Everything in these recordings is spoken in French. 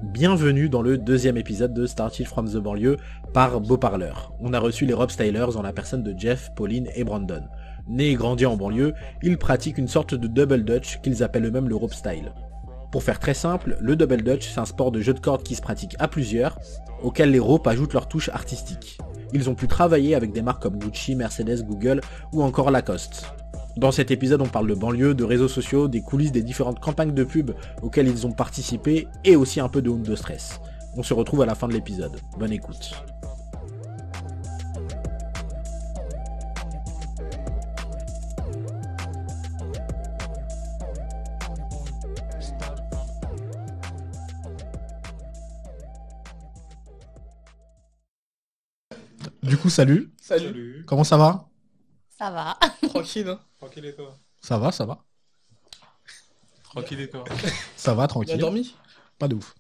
Bienvenue dans le deuxième épisode de Started from the Banlieue par Beauparleur. On a reçu les Rob Stylers en la personne de Jeff, Pauline et Brandon. Nés et grandis en banlieue, ils pratiquent une sorte de double dutch qu'ils appellent eux-mêmes le rope style. Pour faire très simple, le double dutch c'est un sport de jeu de cordes qui se pratique à plusieurs, auquel les ropes ajoutent leur touche artistique. Ils ont pu travailler avec des marques comme Gucci, Mercedes, Google ou encore Lacoste. Dans cet épisode, on parle de banlieue, de réseaux sociaux, des coulisses des différentes campagnes de pub auxquelles ils ont participé et aussi un peu de Undo Stress. On se retrouve à la fin de l'épisode. Bonne écoute. Du coup, salut. Salut. Comment ça va ? Ça va. Tranquille, hein. Tranquille et toi. Ça va, ça va. Tranquille et toi. Ça va, Bien tranquille. dormi. Pas de ouf.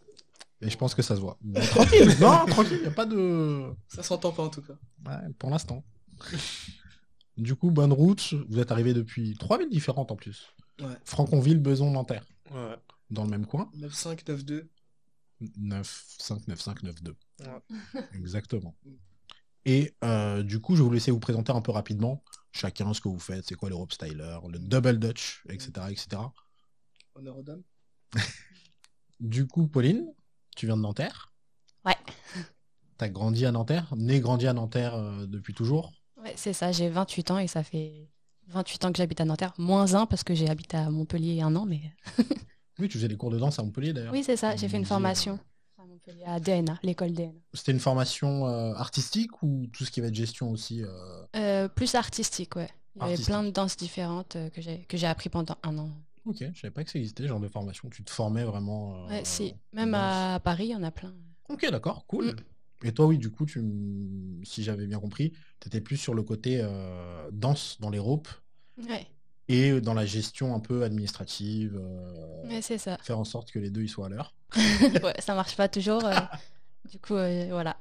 Et je pense que ça se voit. Mais tranquille. Non, tranquille, y a pas de... Ça s'entend pas en tout cas. Ouais, pour l'instant. Du coup, bonne route. Vous êtes arrivés depuis 3 villes différentes en plus. Ouais. Franconville, Beson, Nanterre. Ouais. Dans le même coin. 9-5, 9-2. 9-5-9-5-9-2. Ouais. Exactement. Et du coup, je vais vous laisser vous présenter un peu rapidement chacun ce que vous faites, c'est quoi le rope styler, le double dutch, etc. etc. Honneur aux dames. Du coup, Pauline, tu viens de Nanterre. Ouais. T'as grandi à Nanterre, grandi à Nanterre depuis toujours. Ouais, c'est ça, j'ai 28 ans et ça fait 28 ans que j'habite à Nanterre. Moins un parce que j'ai habité à Montpellier 1 an, mais... Oui, tu faisais des cours de danse à Montpellier d'ailleurs. Oui, c'est ça, j'ai fait une Vous formation à Montpellier, à DNA, l'école DNA. C'était une formation artistique ou tout ce qui va être gestion aussi Plus artistique, ouais. Il y avait Artistique. plein de danses différentes que j'ai appris pendant 1 an. Ok, je savais pas que ça existait, ce genre de formation. Tu te formais vraiment. Ouais, si. Même danse. à Paris, il y en a plein. Ok, d'accord, cool. Mm. Et toi, oui, du coup, si j'avais bien compris, tu étais plus sur le côté danse dans les ropes Ouais, et dans la gestion un peu administrative, ouais, c'est ça. faire en sorte que les deux ils soient à l'heure. Ouais, ça marche pas toujours. Du coup, voilà.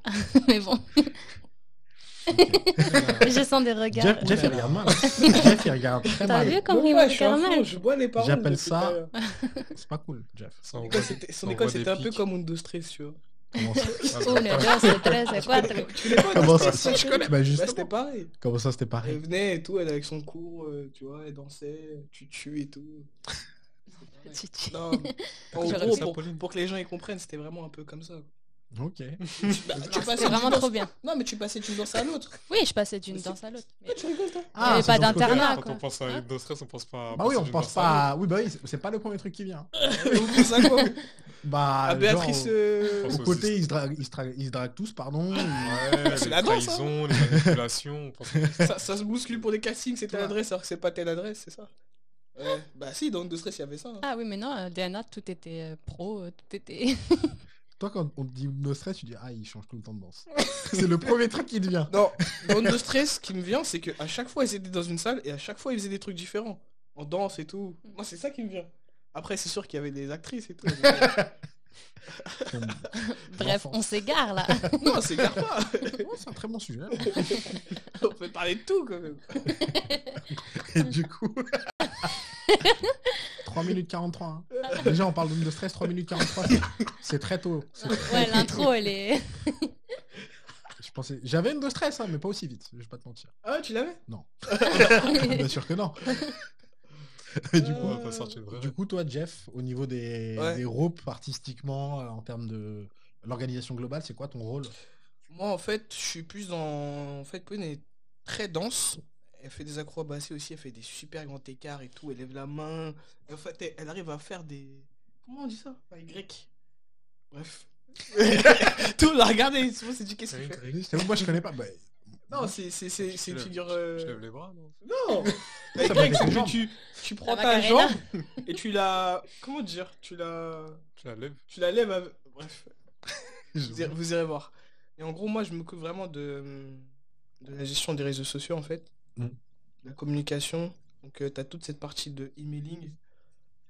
Mais bon, je sens des regards. Jeff, il regarde mal. Jeff, il regarde très T'as mal. vu comme il Ouais, me je suis à regarde fond, mal? je bois les paroles. J'appelle depuis ça- tout à l'heure. C'est pas cool, Jeff. Son école, c'était un peu comme Undo Stress, tu vois. Comment ça, Uno, dos, tres, cuatro. Tu connais pas Comment Undo ça, Stress, je toi connais, bah Bah, justement. c'était pareil. Comment ça, c'était Elle pareil. venait et tout, elle avec son cours, tu vois, elle dansait, tu et tout. Non, en J'aurais gros, fait ça, pour que les gens y comprennent, c'était vraiment un peu comme ça. Ok. C'est vraiment trop bien. Non, mais tu passais d'une danse à l'autre. Oui, je passais d'une danse à l'autre. Mais Tu rigoles, toi il n'y avait c'est pas sur le côté. d'internat, Quand quoi. on pense à Undo Stress, on pense pas à Bah oui, on passer pense d'une pas. Oui, bah oui, c'est pas le premier truc qui vient. Vous pensez à quoi Bah, À Béatrice. genre, pense au au côté, ils se draguent tous, pardon. Ouais, C'est les la danse, trahisons, les manipulations. on pense- ça se bouscule pour des castings, c'est telle Ouais. adresse alors que c'est pas telle adresse, c'est ça Bah si, dans Undo Stress, il y avait ça. hein. Ah oui, mais non, DNA, tout était pro, tout était... Toi, quand on te dit no stress, tu dis ah, il change tout le temps de danse. C'est le premier truc qui te vient. Non, dans Undo Stress, ce qui me vient, c'est qu'à chaque fois, ils étaient dans une salle et à chaque fois, ils faisaient des trucs différents. En danse et tout. Moi, c'est ça qui me vient. Après, c'est sûr qu'il y avait des actrices et tout. Bref, on s'égare, là. Non, c'est grave pas. Ouais, c'est un très bon sujet. On peut parler de tout, quand même. Et du coup... 3 minutes 43. Hein. Déjà, on parle de stress, 3 minutes 43. C'est très tôt. Ouais, l'intro, elle est... Je pensais... J'avais une de stress, hein, mais pas aussi vite. Je vais pas te mentir. Ah ouais, tu l'avais Non. Bien sûr que non. Et du coup, On va pas sortir de vrai. du coup, toi, Jeff, au niveau des ropes artistiquement, en termes de l'organisation globale, c'est quoi ton rôle ? Moi, en fait, je suis plus dans... En fait, Pauline est très dense. Elle fait des acrobaties aussi, elle fait des super grands écarts et tout. Elle lève la main. En fait, elle arrive à faire des... Comment on dit ça Pas Y. Bref. Tout, la regardez, souvent c'est du qu'est-ce qu'il fait. C'est où, moi, je connais pas. Bah, Non, c'est une figure... Je lève les bras, non Non La Ça Y, va c'est être que une tu prends La ta Macarena. jambe et tu la... Comment dire Tu la lèves. Tu la lèves... Bref. je- Vous irez voir. Et en gros, moi, je m'occupe vraiment de la gestion des réseaux sociaux, en fait. Mm. La communication. Donc, tu as toute cette partie de emailing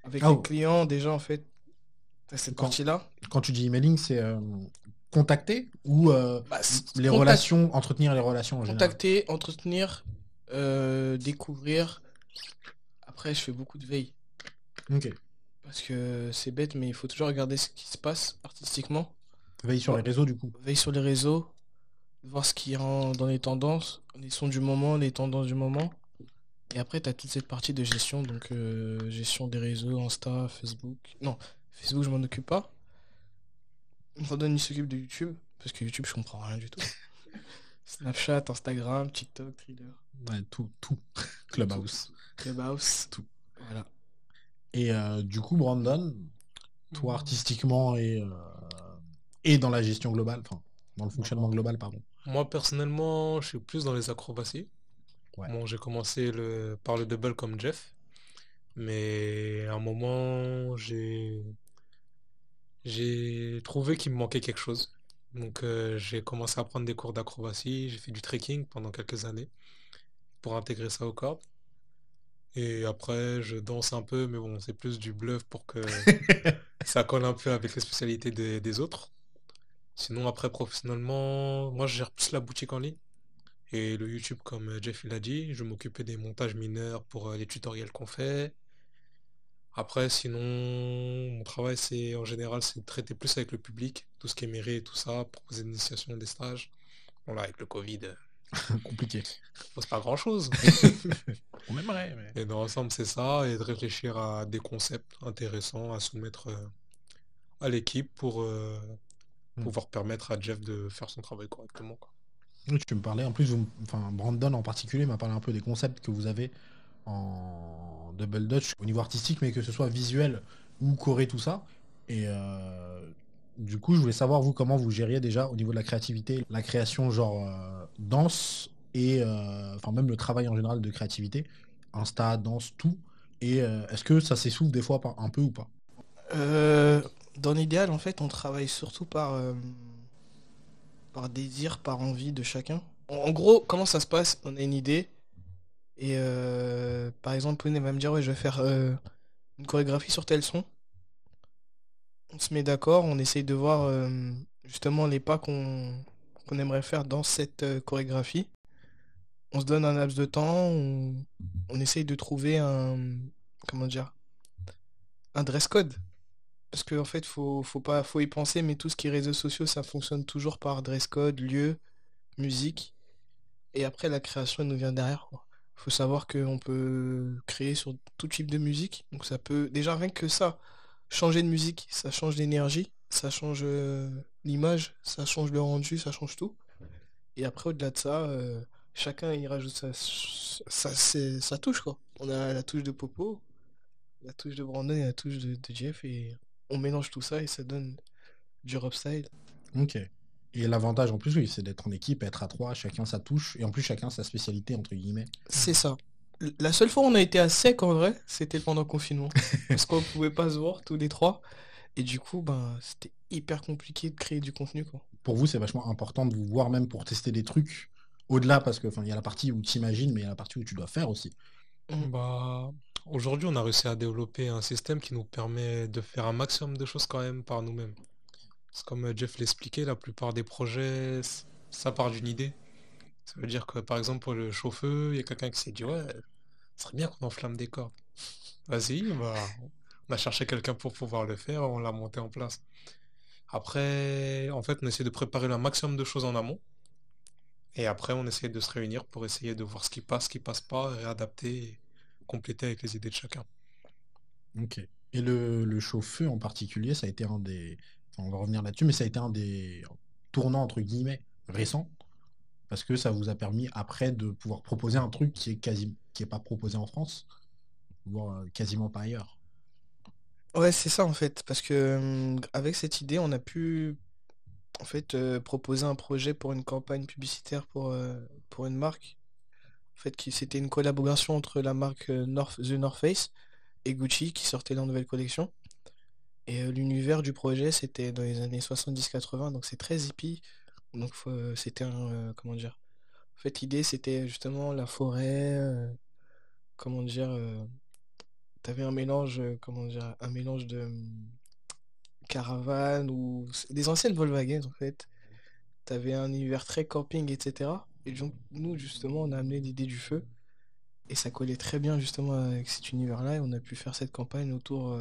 avec Ah, les oh. clients, déjà, en fait. Tu as cette Quand- partie-là. Quand tu dis emailing, c'est contacter ou les relations, entretenir les relations en général. Contacter, entretenir, découvrir. Après, je fais beaucoup de veille. Ok. Parce que c'est bête, mais il faut toujours regarder ce qui se passe artistiquement. Veille sur les réseaux du coup. Veille sur les réseaux, voir ce qui rend dans les tendances, les sons du moment, les tendances du moment. Et après, tu as toute cette partie de gestion, donc gestion des réseaux, Insta, Facebook. Non, Facebook, je m'en occupe pas. Brandon, il s'occupe de YouTube, parce que YouTube, je comprends rien du tout. Snapchat, Instagram, TikTok, Thriller. Ouais, tout. Clubhouse. Clubhouse. Tout. Voilà. Et du coup, Brandon, toi artistiquement et dans la gestion globale, enfin, dans le fonctionnement global, pardon. Moi, personnellement, je suis plus dans les acrobaties. Ouais. Bon, j'ai commencé par le double comme Jeff. Mais à un moment, j'ai trouvé qu'il me manquait quelque chose. Donc, j'ai commencé à prendre des cours d'acrobatie. J'ai fait du trekking pendant quelques années pour intégrer ça au corps. Et après, je danse un peu, mais bon, c'est plus du bluff pour que ça colle un peu avec les spécialités des autres. Sinon, après, professionnellement, moi, je gère plus la boutique en ligne. Et le YouTube, comme Jeff il a dit, je m'occupais des montages mineurs pour les tutoriels qu'on fait. Après, sinon, mon travail, c'est en général, c'est de traiter plus avec le public, tout ce qui est mairie et tout ça, proposer des initiations, des stages. Bon, là, avec le Covid, Compliqué. c'est pas grand-chose. On aimerait, mais... Et dans l'ensemble, c'est ça, et de réfléchir à des concepts intéressants à soumettre à l'équipe pour pouvoir permettre à Jeff de faire son travail correctement, quoi. Oui, tu me parlais, en plus, enfin, Brandon en particulier m'a parlé un peu des concepts que vous avez en double dutch au niveau artistique, mais que ce soit visuel ou choré, tout ça. Et du coup, je voulais savoir, vous, comment vous gériez déjà au niveau de la créativité, la création genre danse et enfin même le travail en général de créativité, Insta, danse, tout. Et est-ce que ça s'essouffle des fois un peu ou pas? Dans l'idéal, en fait, on travaille surtout par désir, par envie de chacun. En gros, comment ça se passe? On a une idée. Et par exemple, Pauline va me dire, ouais, je vais faire une chorégraphie sur tel son. On se met d'accord, on essaye de voir justement les pas qu'on aimerait faire dans cette chorégraphie. On se donne un laps de temps, on essaye de trouver comment dire, un dress code. Parce qu'en fait, faut y penser, mais tout ce qui est réseaux sociaux, ça fonctionne toujours par dress code, lieu, musique. Et après, la création, elle nous vient derrière, quoi. Faut savoir qu'on peut créer sur tout type de musique. Donc ça peut, déjà rien que ça, changer de musique, ça change l'énergie, ça change l'image, ça change le rendu, ça change tout. Et après, au-delà de ça, chacun il rajoute sa touche, quoi. On a la touche de Popo, la touche de Brandon et la touche de Jeff, et on mélange tout ça et ça donne du rap style. Ok. Et l'avantage en plus, oui, c'est d'être en équipe, être à trois, chacun sa touche, et en plus chacun sa spécialité, entre guillemets. C'est ça. La seule fois où on a été à sec en vrai, c'était pendant le confinement. Parce qu'on pouvait pas se voir tous les trois. Et du coup, ben, c'était hyper compliqué de créer du contenu, quoi. Pour vous, c'est vachement important de vous voir même pour tester des trucs au-delà, parce que enfin, il y a la partie où tu imagines, mais il y a la partie où tu dois faire aussi. Bah, aujourd'hui, on a réussi à développer un système qui nous permet de faire un maximum de choses quand même par nous-mêmes. C'est comme Jeff l'expliquait, la plupart des projets, ça part d'une idée. Ça veut dire que par exemple pour le chauffe-feu, il y a quelqu'un qui s'est dit ouais, ce serait bien qu'on enflamme des cordes. Vas-y, bah, on a cherché quelqu'un pour pouvoir le faire, on l'a monté en place. Après, en fait, on essaie de préparer le maximum de choses en amont. Et après, on essaie de se réunir pour essayer de voir ce qui passe pas, et adapter, et compléter avec les idées de chacun. Ok. Et le chauffe-feu en particulier, ça a été un des... enfin, on va revenir là-dessus, mais ça a été un des tournants, entre guillemets, récents, parce que ça vous a permis après de pouvoir proposer un truc qui est pas proposé en France, voire quasiment pas ailleurs. Ouais, c'est ça en fait. Parce que avec cette idée, on a pu en fait proposer un projet pour une campagne publicitaire pour une marque. En fait, c'était une collaboration entre la marque The North Face et Gucci qui sortait leur nouvelle collection. Et l'univers du projet, c'était dans les années 70-80, donc c'est très hippie. Donc c'était comment dire? En fait, l'idée, c'était justement la forêt, comment dire, t'avais un mélange, comment dire, un mélange de caravane ou des anciennes Volkswagen en fait. T'avais un univers très camping, etc. Et donc, nous, justement, on a amené l'idée du feu. Et ça collait très bien justement avec cet univers-là. Et on a pu faire cette campagne autour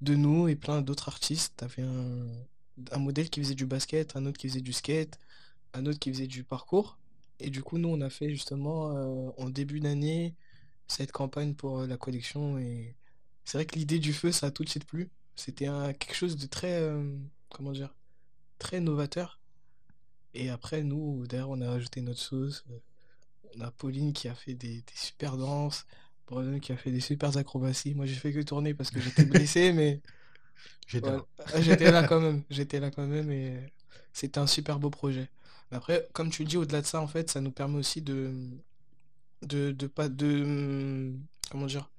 de nous et plein d'autres artistes. T'avais un modèle qui faisait du basket, un autre qui faisait du skate, un autre qui faisait du parcours. Et du coup, nous, on a fait justement en début d'année cette campagne pour la collection. Et c'est vrai que l'idée du feu, ça a tout de suite plu. C'était quelque chose de très, comment dire, très novateur. Et après, nous, d'ailleurs, on a rajouté notre sauce. On a Pauline qui a fait des super danses, Brandon qui a fait des super acrobaties. Moi, j'ai fait que tourner parce que j'étais blessé, mais J'étais voilà. là. J'étais là quand même. J'étais là quand même et c'était un super beau projet. Mais après, comme tu le dis, au-delà de ça, en fait, ça nous permet aussi de pas de comment dire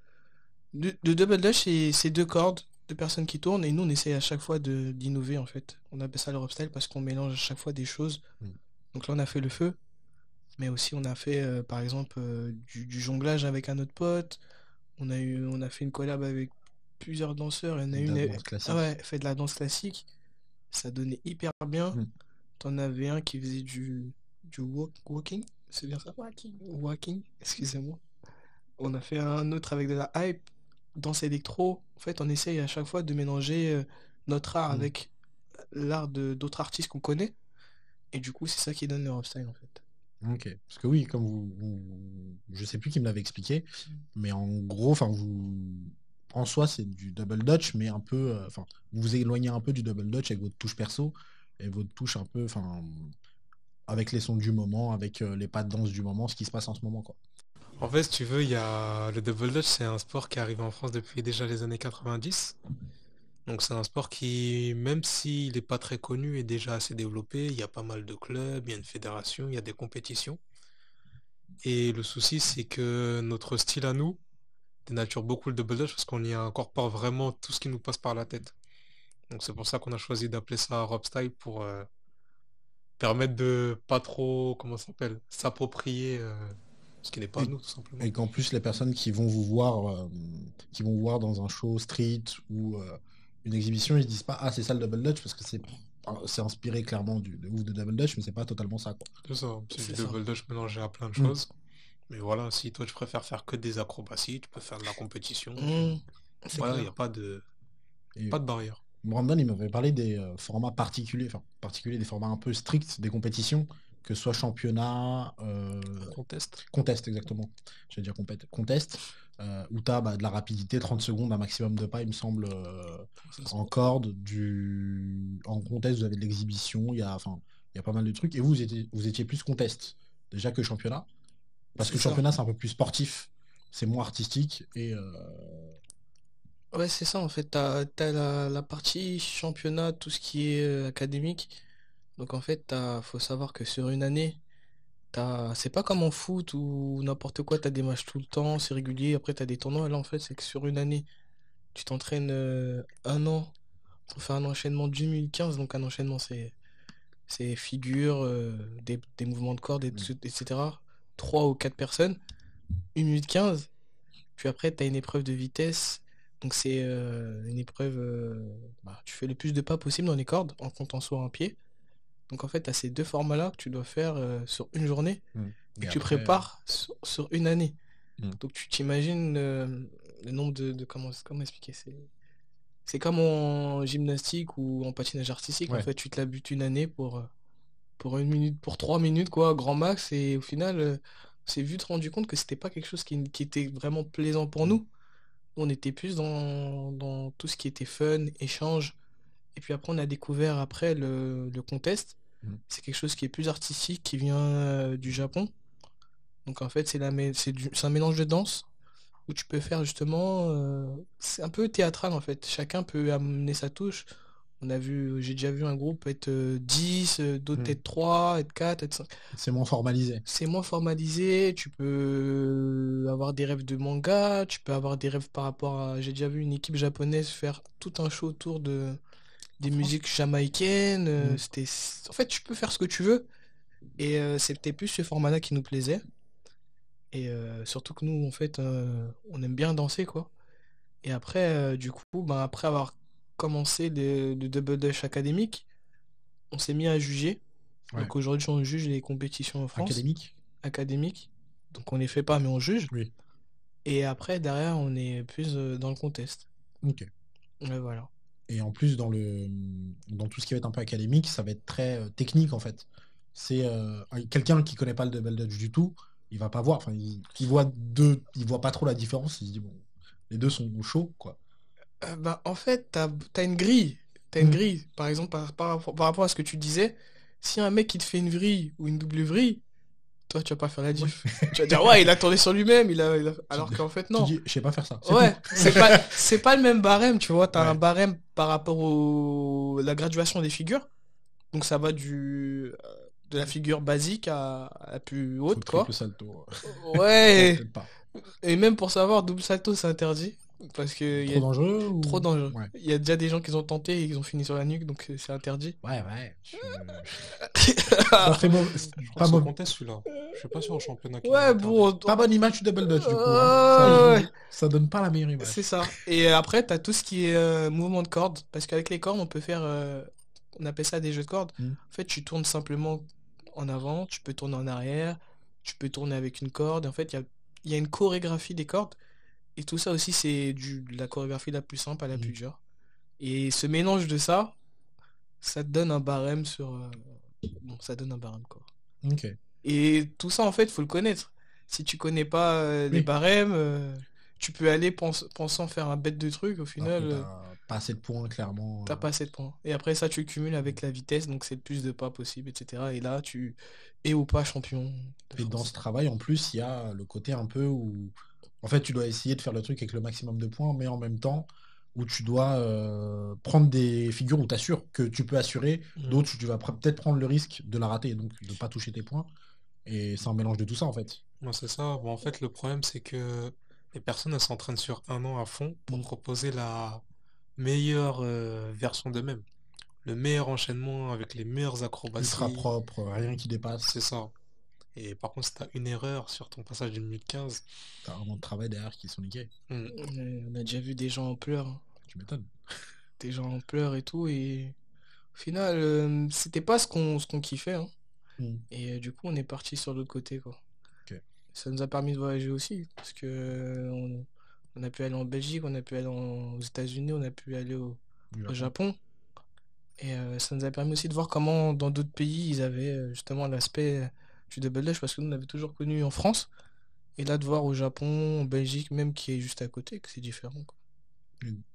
de double dash c'est deux cordes, deux personnes qui tournent et nous on essaie à chaque fois de d'innover en fait. On appelle ça le style parce qu'on mélange à chaque fois des choses. Mm. Donc là on a fait le feu, mais aussi on a fait par exemple du jonglage avec un autre pote. On a fait une collab avec plusieurs danseurs. Il y en a De la une danse ah classique. ouais, elle fait de la danse classique. Ça donnait hyper bien. Mm. T'en avais un qui faisait du walking, c'est bien ça? Walking. Walking, excusez-moi. On a fait un autre avec de la hype, danse électro. En fait, on essaye à chaque fois de mélanger notre art Mm. avec l'art de d'autres artistes qu'on connaît. Et du coup, c'est ça qui donne le style en fait. Ok. Parce que oui, comme je sais plus qui me l'avait expliqué, mais en gros, enfin, en soi, c'est du double dutch, mais un peu, enfin, vous vous éloignez un peu du double dutch avec votre touche perso et votre touche un peu, enfin, avec les sons du moment, avec les pas de danse du moment, ce qui se passe en ce moment, quoi. En fait, si tu veux, il y a le double dutch, c'est un sport qui arrive en France depuis déjà les années 90. Donc c'est un sport qui, même s'il n'est pas très connu, est déjà assez développé. Il y a pas mal de clubs, il y a une fédération, il y a des compétitions. Et le souci, c'est que notre style à nous dénature beaucoup le double dutch parce qu'on y incorpore vraiment tout ce qui nous passe par la tête. Donc c'est pour ça qu'on a choisi d'appeler ça Rob Style pour permettre de pas trop, comment ça s'appelle, s'approprier ce qui n'est pas à Et, nous, tout simplement. et qu'en plus, les personnes qui vont vous voir, qui vont vous voir dans un show street ou une exhibition, ils se disent pas, ah, c'est ça le double dutch, parce que c'est inspiré clairement de ouf de double dutch, mais c'est pas totalement ça, quoi. C'est ça, c'est du C'est ça. double dutch mélangé à plein de Mm. choses. Mais voilà, si toi tu préfères faire que des acrobaties, tu peux faire de la compétition. Mmh, c'est Voilà, il n'y a clair. Et pas de barrière. Brandon, il m'avait parlé des formats particuliers, des formats un peu stricts des compétitions, que ce soit championnat, Contest. contest exactement. J'allais dire contest, où tu as de la rapidité, 30 secondes, un maximum de pas, il me semble, C'est ça. en corde, en contest, vous avez de l'exhibition, enfin, il y a pas mal de trucs. Et vous étiez plus contest, déjà que championnat, parce que C'est le ça. championnat, c'est un peu plus sportif, c'est moins artistique, et Ouais, c'est ça en fait. T'as la partie championnat, tout ce qui est académique. Donc en fait, faut savoir que sur une année, c'est pas comme en foot ou n'importe quoi, t'as des matchs tout le temps, c'est régulier, après t'as des tournois. Là en fait, c'est que sur une année, tu t'entraînes un an pour faire un enchaînement du 1015. Donc un enchaînement, c'est figure, des mouvements de cordes, mm, etc. Trois ou quatre personnes, 1 minute 15. Puis après, tu as une épreuve de vitesse. Donc c'est une épreuve, tu fais le plus de pas possible dans les cordes en comptant sur un pied. Donc en fait, tu as ces deux formats-là que tu dois faire sur une journée mm. et Et que tu après, prépares sur une année. mm, Donc tu t'imagines le nombre comment expliquer? C'est comme en gymnastique ou en patinage artistique. En ouais, fait, tu te la butes une année pour 1 minute, pour 3 minutes, quoi, grand max. Et au final, on s'est vite rendu compte que c'était pas quelque chose qui était vraiment plaisant pour mm, nous. On était plus dans tout ce qui était fun, échange. Et puis après, on a découvert après le contest. mm. C'est quelque chose qui est plus artistique, qui vient du Japon. Donc en fait, c'est un mélange de danse où tu peux faire justement... c'est un peu théâtral en fait. Chacun peut amener sa touche. J'ai déjà vu un groupe être 10, d'autres Mm. être 3, être 4, être 5. C'est moins formalisé. C'est moins formalisé, tu peux avoir des rêves de manga, tu peux avoir des rêves par rapport à... J'ai déjà vu une équipe japonaise faire tout un show autour des France. musiques jamaïcaines. Mm. En fait, tu peux faire ce que tu veux. Et c'était plus ce format-là qui nous plaisait. Et surtout que nous, en fait, on aime bien danser, quoi. Et après, du coup, ben, après avoir commencé le Double Dutch académique, on s'est mis à juger. Ouais. Donc aujourd'hui, on juge les compétitions en France, Académique? académiques. Donc on les fait pas, mais on juge. Oui. Et après, derrière, on est plus dans le contest. Ok. Ouais, voilà. Et en plus, dans tout ce qui va être un peu académique, ça va être très technique en fait. C'est quelqu'un qui connaît pas le double dutch du tout, il va pas voir. Enfin, il voit pas trop la différence. Il se dit bon, les deux sont chauds quoi. Bah, en fait, t'as une grille. T'as une Mm. grille. Par exemple, par rapport à ce que tu disais, si un mec qui te fait une vrille ou une double vrille, toi, tu vas pas faire la diff. Tu vas dire, ouais, il a tourné sur lui-même, alors qu'en fait, Tu non. dis, je sais pas faire ça. C'est Ouais, tout. c'est pas le même barème, tu vois. T'as Ouais. un barème par rapport la graduation des figures. Donc ça va de la figure basique à la plus Faut haute, quoi. triple salto. Ouais. Peut-être pas. Et même pour savoir, double salto, c'est interdit. Parce que Trop dangereux ou... trop dangereux. Ouais. Il y a déjà des gens qui ont tenté et ils ont fini sur la nuque, donc c'est interdit. Ouais. Ça fait mauvais. Je crois Pas que c'est au mauvais. contest celui-là. Je suis pas sûr au championnat qu'il est Ouais, interdit. bon, Pas bonne image du double dutch du coup. Ouais. Ça donne pas la meilleure image. c'est ça. Et après, t'as tout ce qui est mouvement de cordes. Parce qu'avec les cordes, on peut faire. On appelle ça des jeux de cordes. Mm. En fait, tu tournes simplement en avant, tu peux tourner en arrière, tu peux tourner avec une corde. En fait, il y a une chorégraphie des cordes. Et tout ça aussi, c'est de la chorégraphie la plus simple à la plus dure. Et ce mélange de ça, ça te donne un barème sur. Bon, ça donne un barème, quoi. Ok. Et tout ça, en fait, faut le connaître. Si tu connais pas les Oui. barèmes, tu peux aller pensant faire un bête de truc, au final, Après, t'as pas assez de points clairement. t'as pas assez de points. Et après ça, tu cumules avec la vitesse, donc c'est le plus de pas possible, etc. Et là, tu es ou pas champion de Et dans France. ce travail, en plus, il y a le côté un peu où, en fait, tu dois essayer de faire le truc avec le maximum de points, mais en même temps, où tu dois prendre des figures où tu assures que tu peux assurer, d'autres où tu vas peut-être prendre le risque de la rater, donc de pas toucher tes points. Et c'est un mélange de tout ça, en fait. Non, c'est ça. Bon, en fait, le problème, c'est que les personnes, elles s'entraînent sur un an à fond pour Mm. proposer la meilleure version d'eux-mêmes. Le meilleur enchaînement avec les meilleures Ultra acrobaties. propre, rien qui dépasse. C'est ça. Et par contre, si t'as une erreur sur ton passage d'une minute 15, T'as vraiment de travail derrière qui sont niqués. On a déjà vu des gens en pleurs, hein. Tu m'étonnes. Des gens en pleurs et tout, et au final, c'était pas ce qu'on kiffait, hein. Mm. Et du coup, on est parti sur l'autre côté, quoi. Ok. Ça nous a permis de voyager aussi, parce que on a pu aller en Belgique, on a pu aller aux États-Unis, on a pu aller au Japon. Et ça nous a permis aussi de voir comment dans d'autres pays ils avaient justement l'aspect du double dutch, parce que nous on avait toujours connu en France. Et là de voir au Japon, en Belgique même qui est juste à côté, que c'est différent, quoi.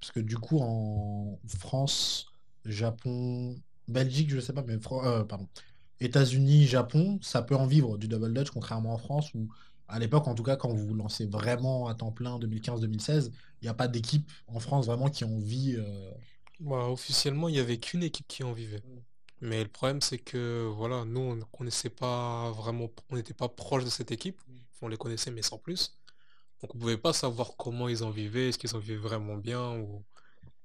Parce que du coup, en France, Japon, Belgique, je sais pas, mais pardon. États-Unis, Japon, ça peut en vivre du double dutch, contrairement en France où, à l'époque, en tout cas, quand vous vous lancez vraiment à temps plein 2015-2016, il n'y a pas d'équipe en France vraiment qui ont envie. bah, officiellement, il n'y avait qu'une équipe qui en vivait. Mais le problème, c'est que voilà, nous, on ne connaissait pas vraiment, on n'était pas proche de cette équipe. On les connaissait, mais sans plus. Donc on pouvait pas savoir comment ils en vivaient, est-ce qu'ils en vivaient vraiment bien ou...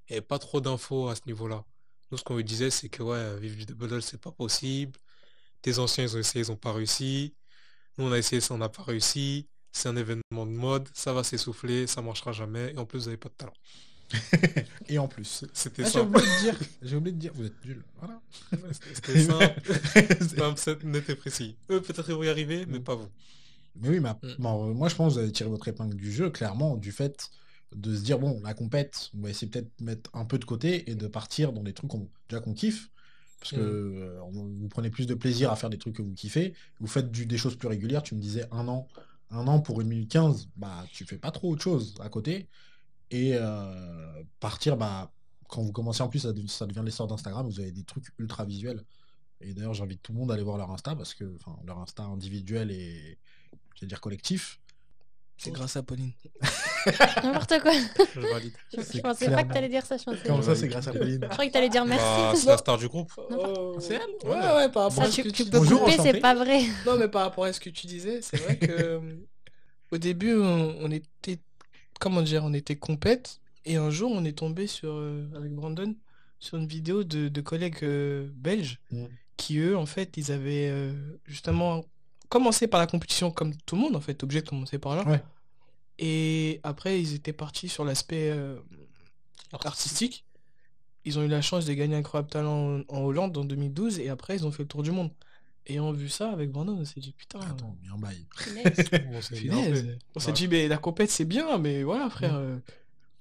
Il n'y avait pas trop d'infos à ce niveau-là. Nous, ce qu'on lui disait, c'est que ouais, vivre du double, c'est pas possible. Tes anciens, ils ont essayé, ils ont pas réussi. Nous, on a essayé, ça, on n'a pas réussi. C'est un événement de mode, ça va s'essouffler, ça marchera jamais. Et en plus, vous n'avez pas de talent. Et en plus. C'était Ah, ça. j'ai oublié de dire, vous êtes nuls. Voilà. C'était simple, net et précis. Eux, peut-être ils vont y arriver, mais pas vous. Mais oui, mais Mm. bon, moi je pense que vous avez tiré votre épingle du jeu, clairement, du fait de se dire, bon, la compète, on va essayer peut-être de mettre un peu de côté et de partir dans des trucs déjà qu'on kiffe. Parce que vous prenez plus de plaisir à faire des trucs que vous kiffez. Vous faites des choses plus régulières. Tu me disais un an pour 1 minute 15, bah tu fais pas trop autre chose à côté. Et partir, bah, quand vous commencez en plus, ça devient l'essor d'Instagram, vous avez des trucs ultra visuels. Et d'ailleurs, j'invite tout le monde à aller voir leur Insta parce que enfin, leur Insta individuel et je vais dire collectif. C'est grâce à Pauline. N'importe quoi. Je valide. Je pensais pas que t'allais dire ça, je pensais. Comment ça, Ouais. c'est grâce à Pauline? Je croyais que t'allais dire merci. Bah, c'est la star du groupe. C'est elle? Ouais, par rapport Ça, à ce que tu tu peux Bonjour, couper, enchanté. c'est pas vrai. Non, mais par rapport à ce que tu disais, c'est vrai que au début, on était, comment dire, on était compète, et un jour, on est tombé avec Brandon sur une vidéo de collègues belges Mm. qui, eux, en fait, ils avaient justement commencé par la compétition comme tout le monde, en fait, obligé de commencer par là. Ouais. Et après, ils étaient partis sur l'aspect artistique. Ils ont eu la chance de gagner Incroyable Talent en Hollande en 2012, et après, ils ont fait le tour du monde. Ayant vu ça avec Brandon, on s'est dit, putain, Attends, mais un bail. Punaise. Bon, c'est bien punaise. fait. On s'est Ouais. dit, mais la compète, c'est bien, mais voilà, frère,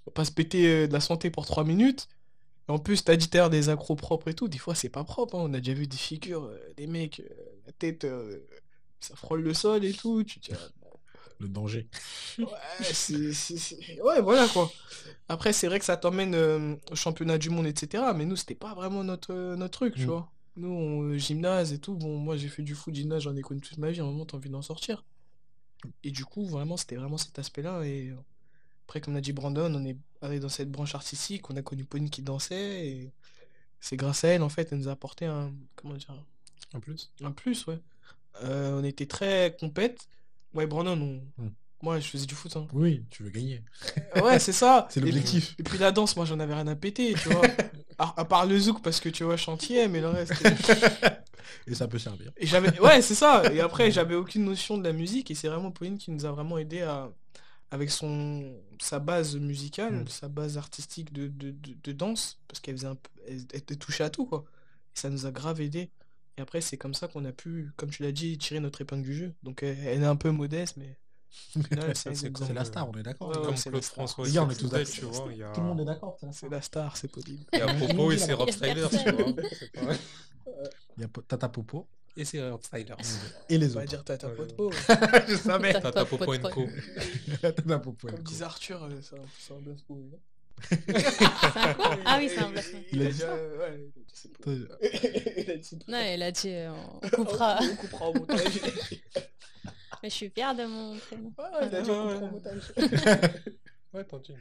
va pas se péter de la santé pour 3 minutes. Et en plus, t'as dit tout à l'heure des accros propres et tout. Des fois, c'est pas propre, hein. On a déjà vu des figures, des mecs, la tête, ça frôle le sol et tout. Tu te dis, Le danger. ouais, ouais, voilà quoi. Après, c'est vrai que ça t'emmène au championnat du monde, etc. Mais nous, c'était pas vraiment notre truc, tu Mm. vois. Nous, gymnase et tout. Bon, moi, j'ai fait du foot, gymnase, j'en ai connu toute ma vie. À un moment, t'as envie d'en sortir. Et du coup, vraiment, c'était vraiment cet aspect-là. Et après, comme l'a dit Brandon, on est allé dans cette branche artistique. On a connu Pauline qui dansait. Et c'est grâce à elle, en fait, elle nous a apporté un, comment dire, En plus. un plus, ouais. On était très compète. Ouais, Brandon, Mm. moi, je faisais du foot, hein. Oui, tu veux gagner. Ouais, c'est ça. C'est Et l'objectif. puis la danse, moi, j'en avais rien à péter, tu vois. À part le zouk, parce que tu vois, chantier, mais le reste. Et ça peut servir. Et j'avais. Ouais, c'est ça. Et après, j'avais aucune notion de la musique. Et c'est vraiment Pauline qui nous a vraiment aidé à. Avec sa base musicale, Mm. sa base artistique de danse, parce qu'elle faisait un peu. Elle touchait à tout, quoi. Et ça nous a grave aidé. Et après, c'est comme ça qu'on a pu, comme tu l'as dit, tirer notre épingle du jeu. Donc, elle est un peu modeste, mais au final, Ça, c'est nous comme, C'est la a- star, on est d'accord. Ouais, les ouais, gars. comme c'est la Claude star. François Les et gars, ses on est tous poubelles, d'accord. tu vois. Il y Tout le monde a, est d'accord. c'est la C'est star. la star, c'est Pauline. il y a Tout le Popo monde et dit ses la Rob Il y a Stylers, tu personne. vois. C'est pas- Il y a Tata Popo Et ses Rob Stylers. et les On va autres. dire Tata Ouais. Potpo. Je savais. Tata Popo Co. Tata Popo. Comme disait Arthur, c'est un blast pour lui. C'est un quoi? Ah oui, c'est un blasphème. Il a dit ça Ouais, il a dit c'est pour- il a dit c'est pour- Non, il a dit on coupera. On coupera au montage. Mais je suis fière de mon prénom. Ouais, il a dit on coupera au montage. Ouais, tantine.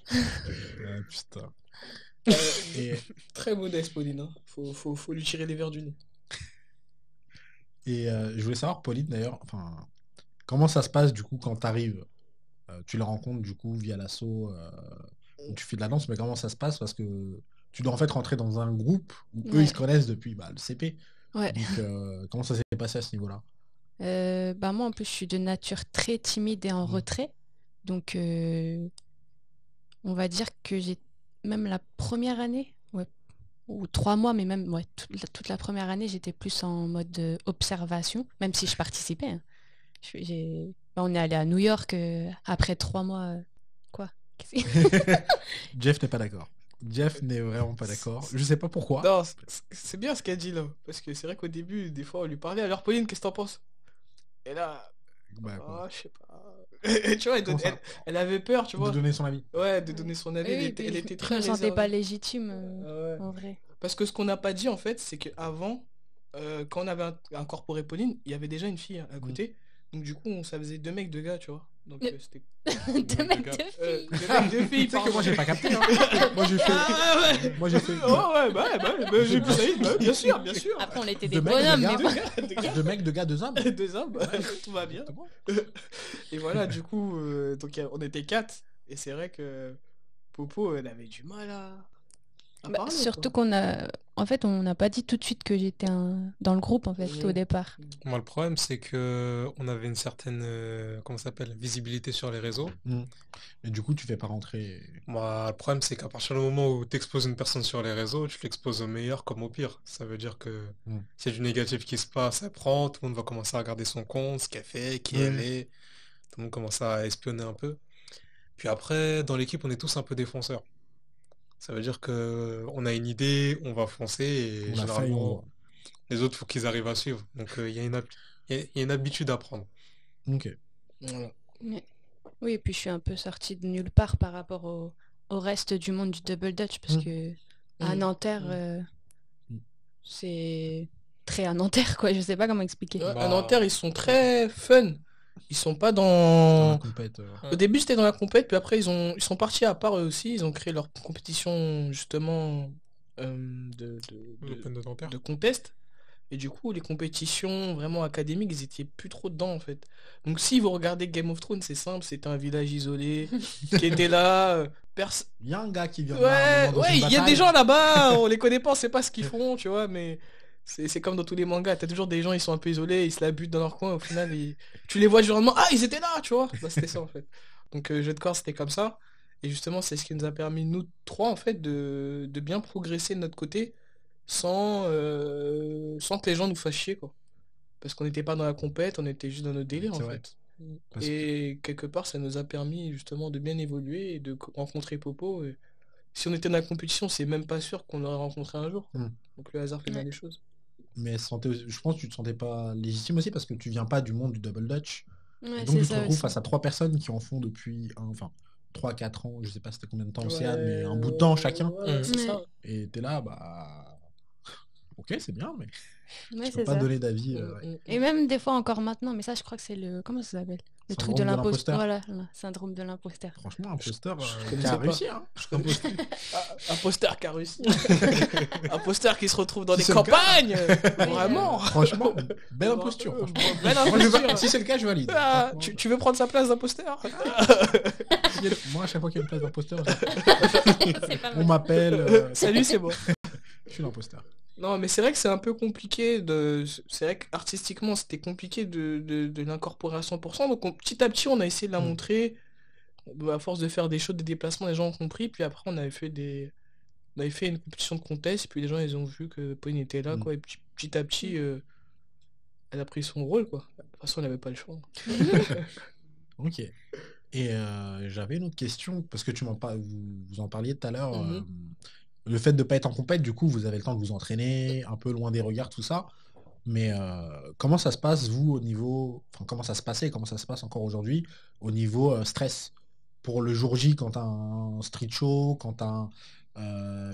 Ah, putain. Et, Très modeste, Pauline. Hein. Faut lui tirer les verres du nez. je voulais savoir, Pauline, d'ailleurs, enfin, comment ça se passe du coup quand t'arrives tu les rencontres du coup via l'assaut où tu fais de la danse, mais comment ça se passe? Parce que tu dois en fait rentrer dans un groupe où eux Ouais. ils se connaissent depuis le CP. Ouais. Donc comment ça s'est passé à ce niveau-là? Bah moi, en plus, je suis de nature très timide et en Mm. retrait. Donc, on va dire que j'ai même la première année, ouais, ou 3 mois, mais même ouais, toute la première année, j'étais plus en mode observation, même si je participais. Hein. Bah, on est allé à New York après 3 mois. Quoi? Qu'est-ce que- Jeff n'est pas d'accord. Jeff n'est vraiment pas d'accord. Je sais pas pourquoi. Non, c'est bien ce qu'elle dit là. Parce que c'est vrai qu'au début, des fois, on lui parlait. Alors, Pauline, qu'est-ce que t'en penses? Et là, Bah, quoi. ah, je sais pas. Tu vois, Comment ça elle avait peur, tu De vois. donner son avis. Ouais, de donner son avis. Oui, Elle oui, était, puis elle était je très me sentais pas réservée. légitime Ouais. en vrai. Parce que ce qu'on n'a pas dit en fait, c'est qu'avant, quand on avait incorporé Pauline, il y a avait déjà une fille à côté. Donc du coup, ça faisait 2 mecs, 2 gars, tu vois. Donc c'était Deux mecs, gars. deux filles. 2 mecs, 2 filles. Tu sais que moi j'ai pas capté. Hein. moi j'ai fait. Ah ouais. Moi j'ai fait. Oh ouais, bah, j'ai plus ça, bah, bien sûr, bien sûr. Après, on était Deux des mecs, bonhommes, deux mais gars. pas- Deux mecs, 2 gars, 2 hommes. 2 hommes, tout va bien. C'est bon. Et voilà, du coup, donc on était 4. Et c'est vrai que Popo, elle avait du mal à Bah, parler, surtout quoi. qu'on a, en fait, on n'a pas dit tout de suite que j'étais dans le groupe en fait Mhm. au départ. Moi, le problème, c'est que on avait une certaine, comment ça s'appelle, visibilité sur les réseaux. Mais du coup, tu fais pas rentrer. Moi, le problème, c'est qu'à partir du moment où tu exposes une personne sur les réseaux, tu l'exposes au meilleur comme au pire. Ça veut dire que Mm. s'il y a du négatif qui se passe, ça prend, tout le monde va commencer à regarder son compte, ce qu'elle fait, qui Ouais. elle est. Tout le monde commence à espionner un peu. Puis après, dans l'équipe, on est tous un peu défonceurs. Ça veut dire que on a une idée, on va foncer et On a faim et on généralement, voit. les autres, faut qu'ils arrivent à suivre. Donc, il y a il y a une habitude à prendre. Ok. Voilà. Oui, et puis je suis un peu sortie de nulle part par rapport au reste du monde du double dutch parce Mm. que à Mm. Nanterre, Mm. c'est très à Nanterre quoi. Je sais pas comment expliquer. Ouais, à Bah, Nanterre, ils sont très fun. Ils sont pas Dans la dans... compète. Au début, c'était dans la compète, puis après, ils sont partis à part eux aussi. Ils ont créé leur compétition, justement, l'Open de Nanterre. de contest. Et du coup, les compétitions vraiment académiques, ils étaient plus trop dedans, en fait. Donc, si vous regardez Game of Thrones, c'est simple, c'était un village isolé qui était là. Il y a un gars qui vient. Ouais, dans ouais, une il y a des bataille. gens là-bas, on les connaît pas, on sait pas ce qu'ils font, tu vois, mais c'est comme dans tous les mangas, t'as toujours des gens, ils sont un peu isolés, ils se la butent dans leur coin, au final, tu les vois du lendemain, ah, ils étaient là, tu vois, bah, c'était ça en fait. Donc, jeu de corps, c'était comme ça, et justement, c'est ce qui nous a permis, nous trois, en fait, de bien progresser de notre côté, sans que les gens nous fassent chier, quoi. Parce qu'on n'était pas dans la compète, on était juste dans notre délire, en C'est vrai. fait. Parce que- Et quelque part, ça nous a permis justement de bien évoluer et de rencontrer Popo. Et si on était dans la compétition, c'est même pas sûr qu'on l'aurait rencontré un jour. Hmm. Donc le hasard fait bien Ouais. les choses. Mais je pense que tu te sentais pas légitime aussi parce que tu viens pas du monde du double dutch. Et Ouais, donc c'est tu te ça retrouves aussi. face à 3 personnes qui en font depuis, enfin, 3-4 ans, je sais pas c'était combien de temps Océane, mais un bout de Ouais, temps chacun. ouais, c'est Ouais. ça. Et t'es là, bah... Ok, c'est bien, mais Ouais, je peux c'est pas ça. donner d'avis. Et même des fois encore maintenant, mais ça je crois que c'est le... Comment ça s'appelle? Le truc de Syndrome de l'imposteur. l'imposteur. Voilà, le syndrome de l'imposteur. Franchement, imposteur je qui connaissais a pas. réussi, hein. Imposteur. Un poster qui a réussi. Un poster qui se retrouve dans Si des c'est le cas. campagnes. Vraiment. Franchement, belle imposture. Franchement. Belle Moi, imposture. si c'est le cas, je valide. Ah, Franchement, tu veux prendre sa place d'imposteur? moi, à chaque fois qu'il y a une place d'imposteur, C'est pas on mal. m'appelle. Salut, c'est bon. Je suis l'imposteur. Non, mais c'est vrai que c'est un peu compliqué de. C'est vrai qu'artistiquement, c'était compliqué de l'incorporer à 100%. Donc, petit à petit, on a essayé de la montrer. À force de faire des shows, des déplacements, les gens ont compris. Puis après, on avait fait une compétition de contest. Puis les gens, ils ont vu que Pauline était là, quoi. Et petit à petit, elle a pris son rôle, quoi. De toute façon, elle n'avait pas le choix. Ok. Et j'avais une autre question, parce que vous en parliez tout à l'heure. Mhm. Le fait de ne pas être en compète, du coup, vous avez le temps de vous entraîner, un peu loin des regards, tout ça. Mais comment ça se passe, vous, au niveau... Enfin, comment ça se passait, comment ça se passe encore aujourd'hui, au niveau stress? Pour le jour J, quand t'as un street show, quand t'as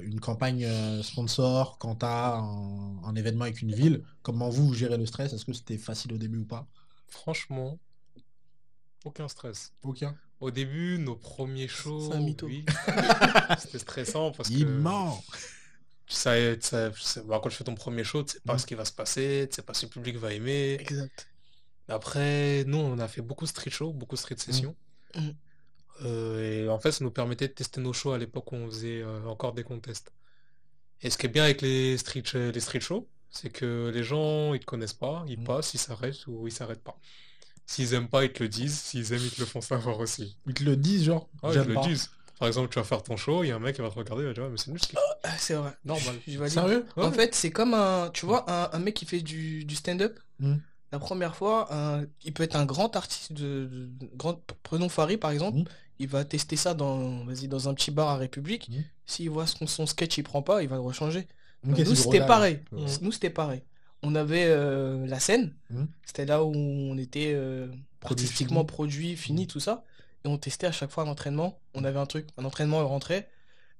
une campagne sponsor, quand t'as un événement avec une ville, comment vous gérez le stress? Est-ce que c'était facile au début ou pas? Franchement, aucun stress. Aucun. Au début, nos premiers C'est shows, un mytho. oui, c'était stressant parce Il que ment. quand tu fais ton premier show, tu sais pas ce qui va se passer, tu sais pas si le public va aimer. Exact. Après, nous, on a fait beaucoup de street shows, beaucoup de street sessions. Mhm. Et en fait, ça nous permettait de tester nos shows à l'époque où on faisait encore des contests. Et ce qui est bien avec les street shows, c'est que les gens, ils te connaissent pas, ils passent, ils s'arrêtent ou ils s'arrêtent pas. S'ils aiment pas, ils te le disent. S'ils aiment, ils te le font savoir aussi. Ils te le disent, genre, Ah, ils te j'aime le pas. disent. Par exemple, tu vas faire ton show, il y a un mec qui va te regarder, il va dire, ouais, mais c'est nul ce qu'il fait. Ah, c'est vrai. Normal. Je valide. Sérieux? Ouais. En fait, c'est comme un. Tu vois, un mec qui fait du stand-up. Mm. La première fois, il peut être un grand artiste prenons Farid par exemple. Mm. Il va tester ça dans un petit bar à République. Mm. S'il voit son sketch, il prend pas, il va le rechanger. Ok, Nous, c'est du c'était rodage. pareil. Ouais. Nous, c'était pareil. On avait la scène. Mm. C'était là où on était Produit artistiquement fini. produit, fini, tout ça. Et on testait à chaque fois un entraînement. On avait un entraînement, on rentrait.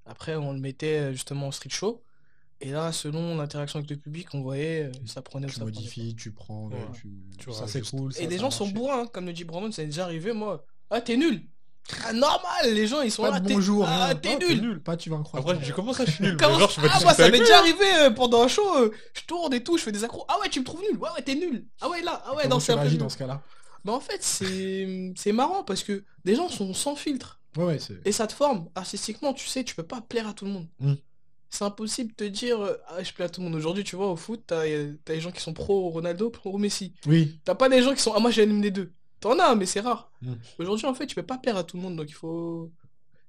Après, on le mettait justement en street show. Et là, selon l'interaction avec le public, on voyait, ça prenait ou Tu ça prenait modifies, tu prends, Ouais. tu... Tu ça c'est rajustes. cool. pas. Ça, Et les ça gens a sont marché. bourrins, comme le dit Brandon, ça est déjà arrivé, moi. Ah, t'es nul. Ah, normal, les gens, ils sont Pas là. de bonjour, Ah, rien. t'es Oh, nul. Pas tu vas incroyable. Après, je dis, comment ça, je suis nul? Comment- Mais genre, je vais Ah, moi, discuter ça avec m'est lui. déjà arrivé pendant un show. Je tourne et tout, je fais des accros. Ah ouais, tu me trouves nul. Ouais, t'es nul. Ah ouais, là. Ah ouais, Comment non, tu c'est un peu réagis nul. dans ce cas-là? Bah, en fait, c'est marrant parce que les gens sont sans filtre. Ouais, c'est... Et ça te forme. Artistiquement, tu sais, tu peux pas plaire à tout le monde. Mm. C'est impossible de te dire ah, je plais à tout le monde. Aujourd'hui, tu vois, au foot, t'as les gens qui sont pro Ronaldo, pro Messi. Oui. T'as pas des gens qui sont ah, moi j'aime les deux. T'en as, mais c'est rare. Mm. Aujourd'hui, en fait, tu peux pas plaire à tout le monde. Donc, il faut.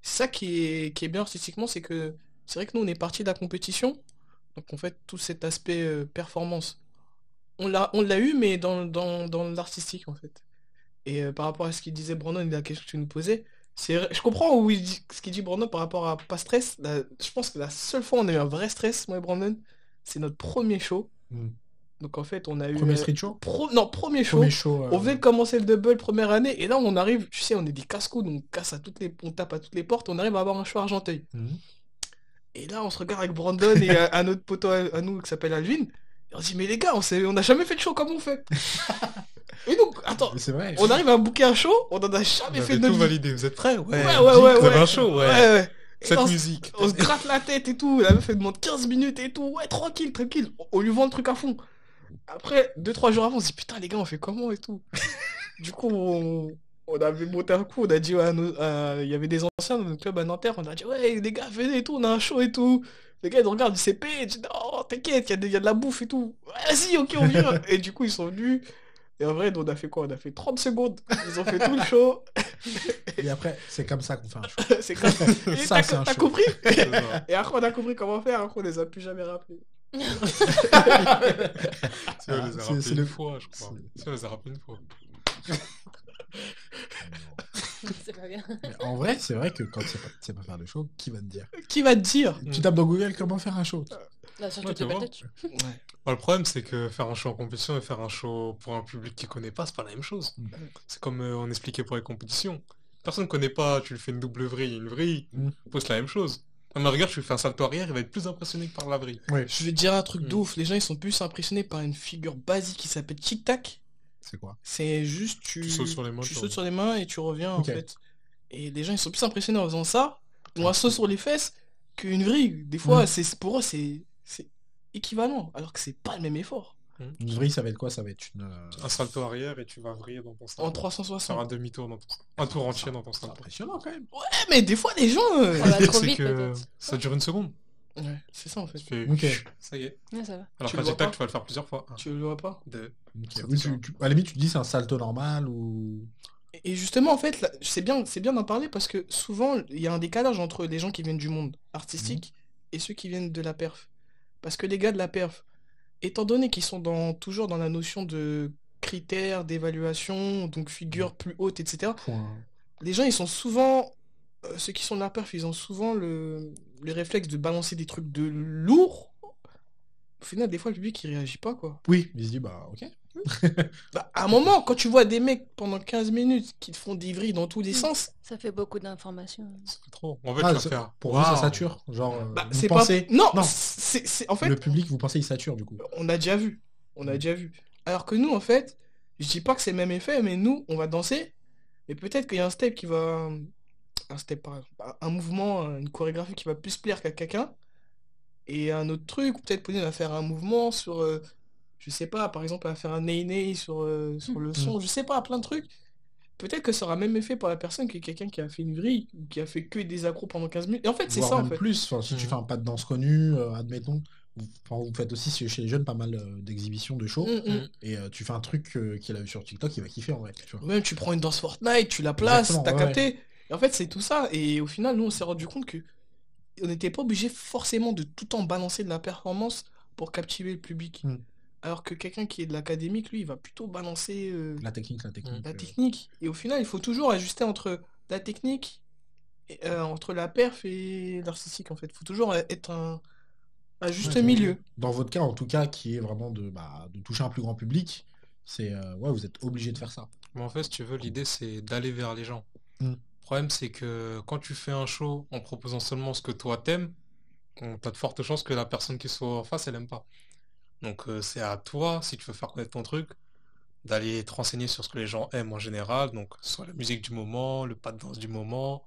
C'est ça qui est bien artistiquement, c'est que c'est vrai que nous, on est parti de la compétition. Donc, en fait, tout cet aspect performance, on l'a eu, mais dans l'artistique, en fait. Et par rapport à ce qu'il disait Brandon, la question que tu nous posais, je comprends ce qu'il dit Brandon par rapport à pas stress. Je pense que la seule fois où on a eu un vrai stress, moi et Brandon, c'est notre premier show. Mm. Donc en fait, on a eu... Premier street show? Premier show. Premier show. On venait de commencer le double première année, et là on arrive, tu sais, on est des casse-coudes, on tape à toutes les portes, on arrive à avoir un show à Argenteuil. Mm. Et là on se regarde avec Brandon et un autre poteau à nous qui s'appelle Alvin, et on se dit mais les gars, on n'a jamais fait de show comme on fait. Et donc, attends, Mais c'est vrai. on arrive à booker un show, on en a jamais Vous fait avez de tout notre vie. validé, vous êtes prêts? Ouais, Ouais. ouais, Vous ouais, avez ouais. un show, ouais. Ouais. Et Cette on, musique. on se gratte la tête et tout, la meuf elle demande 15 minutes et tout, ouais tranquille, tranquille, on lui vend le truc à fond. Après, 2-3 jours avant, on se dit putain les gars on fait comment et tout. Du coup on avait monté un coup, on a dit il y avait des anciens dans notre club à Nanterre, on a dit ouais les gars venez et tout, on a un show et tout. Les gars ils nous regardent du CP, ils disent non t'inquiète, il y a de la bouffe et tout. Ouais, vas-y ok on vient. Et du coup ils sont venus. Et en vrai on a fait quoi? On a fait 30 secondes, ils ont fait tout le show. Et après, c'est comme ça qu'on fait un show. C'est comme ça. Et Ça, c'est un t'as show. compris? C'est ça. Et après on a compris comment faire, après on les a plus jamais rappelés. Si, on les a C'est rappelés le- une fois, je crois. Si, on les a rappelés une fois. C'est pas bien. Mais en vrai, c'est vrai que quand tu sais pas faire de show, qui va te dire? Qui va te dire? Tu tapes dans Google comment faire un show. Là, surtout Ouais, que tu vois. peut-être. Ouais. Bah, le problème, c'est que faire un show en compétition et faire un show pour un public qui connaît pas, c'est pas la même chose. Mm. C'est comme on expliquait pour les compétitions. Personne connaît pas, tu lui fais une double vrille, une vrille, Mm. c'est la même chose. Mais regarde, tu lui fais un salto arrière, il va être plus impressionné que par la vrille. Ouais. Je vais te dire un truc Mm. de ouf. Les gens, ils sont plus impressionnés par une figure basique qui s'appelle Tic Tac. C'est quoi? C'est juste, Tu sautes sur les mains, tu tu sautes reviens. sur les mains et tu reviens, en Ok. fait. Et les gens, ils sont plus impressionnés en faisant ça, ou un saut sur les fesses, qu'une vrille. Des fois, pour eux, c'est équivalent, alors que c'est pas le même effort. Une vrille, ça va être quoi? Ça va être une... Un salto arrière et tu vas vriller dans ton salto. En Faire 360. un demi-tour dans ton un tour entier dans ton C'est salto. impressionnant quand même. Ouais, mais des fois, les gens... Ça va trop C'est vite, que peut-être. ça dure une seconde. Ouais, c'est ça, en fait. Tu fais Ok. ça y est. Ouais, ça va. Alors Tu qu'un le vois tic-tac, pas tu vas le faire plusieurs fois. Un, Tu le vois pas? deux. Ok. Ça, Oui, c'est ça. à la limite, tu te dis c'est un salto normal ou... Et justement, en fait, là, c'est bien d'en parler parce que souvent, il y a un décalage entre les gens qui viennent du monde artistique et ceux qui viennent de la perf. Parce que les gars de la perf, étant donné qu'ils sont toujours dans la notion de critères, d'évaluation, donc figure plus haute, etc., Point. les gens, ils sont souvent... ceux qui sont de la perf, ils ont souvent le réflexe de balancer des trucs de lourd. Au final, des fois, le public, il réagit pas, quoi. Oui, il se dit bah ok. Bah, à un moment, quand tu vois des mecs pendant 15 minutes qui te font des vrilles dans tous les sens, Ça fait beaucoup d'informations. Ça fait trop. En fait, Ah, tu vas c'est- faire. pour vous, ça Waouh. sature. Genre, bah, vous c'est pensez... pas... Non, Non, en fait, le public, vous pensez il sature du coup. on a déjà vu. On a déjà vu. Alors que nous, en fait, je dis pas que c'est le même effet, mais nous, on va danser. Et peut-être qu'il y a un step qui va... Un step, par exemple. Un mouvement, une chorégraphie qui va plus plaire qu'à quelqu'un. Et un autre truc, ou peut-être Pauline va faire un mouvement sur... je sais pas, par exemple, elle va faire un ney-ney sur le son. Je sais pas, plein de trucs. Peut-être que ça aura même effet pour la personne que quelqu'un qui a fait une vrille, ou qui a fait que des accros pendant 15 minutes. Et en fait, c'est Voire ça, en même fait. plus. Enfin, si tu fais un pas de danse connu, admettons. Vous faites aussi chez les jeunes pas mal d'exhibitions de shows. Et tu fais un truc qu'il a vu sur TikTok, il va kiffer en vrai. Tu vois. Ou même tu prends une danse Fortnite, tu la places, Exactement, t'as ouais, capté. Et en fait, c'est tout ça. Et au final, nous, on s'est rendu compte que on n'était pas obligé forcément de tout le temps balancer de la performance pour captiver le public. Mm. Alors que quelqu'un qui est de l'académique, lui, il va plutôt balancer La technique. la technique. Et au final, il faut toujours ajuster entre la technique, entre la perf et l'artistique, en fait. Il faut toujours être un juste Ouais, milieu. Dans votre cas, en tout cas, qui est vraiment de toucher un plus grand public, c'est ouais, vous êtes obligé de faire ça. Mais en fait, si tu veux, l'idée, c'est d'aller vers les gens. Mm. Le problème, c'est que quand tu fais un show en proposant seulement ce que toi t'aimes, t'as de fortes chances que la personne qui soit en face, elle aime pas. Donc, c'est à toi, si tu veux faire connaître ton truc, d'aller te renseigner sur ce que les gens aiment en général, donc soit la musique du moment, le pas de danse du moment,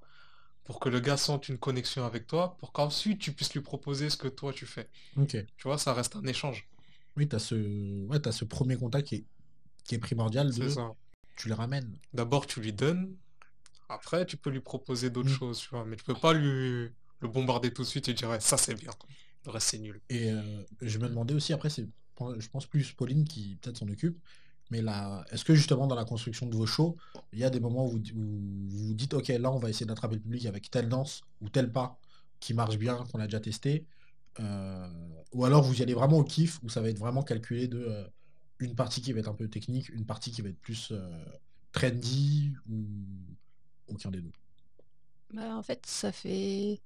pour que le gars sente une connexion avec toi, pour qu'ensuite tu puisses lui proposer ce que toi tu fais. Ok. Tu vois, ça reste un échange. Oui, t'as ce premier contact qui est primordial C'est ça. tu les ramènes. D'abord, tu lui donnes, après, tu peux lui proposer d'autres Mm. choses, tu vois, mais tu peux pas lui le bombarder tout de suite et dire, ouais, ça c'est bien, le reste c'est nul. Et je me demandais aussi, après, je pense plus Pauline qui peut-être s'en occupe, mais là, est-ce que justement dans la construction de vos shows, il y a des moments où vous vous dites, ok, là on va essayer d'attraper le public avec telle danse ou tel pas qui marche bien, qu'on a déjà testé, ou alors vous y allez vraiment au kiff, où ça va être vraiment calculé de une partie qui va être un peu technique, une partie qui va être plus trendy, ou aucun des deux. Bah, en fait, ça fait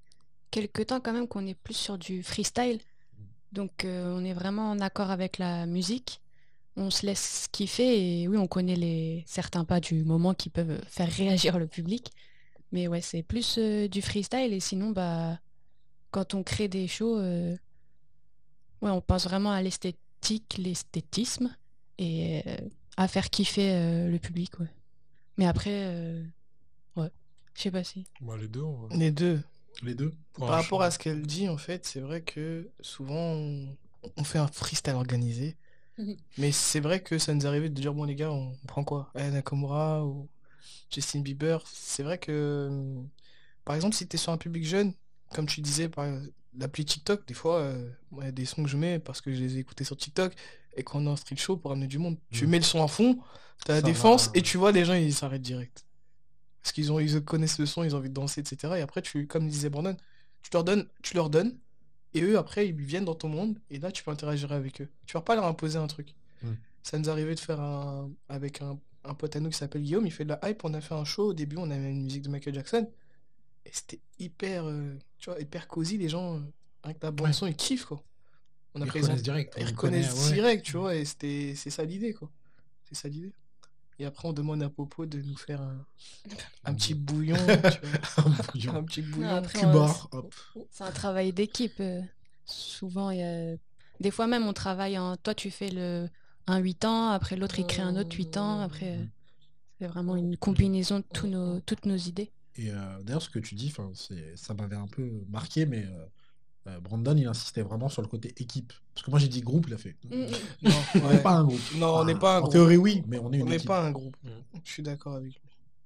quelques temps quand même qu'on est plus sur du freestyle. Donc, on est vraiment en accord avec la musique. On se laisse kiffer et oui, on connaît certains pas du moment qui peuvent faire réagir le public. Mais ouais, c'est plus du freestyle et sinon, bah, quand on crée des shows, ouais, on pense vraiment à l'esthétique, l'esthétisme et à faire kiffer le public, ouais. Mais après, ouais, je sais pas si. Bah, les deux, Les deux. Les deux? Par rapport à ce qu'elle dit, en fait, c'est vrai que souvent, on fait un freestyle organisé. Mais c'est vrai que ça nous arrivait de dire, bon les gars, on prend quoi? Nakamura ou Justin Bieber. C'est vrai que, par exemple, si t'es sur un public jeune, comme tu disais, par l'appli TikTok, des fois, moi, il y a des sons que je mets parce que je les ai écoutés sur TikTok et qu'on est en street show pour amener du monde. Tu mets le son à fond, t'as la Ça défense va. et tu vois les gens, ils s'arrêtent direct. Parce ils connaissent le son, ils ont envie de danser, etc. Et après, comme disait Brandon, tu leur donnes, et eux, après, ils viennent dans ton monde, et là, tu peux interagir avec eux. Tu vas pas leur imposer un truc. Mm. Ça nous arrivait de faire avec un pote à nous qui s'appelle Guillaume, il fait de la hype, on a fait un show, au début on avait une musique de Michael Jackson, et c'était hyper, tu vois, hyper cosy, les gens, avec la bande son, ils kiffent, quoi. On a Ils présenté, reconnaissent direct. ils On connaît, reconnaissent ouais. direct, tu vois, et c'est ça l'idée, quoi. C'est ça l'idée. Et après on demande à Popo de nous faire un petit bouillon, tu vois, Un bouillon. un petit Non, bouillon. après, Cubar, hop. c'est un travail d'équipe. Souvent, il y a... Des fois même, on travaille en... Toi, tu fais un 8 ans, après l'autre, il crée un autre 8 ans. Après, c'est vraiment une combinaison de toutes nos idées. Et d'ailleurs, ce que tu dis, ça m'avait un peu marqué, mais Brandon, il insistait vraiment sur le côté équipe. Parce que moi, j'ai dit groupe, il a fait. Non, On n'est pas un groupe. non, on n'est pas un En groupe. théorie, oui, mais on est On une n'est équipe. pas un groupe. Je suis d'accord avec lui.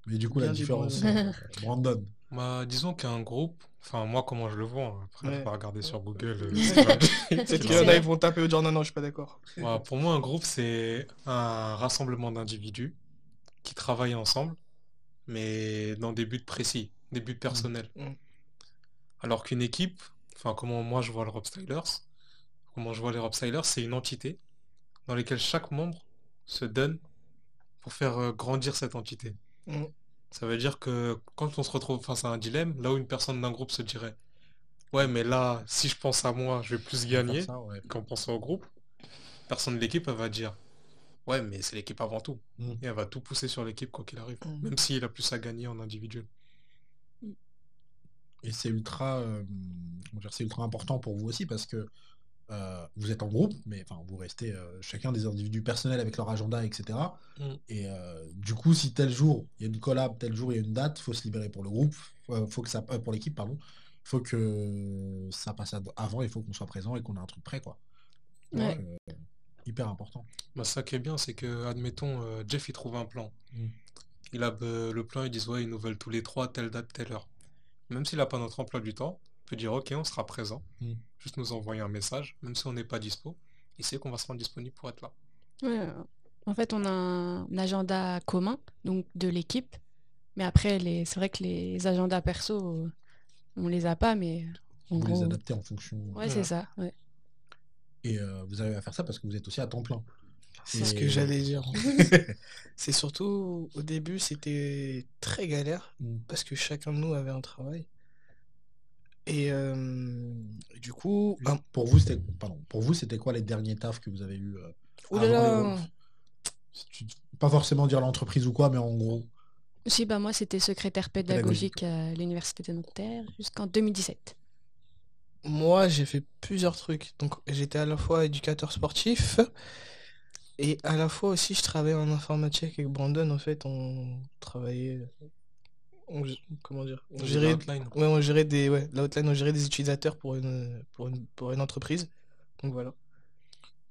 Mais du coup, la Bien différence, débrouillé. Brandon. Bah, disons qu'un groupe, enfin moi comment je le vois, hein, après Ouais. je vais regarder sur Google. Peut-être qu'il y en a, ils vont taper au genre non, je suis pas d'accord. Bah, pour moi un groupe c'est un rassemblement d'individus qui travaillent ensemble, mais dans des buts précis, des buts personnels. Mm. Alors qu'une équipe, enfin comment moi je vois le Rob Stylers, comment je vois les Rob Stylers, c'est une entité dans laquelle chaque membre se donne pour faire grandir cette entité. Mm. Ça veut dire que quand on se retrouve face à un dilemme, là où une personne d'un groupe se dirait ouais mais là si je pense à moi je vais plus gagner Ça, ouais. qu'en pensant au groupe, personne de l'équipe elle va dire ouais mais c'est l'équipe avant tout. Mm. Et elle va tout pousser sur l'équipe quoi qu'il arrive, Mm. même s'il a plus à gagner en individuel. Et c'est ultra, comment dire, c'est ultra important pour vous aussi parce que vous êtes en groupe, mais enfin vous restez chacun des individus personnels avec leur agenda, etc. Mm. Et du coup, si tel jour il y a une collab, tel jour il y a une date, faut se libérer pour le groupe, faut que ça, pour l'équipe, pardon. Faut que ça passe avant, il faut qu'on soit présent et qu'on ait un truc prêt, quoi. Ouais. Donc, hyper important. Bah, ça qui est bien c'est que admettons Jeff il trouve un plan. Mm. Il a le plan, ils disent ouais ils nous veulent tous les trois telle date telle heure. Même s'il n'a pas notre emploi du temps, on peut dire ok on sera présent. Mm. Juste nous envoyer un message, même si on n'est pas dispo, il sait qu'on va se rendre disponible pour être là. Ouais, en fait, on a un agenda commun, donc de l'équipe. Mais après, c'est vrai que les agendas perso, on les a pas, mais en Vous les gros... adaptez en fonction. Ouais, c'est ça. Ouais. Et vous arrivez à faire ça parce que vous êtes aussi à temps plein. C'est ce que j'allais dire. C'est surtout au début, c'était très galère Mm. parce que chacun de nous avait un travail. Et du coup, Pour vous, c'était quoi les derniers tafs que vous avez eu ouh là avant là. Pas forcément dire l'entreprise ou quoi, mais en gros. Si, bah moi, c'était secrétaire pédagogique à l'Université de Nanterre jusqu'en 2017. Moi, j'ai fait plusieurs trucs. Donc, j'étais à la fois éducateur sportif et à la fois aussi, je travaillais en informatique avec Brandon. En fait, on travaillait. Comment dire? On gérait, Outline. ouais, l'outline, on gérait des utilisateurs pour une entreprise. Donc voilà.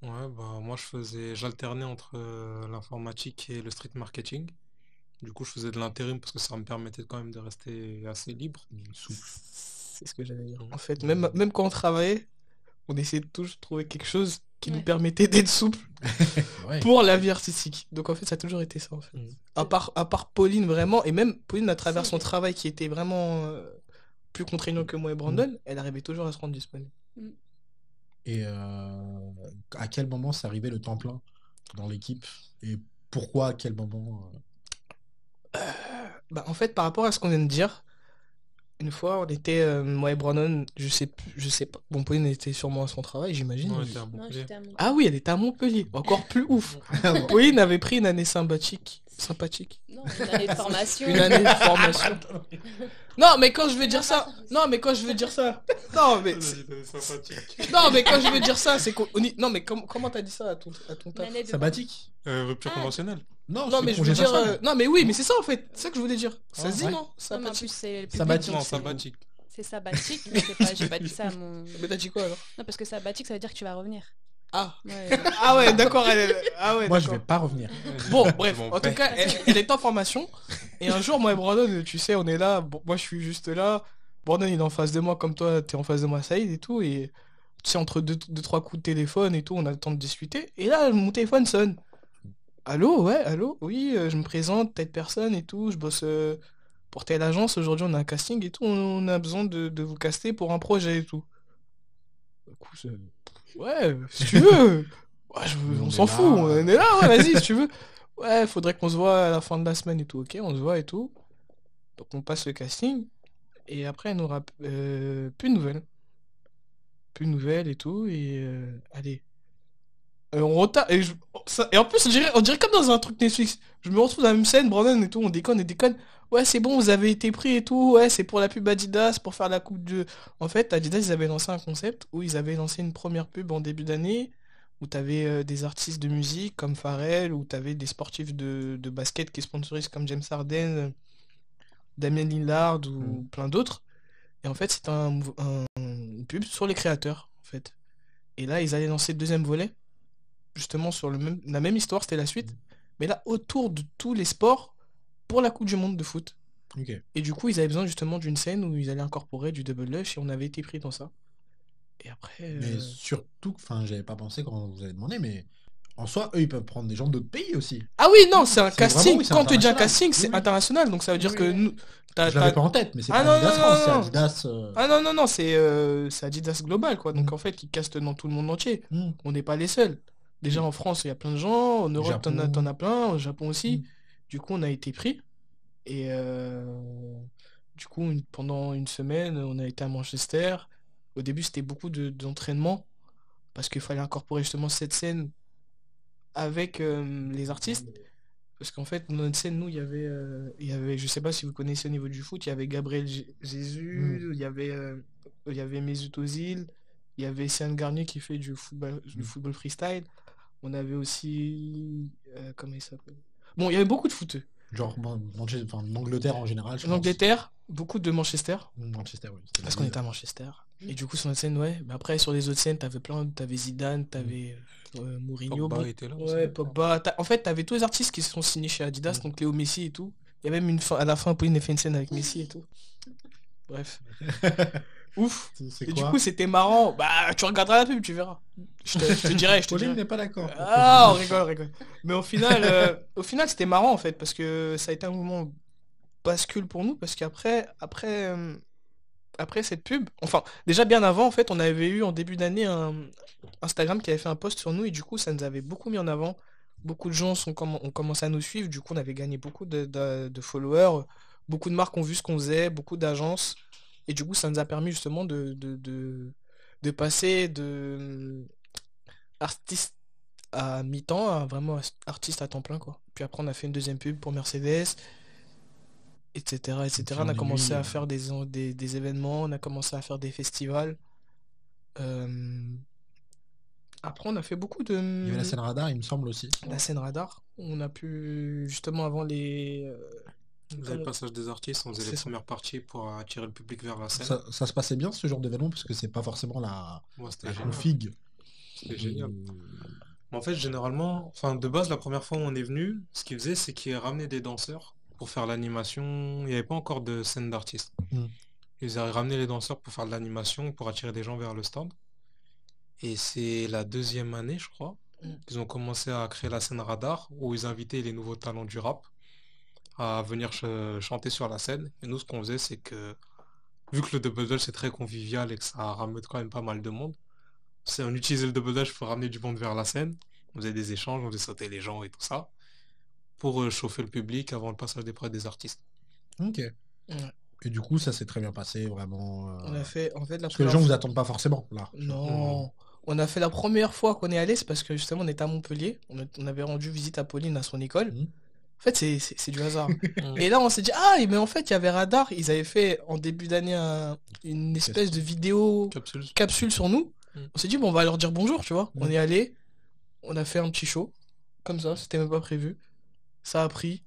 Ouais, bah moi j'alternais entre l'informatique et le street marketing. Du coup, je faisais de l'intérim parce que ça me permettait quand même de rester assez libre. Souple. C'est ce que j'allais dire. Mm. En fait, même quand on travaillait, on essayait de toujours trouver quelque chose qui nous Ouais. permettait d'être souple Ouais. pour la vie artistique. Donc en fait, ça a toujours été ça en fait. Mm. À part Pauline vraiment, et même Pauline à travers Si. son travail qui était vraiment plus contraignant que moi et Brandon, elle arrivait toujours à se rendre disponible. Et à quel moment c'est arrivé le temps plein dans l'équipe? Et pourquoi, à quel moment Bah, en fait, par rapport à ce qu'on vient de dire, une fois, on était, moi et Brandon, je sais pas. Bon, Pauline était sûrement à son travail, j'imagine. Non, on était à Montpellier. Ah oui, elle était à Montpellier, encore plus ouf. Pauline avait pris une année sympathique. Non, une année de formation. Une année de formation. Non, mais quand je veux dire ça, non, mais quand je veux dire ça, non, mais non, mais quand je veux dire ça, c'est qu'on non, mais comment t'as dit ça à ton Une taf? année de- Sabbatique? Rupture Ah. conventionnelle. Non, Non, c'est mais je congé veux dire, parental. non, mais oui, mais c'est ça en fait, c'est ça que je voulais dire. Ça Ah, se dit ouais. non? Non, mais en plus, Sympathique. c'est le public, Sabbatique. donc Non, c'est- sabbatique. c'est sabbatique, mais j'ai pas dit ça à mon... Mais t'as dit quoi alors? Non, parce que sabbatique, ça veut dire que tu vas revenir. Ah, Ouais. ah ouais, d'accord, ah ouais, Moi, je d'accord. vais pas revenir. Bon, bref, Mon en tout père. cas, elle est en formation. Et un jour, moi et Brandon, tu sais, on est là. Bon, moi, je suis juste là. Brandon, il est en face de moi, comme toi, t'es en face de moi, Saïd et tout. Et tu sais, entre deux, trois coups de téléphone et tout, on a le temps de discuter. Et là, mon téléphone sonne. Allô, ouais, allô, oui, je me présente, telle personne et tout. Je bosse pour telle agence. Aujourd'hui, on a un casting et tout. On a besoin de vous caster pour un projet et tout. Du coup, ouais, si tu veux. Ouais, On on est s'en là. fout, on est là, ouais, vas-y, si tu veux. ouais, faudrait qu'on se voit à la fin de la semaine et tout. Ok, on se voit et tout. Donc on passe le casting. Et après, elle n'aura plus de nouvelles. Plus de nouvelles et tout. Et allez. On retarde. Et en plus, on dirait comme dans un truc Netflix. Je me retrouve dans la même scène, Brandon et tout, on déconne et déconne. Ouais, c'est bon, vous avez été pris et tout. Ouais, c'est pour la pub Adidas, pour faire la coupe de. En fait, Adidas, ils avaient lancé un concept où ils avaient lancé une première pub en début d'année, où t'avais des artistes de musique comme Pharrell, où t'avais des sportifs de basket qui sponsorisent comme James Harden, Damien Lillard ou plein d'autres. Et en fait, c'était une pub sur les créateurs, en fait. Et là, ils allaient lancer le deuxième volet justement sur la même histoire, c'était la suite, mais là autour de tous les sports pour la Coupe du Monde de foot. Ok. Et du coup, ils avaient besoin justement d'une scène où ils allaient incorporer du double lush et on avait été pris dans ça. Et après. Mais surtout, enfin, j'avais pas pensé quand vous avez demandé, mais en soi, eux, ils peuvent prendre des gens d'autres pays aussi. Ah oui, non, c'est un C'est casting. vraiment, oui, c'est Quand tu dis un international. casting, c'est Oui, oui. international. Donc ça veut dire Oui, que oui. nous. Je l'avais pas en tête, mais c'est Ah pas non, Adidas non, France, non, c'est non. Adidas. Ah non, non, non, c'est Adidas Global, quoi. Donc en fait, ils castent dans tout le monde entier. On n'est pas les seuls. Déjà en France, il y a plein de gens. En Europe, t'en Japon. as plein. Au Japon aussi. Du coup, on a été pris. Et du coup, pendant une semaine, on a été à Manchester. Au début, c'était beaucoup d'entraînement parce qu'il fallait incorporer justement cette scène avec les artistes. Parce qu'en fait, dans notre scène, nous, il y avait, je sais pas si vous connaissez au niveau du foot, il y avait Gabriel Jésus, il y avait Mesut Ozil, il y avait Sian Garnier qui fait du football freestyle. On avait aussi, comment il s'appelle? Bon, il y avait beaucoup de footeux. Genre enfin, Angleterre en général, je pense. L'Angleterre, beaucoup de Manchester. Manchester, oui. c'était Parce la qu'on ville. était à Manchester. Et du coup, sur notre scène, ouais. Mais après, sur les autres scènes, t'avais Zidane, t'avais Mourinho. Pogba était là aussi. Ouais, Pogba. En fait, t'avais tous les artistes qui se sont signés chez Adidas, donc Léo Messi et tout. Il y a même à la fin, Pauline a fait une scène avec Messi et tout. Bref. Ouf. C'est Et du quoi coup, c'était marrant. Bah, tu regarderas la pub, tu verras. Je te dirai, je te Pauline dirai. n'est pas d'accord. Ah, on rigole. Mais au final, c'était marrant en fait, parce que ça a été un moment bascule pour nous, parce qu'après cette pub, enfin, déjà bien avant, en fait, on avait eu en début d'année un Instagram qui avait fait un post sur nous, et du coup, ça nous avait beaucoup mis en avant. Beaucoup de gens ont commencé à nous suivre, du coup, on avait gagné beaucoup de followers, beaucoup de marques ont vu ce qu'on faisait, beaucoup d'agences, et du coup, ça nous a permis justement de passer de artiste à mi-temps à vraiment artiste à temps plein, quoi. Puis après, on a fait une deuxième pub pour Mercedes, etc., etc. On En a commencé aiguille, à faire des événements, on a commencé à faire des festivals. Euh, Après, on a fait beaucoup il y avait la de scène radar, il me semble aussi. la scène radar. On a pu, justement, avant les. Vous avez comment- le passage des artistes, on faisait C'est les ça. premières parties pour attirer le public vers la scène. Ça se passait bien ce genre d'événement parce que c'est pas forcément Moi, c'était la génial. config. C'était génial. Mais en fait, généralement, enfin, de base, la première fois où on est venu, ce qu'ils faisaient, c'est qu'ils ramenaient des danseurs pour faire l'animation. Il n'y avait pas encore de scène d'artistes. Mm. Ils avaient ramené les danseurs pour faire de l'animation, pour attirer des gens vers le stand. Et c'est la deuxième année, je crois, qu'ils ont commencé à créer la scène radar, où ils invitaient les nouveaux talents du rap à venir chanter sur la scène. Et nous, ce qu'on faisait, c'est que, vu que le double dutch c'est très convivial et que ça ramène quand même pas mal de monde, on utilisait le double dutch pour ramener du monde vers la scène. On faisait des échanges, on faisait sauter les gens et tout ça, pour chauffer le public avant le passage des prêts des artistes. Ok. Ouais. Et du coup, ça s'est très bien passé, vraiment. On a fait, en fait, la Parce que les première gens vous fois. attendent pas forcément, là. Non. On a fait la première fois qu'on est allé, c'est parce que justement, on était à Montpellier. On avait rendu visite à Pauline à son école. Mhm. En fait, c'est du hasard. Et là, on s'est dit, ah, mais en fait, il y avait Radar. Ils avaient fait en début d'année une espèce de vidéo capsule sur nous. On s'est dit, bon, on va leur dire bonjour, tu vois. On est allé, on a fait un petit show. Comme ça, c'était même pas prévu. Ça a pris.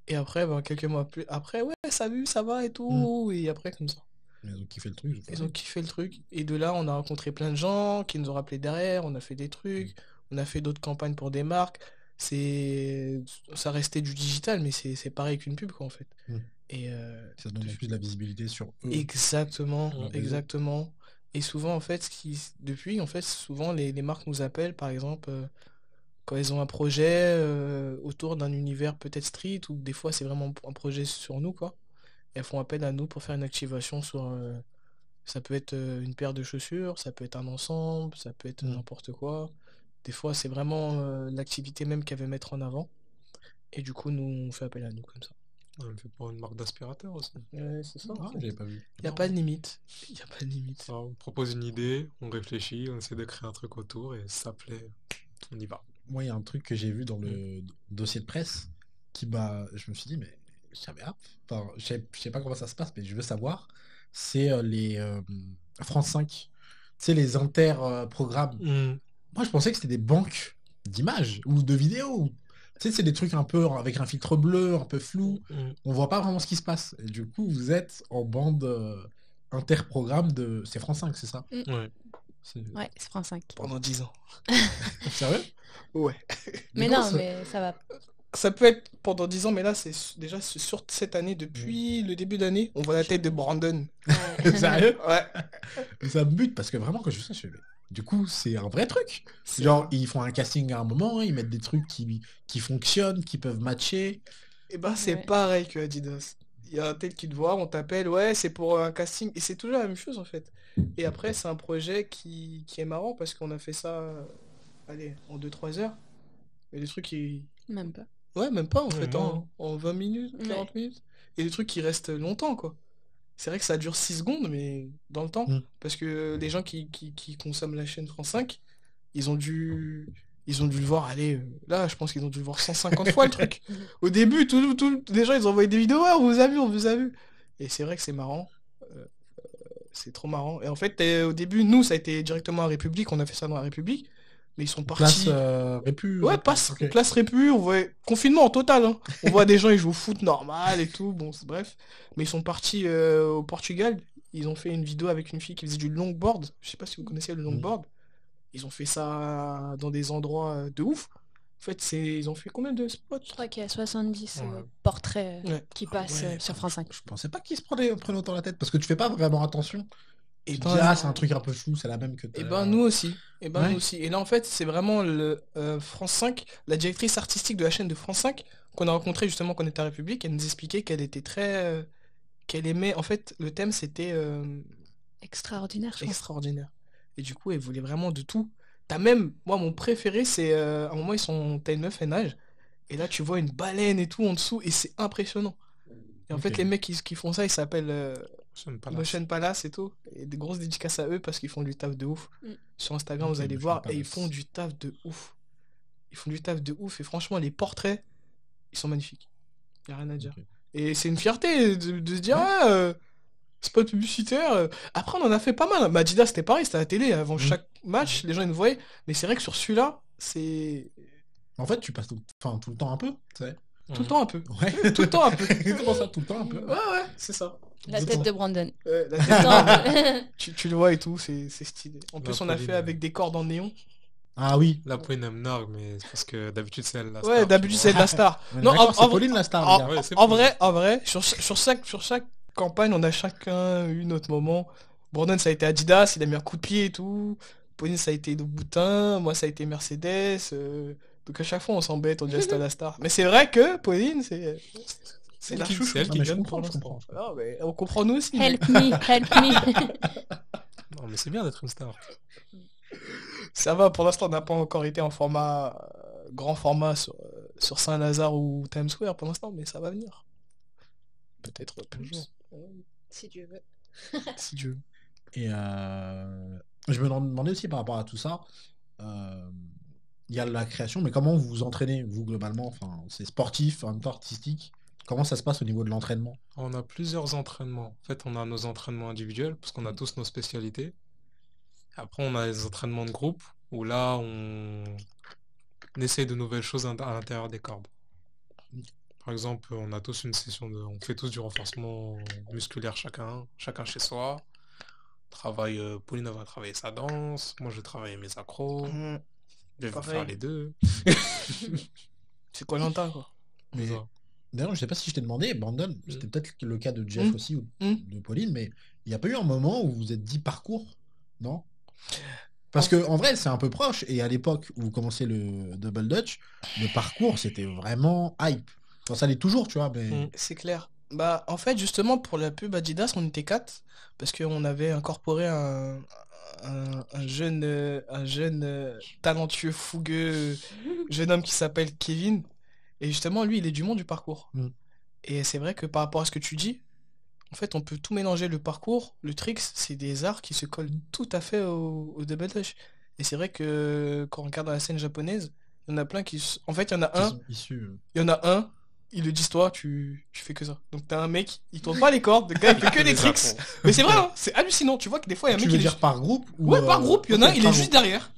Et après, ben, quelques mois plus après, ouais, salut, ça va et tout. Et après, comme ça. Ils ont kiffé le truc. Ils ont kiffé le truc. Et de là, on a rencontré plein de gens qui nous ont rappelé derrière. On a fait des trucs. On a fait d'autres campagnes pour des marques. Ça restait du digital, mais c'est pareil qu'une pub, quoi, en fait. Et Ça donne en plus de la visibilité sur eux. exactement, Sur leur réseau. exactement. Et souvent, en fait, depuis, en fait, souvent, les marques nous appellent, par exemple, quand ils ont un projet autour d'un univers peut-être street, ou des fois, c'est vraiment un projet sur nous, quoi. Elles font appel à nous pour faire une activation sur... ça peut être une paire de chaussures, ça peut être un ensemble, ça peut être n'importe quoi. Des fois, c'est vraiment l'activité même qu'elle veut mettre en avant. Et du coup, nous, on fait appel à nous comme ça. On me fait pour une marque d'aspirateur aussi. Ouais, c'est ça. Ah, j'avais pas vu. Il n'y a pas de limite. Il n'y a pas de limite. Ça, on propose une idée, on réfléchit, on essaie de créer un truc autour et ça plaît, on y va. Moi, il y a un truc que j'ai vu dans le dossier de presse qui m'a. Je me suis dit, mais je savais pas. Enfin, je sais pas comment ça se passe, mais je veux savoir. C'est les France 5. Tu sais, les inter-programmes. Mm. Moi, je pensais que c'était des banques d'images ou de vidéos. Tu sais, c'est des trucs un peu avec un filtre bleu, un peu flou. Mm. On voit pas vraiment ce qui se passe. Et du coup, vous êtes en bande inter-programme de. C'est France 5, c'est ça? Ouais. Ouais, c'est France 5. Pendant 10 ans. Sérieux? Ouais. Mais coup, non, ça- mais ça va. Ça peut être pendant 10 ans, mais là, déjà sur cette année, depuis le début d'année, on voit la tête de Brandon. Ouais. Sérieux? Ouais. Mais ça me bute parce que vraiment, quand je fais ça, je fais, mais du coup, c'est un vrai truc. C'est- Genre, ils font un casting à un moment, ils mettent des trucs qui fonctionnent, qui peuvent matcher. Et ben, c'est Ouais. pareil que Adidas. Il y a un tel qui te voit, on t'appelle, ouais, c'est pour un casting. Et c'est toujours la même chose, en fait. Et après, c'est un projet qui est marrant parce qu'on a fait ça, allez, en 2-3 heures. Et des trucs qui... Même pas. Ouais, même pas, en Ouais, fait, moi, en 20 minutes, 40 minutes. Et des trucs qui restent longtemps, quoi. C'est vrai que ça dure 6 secondes, mais dans le temps. Mm. Parce que les gens qui consomment la chaîne France 5, ils ont dû... Ils ont dû le voir, allez, là, je pense qu'ils ont dû le voir 150 fois, le truc. Au début, les gens, ils envoyaient des vidéos, ouais, on vous a vu, on vous a vu. Et c'est vrai que c'est marrant. Euh, c'est trop marrant. Et en fait, au début, nous, ça a été directement à République, on a fait ça dans la République. Mais ils sont Place partis... Répu. Ouais, ok. place Répu, on voit confinement en total, hein. On voit des gens, ils jouent au foot normal et tout, bon, bref. Mais ils sont partis au Portugal, ils ont fait une vidéo avec une fille qui faisait du longboard. Je sais pas si vous connaissez le longboard. Ils ont fait ça dans des endroits de ouf. En fait, ils ont fait combien de spots? Je crois qu'il y a 70 Ouais. portraits Ouais. qui passent Ouais, sur France 5. Je pensais pas qu'ils prenaient autant la tête parce que tu fais pas vraiment attention. Et Tu te ben, dis, ah, c'est un truc un peu flou, c'est la même que. et ben nous aussi. Et ben Ouais. nous aussi. Et là en fait c'est vraiment le France 5, la directrice artistique de la chaîne de France 5, qu'on a rencontrée justement quand on était à République. Elle nous expliquait qu'elle était très... qu'elle aimait... En fait le thème c'était Extraordinaire, je crois. extraordinaire. Et du coup elle voulait vraiment de tout. T'as même... Moi mon préféré c'est... à un moment t'as une meuf, elle nage. Et là tu vois une baleine et tout en dessous. Et c'est impressionnant. Et en fait Ok. les mecs qui font ça ils s'appellent... J'aime pas la- Motion Palace et tout, et des grosses dédicaces à eux parce qu'ils font du taf de ouf. Mm. Sur Instagram, Ok, vous allez Motion voir, et Palace. ils font du taf de ouf. Ils font du taf de ouf, et franchement, les portraits, ils sont magnifiques. Y a rien à dire. Ok. Et c'est une fierté de se dire, Ouais. ah, spot publicitaire. Après, on en a fait pas mal. Madida, c'était pareil, c'était à la télé. Avant chaque match, les gens ils nous voyaient. Mais c'est vrai que sur celui-là, c'est En fait, tu passes tout le temps un peu, tu sais. tout le temps un peu. Ouais. Tout le temps un peu. C'est pour ça, tout le temps un peu. Ouais, ouais, c'est ça. La tête de Brandon. Ouais, la tête, tu le vois et tout, c'est stylé. En plus, on a Pauline, fait avec des cordes en néon. Ah oui. La Pauline aime Narg, mais c'est parce que d'habitude c'est elle la Ouais, star, d'habitude tu c'est vois. de la star. On est Non, d'accord, en c'est vrai- Pauline la star, En, les gars. Ouais, c'est en Pauline. vrai, en vrai, sur chaque campagne, on a chacun eu notre moment. Brandon, ça a été Adidas, il a mis un coup de pied et tout. Pauline, ça a été Louboutin. Moi, ça a été Mercedes. Donc à chaque fois, on s'embête, on dit c'était la star. Mais c'est vrai que Pauline, c'est la chouchou. C'est elle Ah, qui mais je gagne comprends, pour je l'instant. comprends. Ah, mais on comprend nous aussi. mais- Help me, help me. Non, mais c'est bien d'être une star. Ça va, pour l'instant, on n'a pas encore été en format, grand format sur Saint-Lazare ou Times Square pour l'instant, mais ça va venir. Peut-être plus. jour. Si Dieu veut. Si Dieu. Et je me demandais aussi par rapport à tout ça, il y a la création, mais comment vous vous entraînez, vous, globalement? Enfin, c'est sportif, en même temps artistique. Comment ça se passe au niveau de l'entraînement? On a plusieurs entraînements. En fait, on a nos entraînements individuels, parce qu'on a tous nos spécialités. Après, on a les entraînements de groupe, où là, on essaie de nouvelles choses à l'intérieur des cordes. Par exemple, on a tous une session on fait tous du renforcement musculaire chacun chez soi. Pauline elle va travailler sa danse, moi je vais travailler mes accros, je vais Pareil. faire les deux. C'est quoi l'enta, quoi. Mais C'est ça. d'ailleurs, je sais pas si je t'ai demandé, Brandon, c'était peut-être le cas de Jeff Mm. aussi ou Mm. de Pauline, mais il n'y a pas eu un moment où vous vous êtes dit parcours, non? Parce que en vrai, c'est un peu proche, et à l'époque où vous commencez le Double Dutch, le parcours c'était vraiment hype. Enfin, ça l'est toujours, tu vois, mais. Mm. C'est clair. Bah, en fait, justement, pour la pub Adidas, on était 4, parce qu'on avait incorporé un jeune talentueux, fougueux, jeune homme qui s'appelle Kevin. Et justement, lui, il est du monde du parcours. Mm. Et c'est vrai que par rapport à ce que tu dis, en fait, on peut tout mélanger. Le parcours, le tricks, c'est des arts qui se collent tout à fait au double dutch. Et c'est vrai que quand on regarde la scène japonaise, il y en a plein en fait, il y en a Qui un, sont issus. il y en a un, ils le disent toi, tu fais que ça. Donc t'as un mec, il tourne pas les cordes, le gars il fait que des tricks. Mais c'est vrai, hein, c'est hallucinant. Tu vois que des fois, il y a un Tu mec veux qui est dire par groupe ou, Ouais, par groupe, il y en a un, ok, il est par juste groupe. derrière.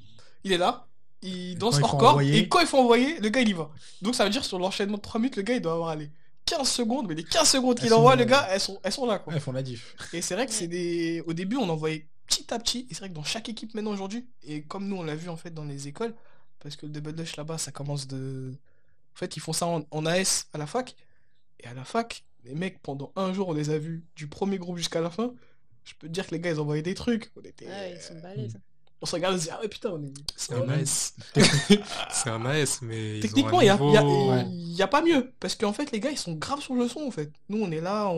Il est là, il danse quand il hors faut corps, envoyer- et quand il faut envoyer, le gars il y va. Donc ça veut dire sur l'enchaînement de 3 minutes, le gars il doit avoir allez, 15 secondes, mais les 15 secondes qu'il Elles envoie, sont- le gars, elles sont là quoi. Ouais, ils font la diff. Et c'est vrai que c'est des. Au début, on envoyait petit à petit, et c'est vrai que dans chaque équipe maintenant aujourd'hui, et comme nous on l'a vu en fait dans les écoles, parce que le double dutch là-bas ça commence de. En fait, ils font ça en AS à la fac, et à la fac, les mecs pendant un jour on les a vus du premier groupe jusqu'à la fin. Je peux te dire que les gars ils envoyaient des trucs. On était. Ah, ils sont balèzes. On se regarde et on se dit, ah ouais, putain, on est. C'est un AS. C'est un AS, mais Techniquement, ils ont un niveau... y a pas mieux. Parce qu'en fait, les gars, ils sont graves sur le son, en fait. Nous, on est là,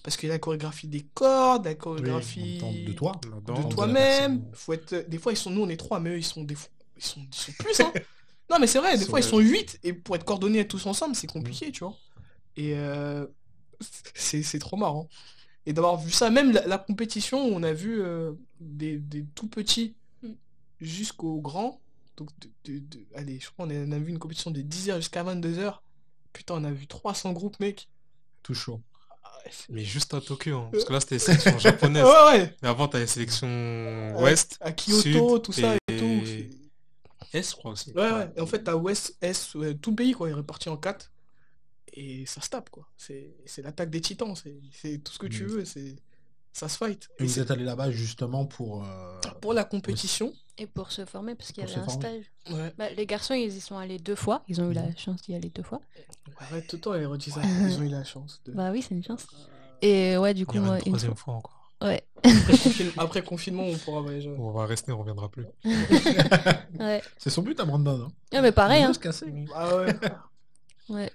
parce qu'il y a la chorégraphie des cordes, la chorégraphie Oui, en même temps, de toi. la de danse, de toi-même. la Faut être. Des fois, nous, on est 3, mais eux, ils sont plus, hein. Non, mais c'est vrai, des Ils fois, ils sont- sont 8, et pour être coordonnés tous ensemble, c'est compliqué, tu vois. Et c'est trop marrant. Et d'avoir vu ça, même la compétition, on a vu des tout petits Mm. jusqu'aux grands. Donc, allez, je crois qu'on a vu une compétition de 10h jusqu'à 22h. Putain, on a vu 300 groupes, mec. Tout chaud. Ah ouais, Mais juste à Tokyo, hein, parce que là c'était les sélections japonaises. ouais, ouais. Mais avant t'as les sélections ouest, À Kyoto, sud tout ça et et tout. est, je crois aussi. Ouais, ouais. Et en fait, t'as ouest, est, tout le pays, quoi, est réparti en 4. Et ça se tape, quoi. C'est l'attaque des titans. C'est tout ce que tu veux. Ça se fight. Et Et vous êtes allé là-bas justement pour la compétition. Et pour se former, parce qu'il y Pour avait se un former. stage. Ouais. Bah, les garçons, ils y sont allés 2 fois. Ils ont eu la Mhm. chance d'y aller 2 fois. Arrête tout le temps, les redis ça. Ils ont eu la chance de. Bah oui, c'est une chance. Et ouais, du coup, Il y aura moi, une une troisième fois. fois encore. Ouais. Après confinement, on pourra voyager. On va rester, on reviendra plus. Ouais. C'est son but à Brandon. Hein. Ah, mais pareil, Il hein. veut se casser. Ah ouais. Ouais.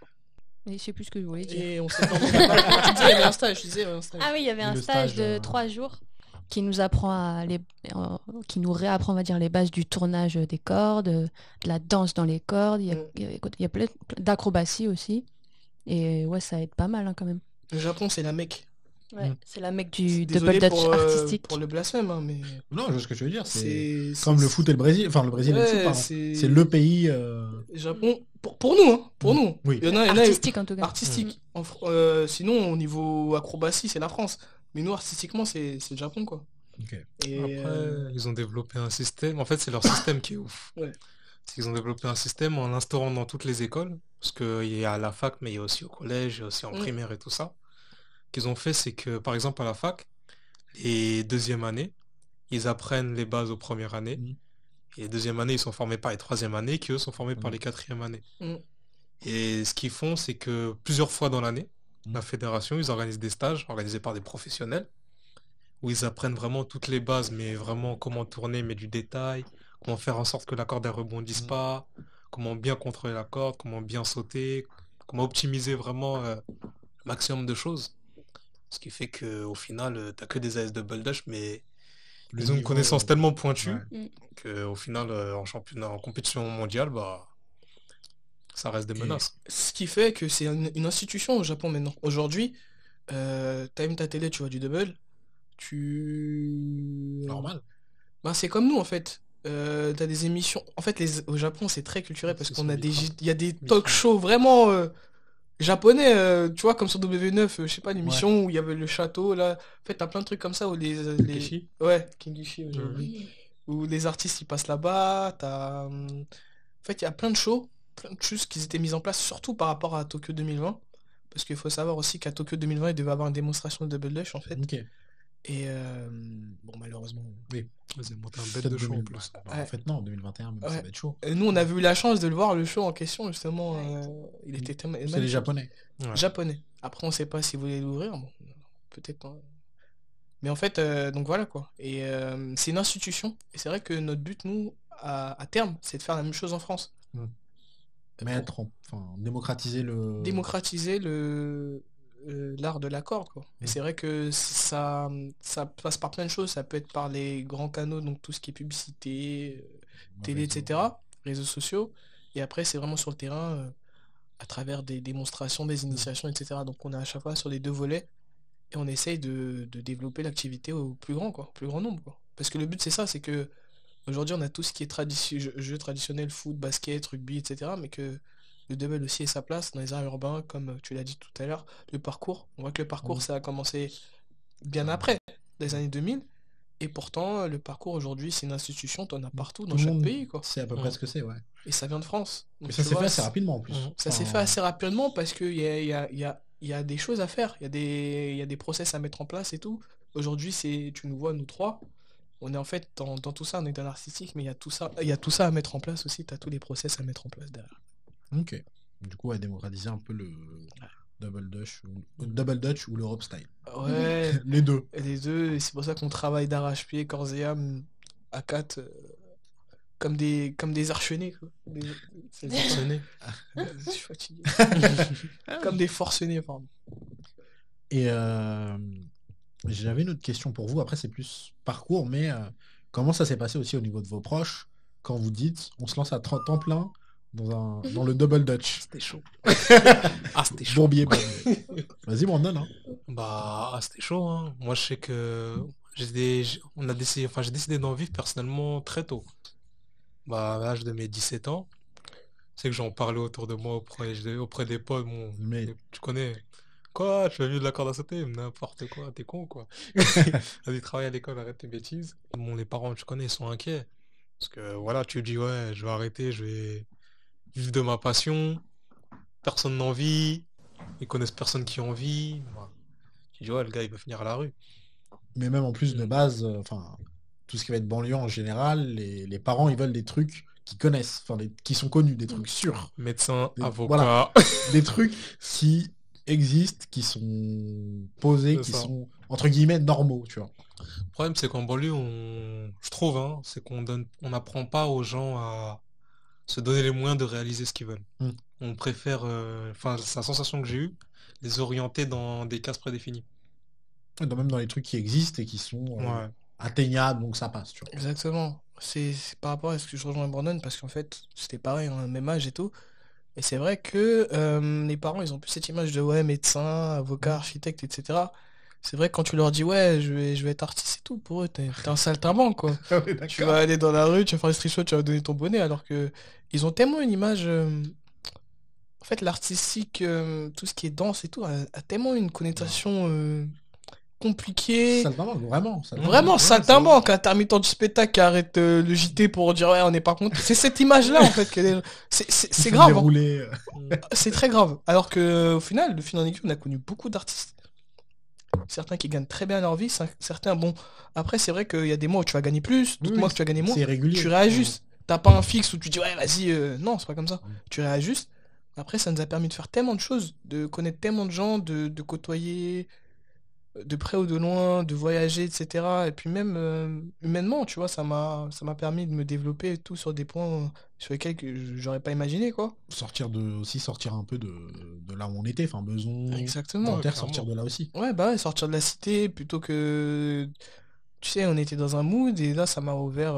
Et je sais plus ce que je voulais dire. Et on s'est formé. Tu disais, il y avait un stage. Tu disais, il y avait un stage. Ah oui, il y avait Et un le stage stage, de 3 jours qui nous apprend qui nous réapprend, on va dire, les bases du tournage des cordes, de la danse dans les cordes. Il y a plein d'acrobatie aussi. Et ouais, ça aide pas mal hein, quand même. Le Japon, c'est la Mecque. Ouais, c'est la mec du Désolé double dutch pour, artistique. pour le blasphème, hein, mais Non, je vois ce que tu veux dire. C'est c'est comme le foot et le Brésil. Enfin, le Brésil et le foot, Ouais, pardon. c'est- C'est le pays. Japon pour nous, hein, pour nous. Oui. Il y en a Artistique en tout cas. artistique. Sinon, au niveau acrobatie, c'est la France. Mais nous, artistiquement, c'est le Japon, quoi. Ok. Et Après, ils ont développé un système. En fait, c'est leur système qui est ouf. Ouais. C'est qu'ils ont développé un système en l'instaurant dans toutes les écoles. Parce qu'il y a à la fac, mais il y a aussi au collège, il y a aussi en primaire et tout ça. Ce qu'ils ont fait, c'est que, par exemple, à la fac, les deuxièmes années, ils apprennent les bases aux premières années. Mhm. Et les deuxièmes années, ils sont formés par les troisièmes années, qui eux sont formés par les quatrièmes années. Mhm. Et ce qu'ils font, c'est que plusieurs fois dans l'année, Mhm. la fédération, ils organisent des stages organisés par des professionnels, où ils apprennent vraiment toutes les bases, mais vraiment comment tourner, mais du détail, comment faire en sorte que la corde ne rebondisse pas, comment bien contrôler la corde, comment bien sauter, comment optimiser vraiment le maximum de choses. Ce qui fait qu'au final, t'as que des AS double dutch, mais Le ils ont une niveau, connaissance tellement pointue ouais. qu'au final, en championnat, en compétition mondiale, bah, ça reste des Et menaces. ce qui fait que c'est une institution au Japon maintenant. Aujourd'hui, t'allumes ta télé, tu vois du double. Normal. Bah, c'est comme nous en fait. T'as des émissions. En fait, au Japon, c'est très culturel parce C'est qu'on son a micro. il y a des talk shows vraiment japonais. Tu vois, comme sur W9, je sais pas, l'émission où il y avait le château là. En fait, t'as plein de trucs comme ça où les... Kishi. Ouais, Kingishi, j'ai oublié. Où les artistes ils passent là-bas. En fait, il y a plein de shows, plein de choses qui étaient mises en place, surtout par rapport à Tokyo 2020. Parce qu'il faut savoir aussi qu'à Tokyo 2020, il devait avoir une démonstration de double dutch en fait. Ok. Et bon, malheureusement. Oui. Ils ont monté un bête Peut-être de show en 2000. plus. Bah, en fait, non, 2021, ça Ouais. va être chaud. Et nous, on a eu la chance de le voir, le show en question, justement. Il était tellement. C'est les magnifique. Japonais. Ouais. Japonais. Après, on sait pas s'ils voulaient l'ouvrir. Bon, peut-être pas. Mais en fait, donc voilà quoi. Et c'est une institution. Et c'est vrai que notre but, nous, à terme, c'est de faire la même chose en France. Mettre, enfin, démocratiser le. Démocratiser l'art de la corde quoi. Et c'est vrai que ça passe par plein de choses. Ça peut être par les grands canaux, donc tout ce qui est publicité, télé, réseau. etc. Réseaux sociaux. Et après, c'est vraiment sur le terrain, à travers des démonstrations, des initiations, etc. Donc on est à chaque fois sur les deux volets et on essaye de développer l'activité au plus grand, quoi, au plus grand nombre, quoi. Parce que le but c'est ça, c'est que aujourd'hui on a tout ce qui est jeux traditionnels, foot, basket, rugby, etc. Mais que le double aussi ait sa place dans les aires urbains, comme tu l'as dit tout à l'heure, le parcours. On voit que le parcours ça a commencé bien après, des années 2000. Et pourtant, le parcours aujourd'hui, c'est une institution, t'en as partout dans Tout le chaque monde pays, quoi. sait à peu près ce que c'est, ouais. Et ça vient de France. Mais Donc, ça tu s'est fait vois, assez rapidement en plus. ça s'est fait assez rapidement parce qu'il y a des choses à faire. Il y a des process à mettre en place et tout. Aujourd'hui, tu nous vois, nous trois. On est en fait dans tout ça, on est dans l'artistique, mais il y a tout ça à mettre en place aussi. Tu as tous les process à mettre en place derrière. Ok. Du coup, démocratiser un peu le double Dutch ou l'Europe style. Ouais, Les deux. les deux. Et c'est pour ça qu'on travaille d'arrache-pied, corps et âme, à quatre, comme des archenés, quoi. C'est des Forcené. Je suis fatigué. Comme des forcenés, pardon. Et j'avais une autre question pour vous. Après, c'est plus parcours, mais comment ça s'est passé aussi au niveau de vos proches quand vous dites on se lance à 30 temps plein dans le double Dutch? C'était chaud. C'était chaud. Bourbier. Vas-y, Brandon. Hein. C'était chaud, hein. Moi, je sais que j'ai décidé d'en vivre personnellement très tôt. À l'âge de mes 17 ans. C'est que j'en parlais autour de moi auprès des potes. Mais Tu connais. Quoi? Tu fais mieux de la corde à sauter? N'importe quoi, t'es con quoi. Vas-y, travaille à l'école, arrête tes bêtises. Les parents, tu connais, ils sont inquiets. Parce que voilà, tu dis ouais, je vais arrêter, je vais vivre de ma passion. Personne n'en vit. Ils connaissent personne qui en vit. Voilà. Tu dis ouais, le gars, il va finir à la rue. mais même en plus de base, tout ce qui va être banlieue en général, les parents ils veulent des trucs qu'ils connaissent, qui sont connus, des trucs sûrs, Médecin, avocat. voilà. Des trucs qui existent, qui sont posés, C'est qui ça. sont entre guillemets normaux, tu vois. Le problème, c'est qu'en banlieue, je trouve, hein, c'est on n'apprend pas aux gens à se donner les moyens de réaliser ce qu'ils veulent. Mm. On préfère, c'est la sensation que j'ai eue, les orienter dans des cases prédéfinies. Même dans les trucs qui existent et qui sont Ouais. atteignables, donc ça passe, tu vois. Exactement. C'est par rapport à ce que je rejoins Brandon, parce qu'en fait, c'était pareil, on a le même âge et tout. Et c'est vrai que les parents, ils ont plus cette image de ouais, médecin, avocat, architecte, etc. C'est vrai que quand tu leur dis ouais, je vais être artiste et tout, pour eux, t'es un saltimbanque, quoi. Tu vas aller dans la rue, tu vas faire des street shows, tu vas donner ton bonnet, alors que ils ont tellement une image. En fait, l'artistique, tout ce qui est danse et tout, a tellement une connotation compliquée. Saltimbanque, vraiment. Vraiment, Ouais, saltimbanque, intermittent du spectacle qui arrête le JT pour dire ouais, on n'est pas content. C'est cette image-là, en fait, c'est grave. Hein. Dérouler, C'est très grave. Alors que au final, de fil en aiguille, on a connu beaucoup d'artistes. Certains qui gagnent très bien leur vie, certains, bon. Après, c'est vrai qu'il y a des mois où tu vas gagner plus, d'autres Oui, mois que tu vas gagner moins. c'est irrégulier. Tu réajustes. T'as pas un fixe où tu dis ouais, vas-y, non, c'est pas comme ça. Tu réajustes. Après, ça nous a permis de faire tellement de choses, de connaître tellement de gens, de côtoyer de près ou de loin, de voyager, etc. Et puis même humainement, tu vois, ça m'a permis de me développer et tout sur des points sur lesquels que j'aurais pas imaginé, quoi. Sortir un peu de là où on était, besoin Exactement. dentaire, clairement. sortir de là aussi. Ouais, bah ouais, sortir de la cité plutôt que... Tu sais, on était dans un mood et là, ça m'a ouvert...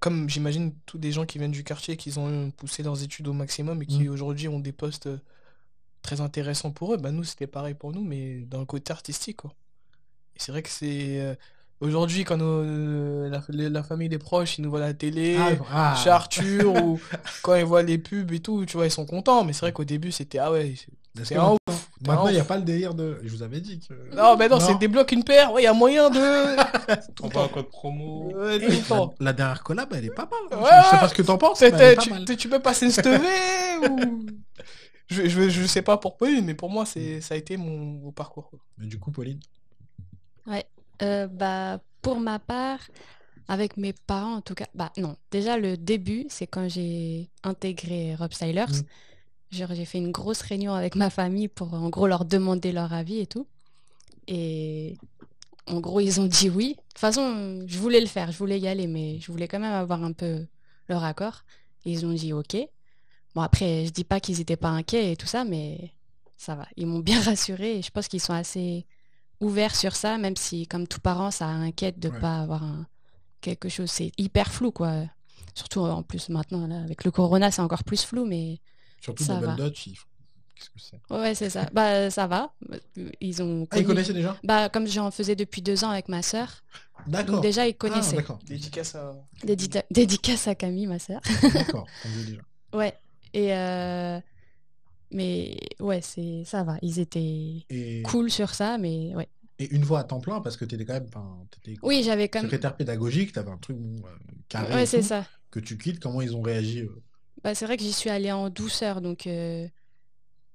Comme j'imagine tous les gens qui viennent du quartier, qui ont poussé leurs études au maximum et qui aujourd'hui ont des postes très intéressants pour eux, bah nous, c'était pareil pour nous, mais dans le côté artistique, quoi. Et c'est vrai que c'est... Aujourd'hui, quand la famille des proches, ils nous voient à la télé, chez Arthur, ou quand ils voient les pubs et tout, tu vois, ils sont contents. Mais c'est vrai qu'au début, c'était, ah ouais, Parce c'est que un ouf. maintenant, il n'y a pas le délire de... Je vous avais dit que... Non, mais non, c'est débloque une paire, ouais, il y a moyen de... On va un code promo. Ouais, tout le temps. La dernière collab, elle est pas mal. Ouais, Je sais pas ce que t'en penses, mais elle est pas mal. Tu peux passer une stevée ou... Je sais pas pour Pauline, mais pour moi, ça a été mon parcours, quoi. Mais du coup, Pauline, Ouais. Pour ma part, avec mes parents en tout cas, non. Déjà le début, c'est quand j'ai intégré Rob Stylers. Genre j'ai fait une grosse réunion avec ma famille pour en gros leur demander leur avis et tout. Et en gros ils ont dit oui. De toute façon, je voulais le faire, je voulais y aller, mais je voulais quand même avoir un peu leur accord. Et ils ont dit ok. Bon après, je dis pas qu'ils étaient pas inquiets et tout ça, mais ça va. Ils m'ont bien rassuré et je pense qu'ils sont assez ouverts sur ça, même si comme tout parent, ça inquiète de pas avoir quelque chose. C'est hyper flou, quoi. Surtout en plus maintenant, là, avec le corona, c'est encore plus flou, mais surtout ça Double va. Dutch, Qu'est-ce que c'est? Ouais, c'est ça. Bah, ça va. Ils ont Ah, ils connu- connaissaient déjà? Bah, comme j'en faisais depuis 2 ans avec ma sœur, donc D'accord. déjà, ils Ah, connaissaient. d'accord. Dédicace à... Dédicace à Camille, ma sœur. D'accord. On dit déjà. Ouais. Et mais ouais, ça va. Ils étaient Et, cool sur ça, mais ouais. et une fois à temps plein, parce que t'étais quand même, enfin, t'étais Oui, j'avais quand même. secrétaire pédagogique, t'avais un truc bon, carré Ouais, et c'est tout, ça. que tu quittes, comment ils ont réagi Bah, c'est vrai que j'y suis allée en douceur, donc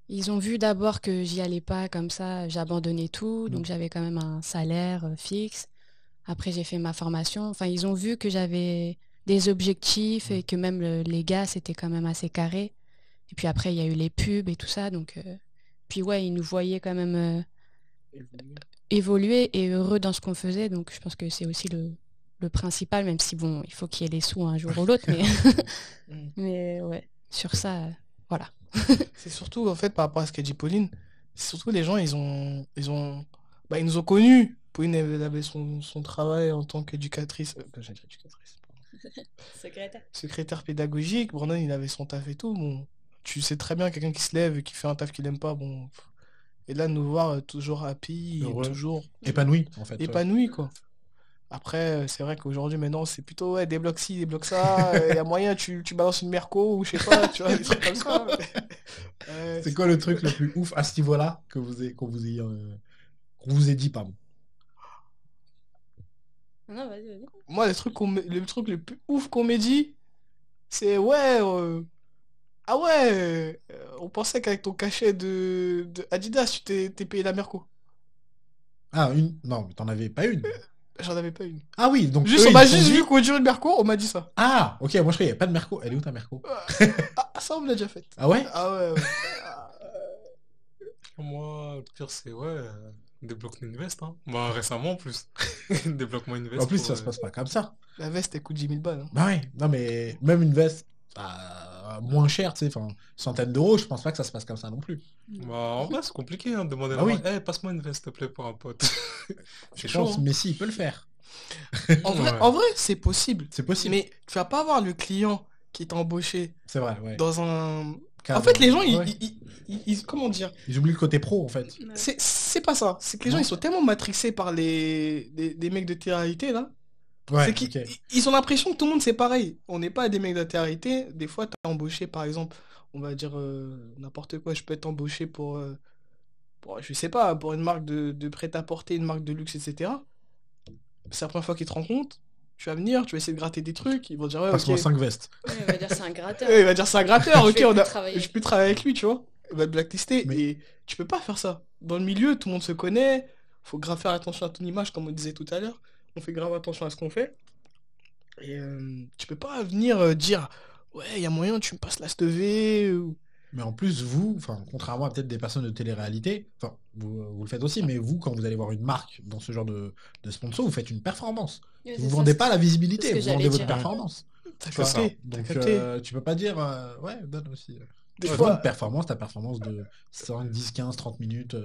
ils ont vu d'abord que j'y allais pas comme ça, j'abandonnais tout, donc j'avais quand même un salaire fixe. Après, j'ai fait ma formation. Enfin, ils ont vu que j'avais des objectifs et que même les gars, c'était quand même assez carré. Et puis après, il y a eu les pubs et tout ça, donc puis ouais, ils nous voyaient quand même évoluer et heureux dans ce qu'on faisait, donc je pense que c'est aussi le principal, même si bon, il faut qu'il y ait les sous un jour ou l'autre, mais mais ouais, sur ça, voilà. C'est surtout, en fait, par rapport à ce qu'a dit Pauline, c'est surtout les gens, bah, ils nous ont connus. Pauline, elle avait son travail en tant qu'éducatrice, j'allais dire éducatrice, pardon. Secrétaire pédagogique. Brandon, il avait son taf et tout. Bon, tu sais très bien, quelqu'un qui se lève et qui fait un taf qu'il aime pas, bon. Et là, de nous voir toujours happy, Heureux. toujours épanoui, en fait. épanoui, quoi. Après, c'est vrai qu'aujourd'hui, maintenant, c'est plutôt, ouais, débloque ci, débloque ça. Il y a moyen, tu balances une Merco ou je sais pas, tu vois, des trucs comme ça. C'est quoi le truc le plus ouf à ce niveau-là qu'on vous ait dit, pardon? Non, vas-y. Moi, le truc le plus ouf qu'on m'ait dit, c'est ouais, ah ouais, on pensait qu'avec ton cachet de Adidas, t'es payé la Merco. Ah, une? Non, mais t'en avais pas une. J'en avais pas une. Ah oui, donc Juste, eux, on m'a ils se sont juste dit- vu qu'on dirait une Merco, on m'a dit ça. Ah, ok, moi je croyais, il n'y a pas de Merco. Elle est où ta Merco? Ah, ça, on me l'a déjà fait. Ah ouais? Ah ouais, ouais. Moi, le pire, c'est ouais, débloque-moi une veste. Hein. Bah, récemment en plus. Débloque-moi une veste. En plus, pour, ça se passe pas comme ça. La veste, elle coûte 10 000 balles. Hein. Bah ouais, non mais même une veste moins chère, tu sais, enfin, centaines d'euros, je pense pas que ça se passe comme ça non plus. Bah, en vrai, c'est compliqué hein, de demander Bah à oui. la marque, Eh, passe-moi une veste, s'il te plaît, pour un pote. Je C'est chaud. pense, Hein. mais si, il peut le faire. Ouais. En vrai, c'est possible. C'est possible. Mais tu vas pas avoir le client qui t'a embauché C'est vrai, ouais. dans un... En Cadre, fait, les gens, ouais. comment dire? Ils oublient le côté pro, en fait. C'est pas ça. C'est que les gens, Non. ils sont tellement matrixés par les mecs de télé-réalité, là. Ouais, C'est qu'ils ok. ils ont l'impression que tout le monde c'est pareil. On n'est pas des mecs de télé-réalité. Des fois, t'es embauché, par exemple, on va dire n'importe quoi. Je peux être embauché je sais pas, pour une marque de prêt-à-porter, une marque de luxe, etc. C'est la première fois qu'ils te rencontrent. Tu vas venir, tu vas essayer de gratter des trucs. Ils vont dire, ouais, Passe-moi ok. 5 vestes. Ouais, on va dire c'est un gratteur. Il va dire, c'est un gratteur, ok, Je vais plus travailler. je peux travailler avec lui, tu vois. Il va te blacklister. Mais- Et tu peux pas faire ça. Dans le milieu, tout le monde se connaît. Faut grave faire attention à ton image, comme on disait tout à l'heure. On fait grave attention à ce qu'on fait. Et tu peux pas venir dire, ouais, il y a moyen, tu me passes la STV. Mais en plus, vous, enfin, contrairement à peut-être des personnes de télé-réalité, enfin, vous le faites aussi, mais vous, quand vous allez voir une marque dans ce genre de sponsor, vous faites une performance. Ouais, Vous c'est ça, vendez c'est- pas la visibilité, c'est ce que vous vendez j'allais votre dire. performance. T'as Tu vois. capté, t'as Donc, capté. tu peux pas dire, ouais, donne aussi. Des Tu fois- vois, une performance, ta performance de 5, 10, 15, 30 minutes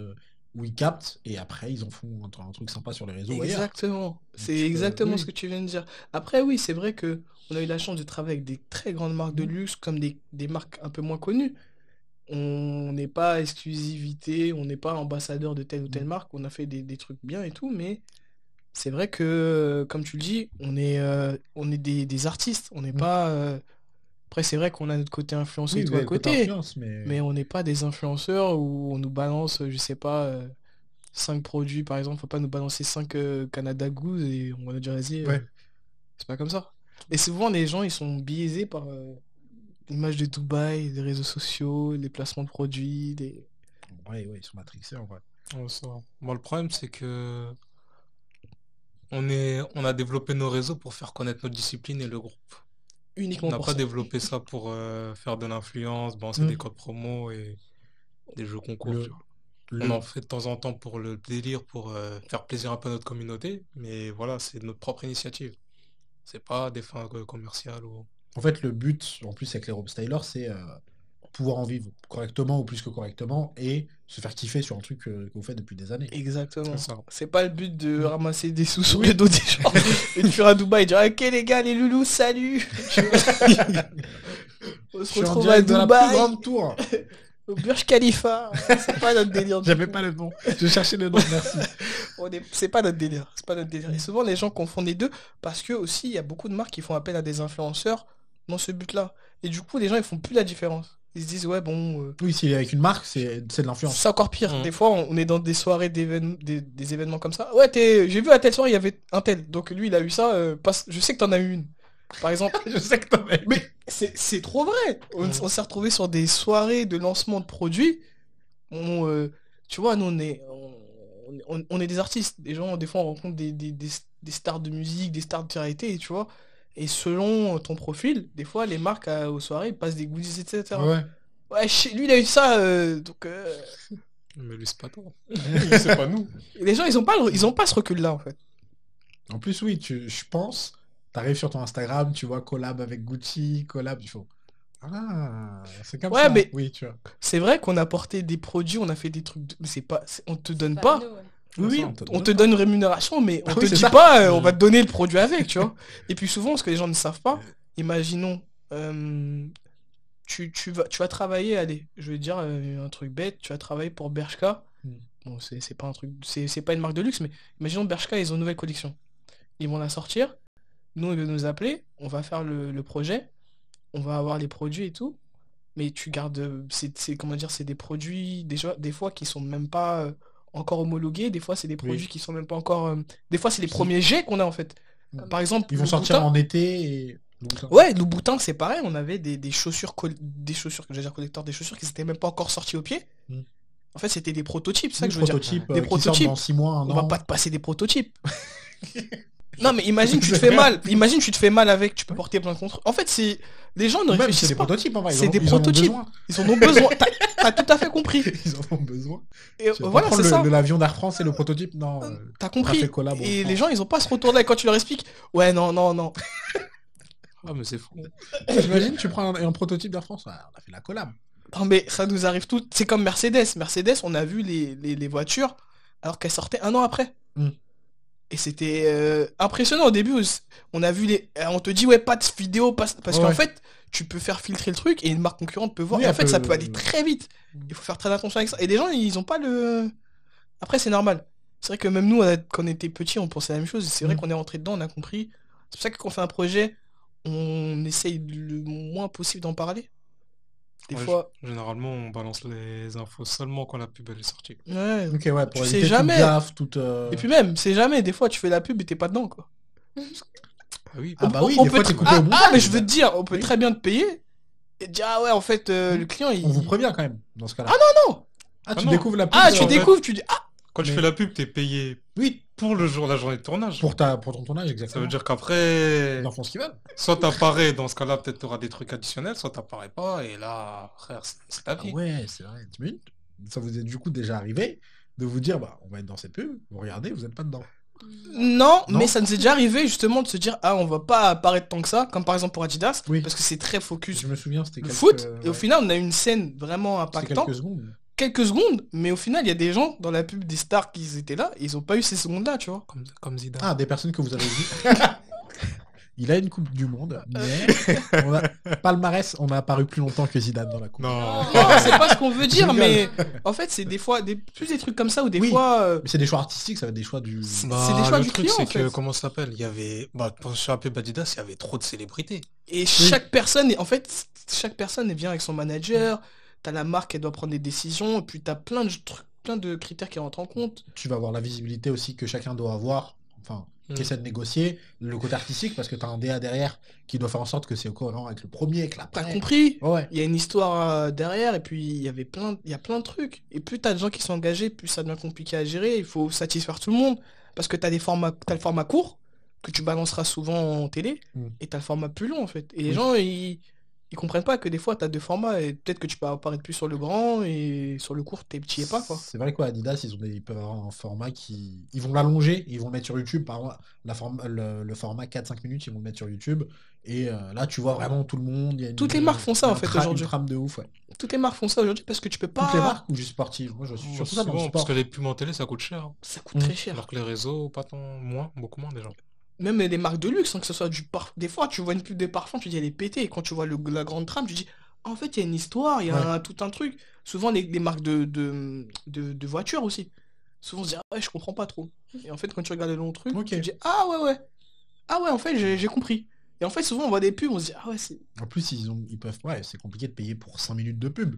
où ils captent, et après, ils en font un truc sympa sur les réseaux ou ailleurs. Exactement. C'est Tu peux- exactement oui. ce que tu viens de dire. Après, oui, c'est vrai que on a eu la chance de travailler avec des très grandes marques de luxe, comme des marques un peu moins connues. On n'est pas exclusivité, on n'est pas ambassadeur de telle ou telle marque, on a fait des trucs bien et tout, mais c'est vrai que, comme tu le dis, on est des artistes, on n'est pas... Après, c'est vrai qu'on a notre côté influenceur Oui, et tout vous à avez le côté côté, influence, mais on n'est pas des influenceurs où on nous balance, je sais pas, 5 produits, par exemple, faut pas nous balancer 5 Canada Goose et on va dire, vas-y, Ouais. c'est pas comme ça. Et souvent, les gens, ils sont biaisés par l'image de Dubaï, les réseaux sociaux, les placements de produits, Ouais, ils sont matrixés en vrai. Ouais, ça va. Moi, le problème, c'est que on a développé nos réseaux pour faire connaître notre discipline et le groupe. uniquement On n'a pour pas ça. développé ça pour faire de l'influence, balancer Mm. des codes promo et des jeux concours. Le- tu vois. le- On en fait de temps en temps pour le délire, pour faire plaisir un peu à notre communauté, mais voilà, c'est notre propre initiative. C'est pas des fins commerciales ou... En fait, le but, en plus avec les robe stylers, c'est pouvoir en vivre correctement ou plus que correctement et se faire kiffer sur un truc que vous faites depuis des années. Exactement. C'est ça. C'est pas le but de ramasser des sous sur le dos des gens et de faire à Dubaï et dire ok les gars, les loulous, salut. On Je se suis en retrouve à direct de la plus Dubaï. grande tour. Le Burj Khalifa, c'est pas notre délire. du J'avais tout. pas le nom. Je cherchais le nom, merci. C'est pas notre délire. C'est pas notre délire. Et souvent, les gens confondent les deux parce que aussi, il y a beaucoup de marques qui font appel à des influenceurs dans ce but-là. Et du coup, les gens, ils font plus la différence. Ils se disent, ouais, bon, Oui, s'il est avec une marque, c'est de l'influence. c'est encore pire. Mm. Des fois, on est dans des soirées des événements comme ça. Ouais, j'ai vu à telle soirée, il y avait un tel. Donc lui, il a eu ça. Je sais que t'en as eu une. Par exemple. Je sais que t'en as Mais c'est trop vrai. On s'est retrouvé sur des soirées de lancement de produits. Tu vois, nous, on est des artistes. Des gens, des fois, on rencontre des stars de musique, des stars de télé, tu vois. Et selon ton profil, des fois, les marques aux soirées ils passent des goodies, etc. Ouais. Ouais, lui, il a eu ça. Donc, Mais lui, c'est pas toi. C'est pas nous. les gens, ils ont pas ce recul-là, en fait. En plus, oui, je pense, t'arrives sur ton Instagram, tu vois collab avec Gucci, collab, il faut. Ah, c'est comme Ouais, ça. mais- Oui, tu vois. C'est vrai qu'on a porté des produits, on a fait des trucs. Mais on te donne C'est pas. nous, ouais. Oui, Ça, oui, on on te donne une rémunération, mais on Ah te oui, c'est dit ça. pas, on va te donner le produit avec, tu vois. Et puis souvent, ce que les gens ne savent pas, imaginons, tu vas travailler, allez, je vais dire un truc bête, tu vas travailler pour Bershka. Mm. Bon, c'est pas un truc, c'est pas une marque de luxe, mais imaginons Bershka, ils ont une nouvelle collection. Ils vont la sortir, nous, ils vont nous appeler, on va faire le projet, on va avoir les produits et tout, mais tu gardes, comment dire, c'est des produits, déjà, des fois, qui sont même pas encore homologués, des fois, c'est des produits qui sont même pas encore, des fois, c'est les Si. premiers jets qu'on a, en fait. Par exemple, Ils vont le sortir Boutin. en été et. Ouais, le Boutin, c'est pareil, on avait des chaussures, des chaussures, que j'allais dire collector, des chaussures qui n'étaient même pas encore sorties au pied. Mm. En fait, c'était des prototypes, c'est ça Des que je veux dire. prototypes Des qui sortent prototypes. dans 6 mois, un On an. va pas te passer des prototypes. Non, mais imagine, tu te fais mal. Imagine, tu te fais mal avec, tu peux porter plein de contre. En fait, les gens ne Même, c'est réfléchissent des pas. prototypes, en vrai. C'est des ils en ont prototypes. besoin. Ils en ont besoin. T'as tout à fait compris. Ils en ont besoin. Et Tu vas voilà, pas c'est prendre ça. l'avion d'Air France et le prototype. Non. T'as on compris. a fait collab, on Et prend. les gens, ils ont pas ce retour-là. Et quand tu leur expliques, ouais, non, non, non. Ah, mais c'est fou. T'imagines, tu prends un prototype d'Air France. Ouais, on a fait la collab. Non, mais ça nous arrive tout. C'est comme Mercedes. Mercedes, on a vu les voitures alors qu'elles sortaient un an après. Mm. Et c'était impressionnant au début. On a vu on te dit, ouais, pas de vidéo, parce qu'en Ouais. fait, tu peux faire filtrer le truc et une marque concurrente peut voir. Oui, Et en elle fait, ça peut- peut aller très vite. Il faut faire très attention avec ça. Et les gens, ils ont pas le. Après, c'est normal. C'est vrai que même nous, quand on était petits, on pensait la même chose. Et c'est vrai Mm. qu'on est rentré dedans, on a compris. C'est pour ça que quand on fait un projet, on essaye le moins possible d'en parler. Des Ouais, fois. Généralement, on balance les infos seulement quand la pub elle est sortie. Ouais. Ok, ouais, pour Tu sais éviter jamais. toute gaffe, toute. Et puis même, c'est jamais. Des fois, tu fais la pub et t'es pas dedans, quoi. Ah oui. Ah bah oui, On des peut fois, te- t'es coupé au montage. mais je veux te dire, on peut Oui. très bien te payer et te dire, ah ouais, en fait, le client, il. On vous prévient quand même, dans ce cas-là. Ah non. Ah, Ah tu non. découvres la pub. Ah, sur- tu en fait- découvres, tu dis, ah, Quand tu Mais- fais la pub, t'es payé Oui, pour la journée de tournage. pour ton tournage, Ça exactement. veut dire qu'après, Ils en font ce qu'ils veulent. soit t'apparais, dans ce cas-là, peut-être t'auras des trucs additionnels, soit t'apparais pas, et là, frère, c'est ta Ah vie. ouais, c'est vrai. T'imagines Ça vous est du coup déjà arrivé de vous dire, bah, on va être dans cette pub, vous regardez, vous êtes pas dedans. non, Non. mais ça nous est déjà arrivé justement de se dire, ah, on va pas apparaître tant que ça, comme par exemple pour Adidas, Oui. parce que c'est très focus Je me souviens, c'était le quelques... foot, et au ouais, final, on a eu une scène vraiment c'était impactante. quelques secondes. Quelques secondes, mais au final, il y a des gens dans la pub des stars qui étaient là, ils ont pas eu ces secondes-là, tu vois. Comme Zidane. Ah, des personnes que vous avez vues. Il a une Coupe du Monde, mais on a... palmarès, on a apparu plus longtemps que Zidane dans la Coupe. Non. Non, c'est pas ce qu'on veut dire, Je mais en fait, c'est des fois plus des trucs comme ça, ou des Oui. fois. Mais c'est des choix artistiques, ça va être des choix du... Bah, c'est des choix le du truc, client, c'est en que, fait. comment ça s'appelle? Il y avait, bah, sur la pub Adidas, il y avait trop de célébrités. Et chaque personne, en fait, chaque personne vient avec son manager, t'as la marque, elle doit prendre des décisions, et puis t'as plein de trucs, plein de critères qui rentrent en compte. Tu vas avoir la visibilité aussi que chacun doit avoir, enfin, qui essaie de négocier, le côté artistique, parce que t'as un DA derrière qui doit faire en sorte que c'est cohérent avec le premier, avec T'as l'après. compris? Ouais. Il y a une histoire derrière, et puis il y a plein de trucs. Et plus t'as de gens qui sont engagés, plus ça devient compliqué à gérer, il faut satisfaire tout le monde. Parce que t'as le format court, que tu balanceras souvent en télé, Mm. et t'as le format plus long en fait. Et les Oui. gens, ils comprennent pas que des fois t'as deux formats, et peut-être que tu peux apparaître plus sur le grand, et sur le court, t'y es pas quoi. C'est vrai quoi, Adidas, ils peuvent avoir un format qui... Ils vont l'allonger, ils vont le mettre sur YouTube. Par exemple, le format 4-5 minutes, ils vont le mettre sur YouTube. Et là, tu vois vraiment tout le monde. Il y a Toutes les marques font ça, en fait, aujourd'hui. Une trame de ouf, ouais. Toutes les marques font ça aujourd'hui parce que tu peux pas... Toutes les marques ou juste sportives? Moi, je suis surtout ça dans le Souvent, sport. parce que les pubs en télé, ça coûte cher. Ça coûte très cher. Alors que les réseaux, pas tant, moins, beaucoup moins déjà. Même les marques de luxe, hein, que ce soit du parfum. Des fois, tu vois une pub de parfum, tu dis elle est pétée. Et quand tu vois la grande trame, tu dis, ah, en fait, il y a une histoire, il y a tout un truc. souvent les marques de voitures aussi. Souvent on se dit, ah ouais, je comprends pas trop. Et en fait, quand tu regardes le long truc, Ok. tu te dis, ah ouais. Ah ouais, en fait, j'ai compris. Et en fait, souvent on voit des pubs, on se dit, ah ouais, c'est... En plus, ils peuvent. Ouais, c'est compliqué de payer pour 5 minutes de pub.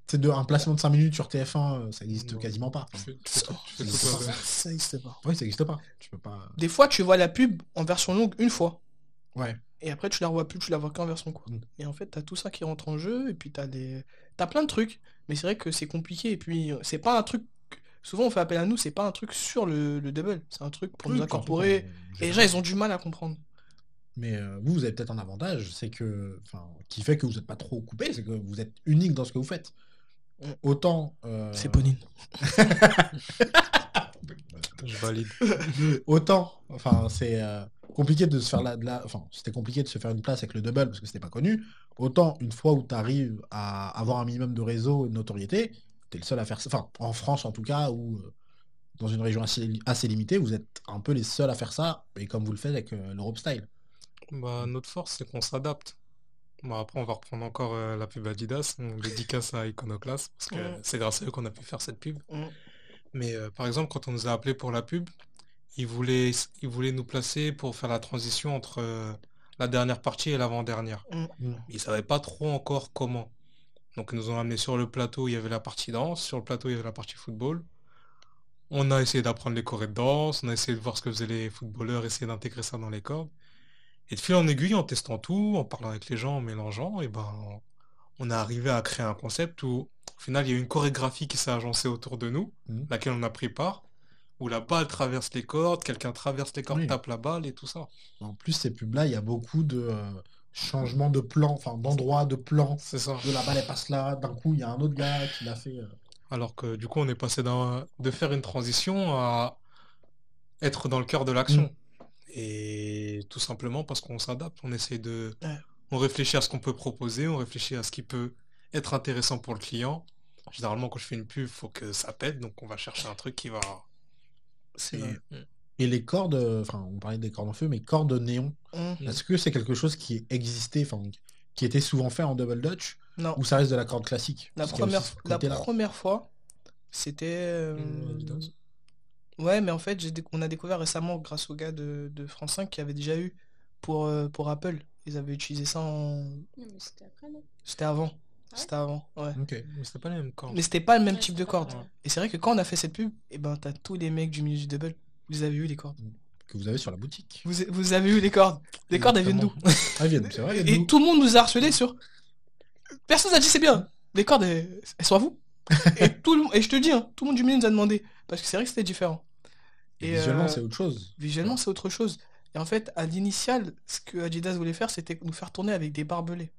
C'est un placement de 5 minutes sur TF1, ça existe Non. quasiment pas. Tu fais tout ça- toi-même. Ça existe pas. Oui, ça existe pas. Tu peux pas. Des fois, tu vois la pub en version longue une fois. Ouais. Et après, tu la revois plus, tu la vois qu'en version courte. Mm. Et en fait, t'as tout ça qui rentre en jeu, et puis t'as plein de trucs. Mais c'est vrai que c'est compliqué, et puis c'est pas un truc... Souvent, on fait appel à nous, c'est pas un truc sur le double. C'est un truc pour Oui, nous puis surtout incorporer. quand- Et les gens, ils ont du mal à comprendre. Mais vous avez peut-être un avantage, c'est que, enfin, qui fait que vous n'êtes pas trop coupé, c'est que vous êtes unique dans ce que vous faites. Mm. Autant. C'est Pauline. Je valide. Autant, enfin, c'est compliqué de se faire enfin, c'était compliqué de se faire une place avec le double parce que c'était pas connu. Autant une fois où tu arrives à avoir un minimum de réseau et de notoriété, t'es le seul à faire ça. Enfin, en France en tout cas, ou dans une région assez limitée, vous êtes un peu les seuls à faire ça, et comme vous le faites avec l'Europe Style. Bah, notre force, c'est qu'on s'adapte. Bon, après, on va reprendre encore la pub Adidas. On dédicace à Iconoclast, parce que c'est grâce à eux qu'on a pu faire cette pub. Mais par exemple, quand on nous a appelé pour la pub, ils voulaient nous placer pour faire la transition entre la dernière partie et l'avant-dernière. Mm. Ils savaient pas trop encore comment. Donc ils nous ont amené sur le plateau, il y avait la partie danse, sur le plateau, il y avait la partie football. On a essayé d'apprendre les chorés de danse, on a essayé de voir ce que faisaient les footballeurs, essayer d'intégrer ça dans les cordes. Et de fil en aiguille, en testant tout, en parlant avec les gens, en mélangeant, et ben on est arrivé à créer un concept où au final il y a eu une chorégraphie qui s'est agencée autour de nous, laquelle on a pris part, où la balle traverse les cordes, quelqu'un traverse les cordes, Oui. tape la balle et tout ça. En plus, ces pubs-là, il y a beaucoup de changements de plan, enfin d'endroit, de plan. C'est ça. De la balle, elle passe là, d'un coup, il y a un autre gars qui l'a fait. Alors que du coup on est passé de faire une transition à être dans le cœur de l'action. Et tout simplement parce qu'on s'adapte, on essaie de... Ouais. On réfléchit à ce qu'on peut proposer, on réfléchit à ce qui peut être intéressant pour le client. Généralement, quand je fais une pub, il faut que ça pète, donc on va chercher un truc qui va... C'est Et, vrai. et les cordes, enfin, on parlait des cordes en feu, mais cordes néon, est-ce que c'est quelque chose qui existait, enfin, qui était souvent fait en double dutch, Non. ou ça reste de la corde classique? La Parce qu'il y a première, aussi ce la côté-là. première fois, c'était... Adidas. Ouais, mais en fait, on a découvert récemment, grâce aux gars de France 5, qui avaient déjà eu pour Apple. Ils avaient utilisé ça en... Non, mais c'était après, non? C'était avant. Ah ouais C'était avant, ouais. Ok. Mais c'était pas les mêmes cordes. Mais c'était pas le même Ouais, type c'était de pas corde. pareil. Et c'est vrai que quand on a fait cette pub, et ben t'as tous les mecs du milieu du double. Vous avez eu les cordes. Que vous avez sur la boutique. Vous avez eu les cordes. Les cordes, elles viennent d'où? Ah, elles viennent, c'est vrai, elles viennent Et d'où tout le monde nous a harcelé sur... Personne n'a dit c'est bien. Les cordes, elles sont à vous. Et je te dis, hein, tout le monde du milieu nous a demandé. Parce que c'est vrai que c'était différent. Et Et, visuellement, c'est autre chose. Visuellement, c'est autre chose. Et en fait, à l'initial, ce que Adidas voulait faire, c'était nous faire tourner avec des barbelés.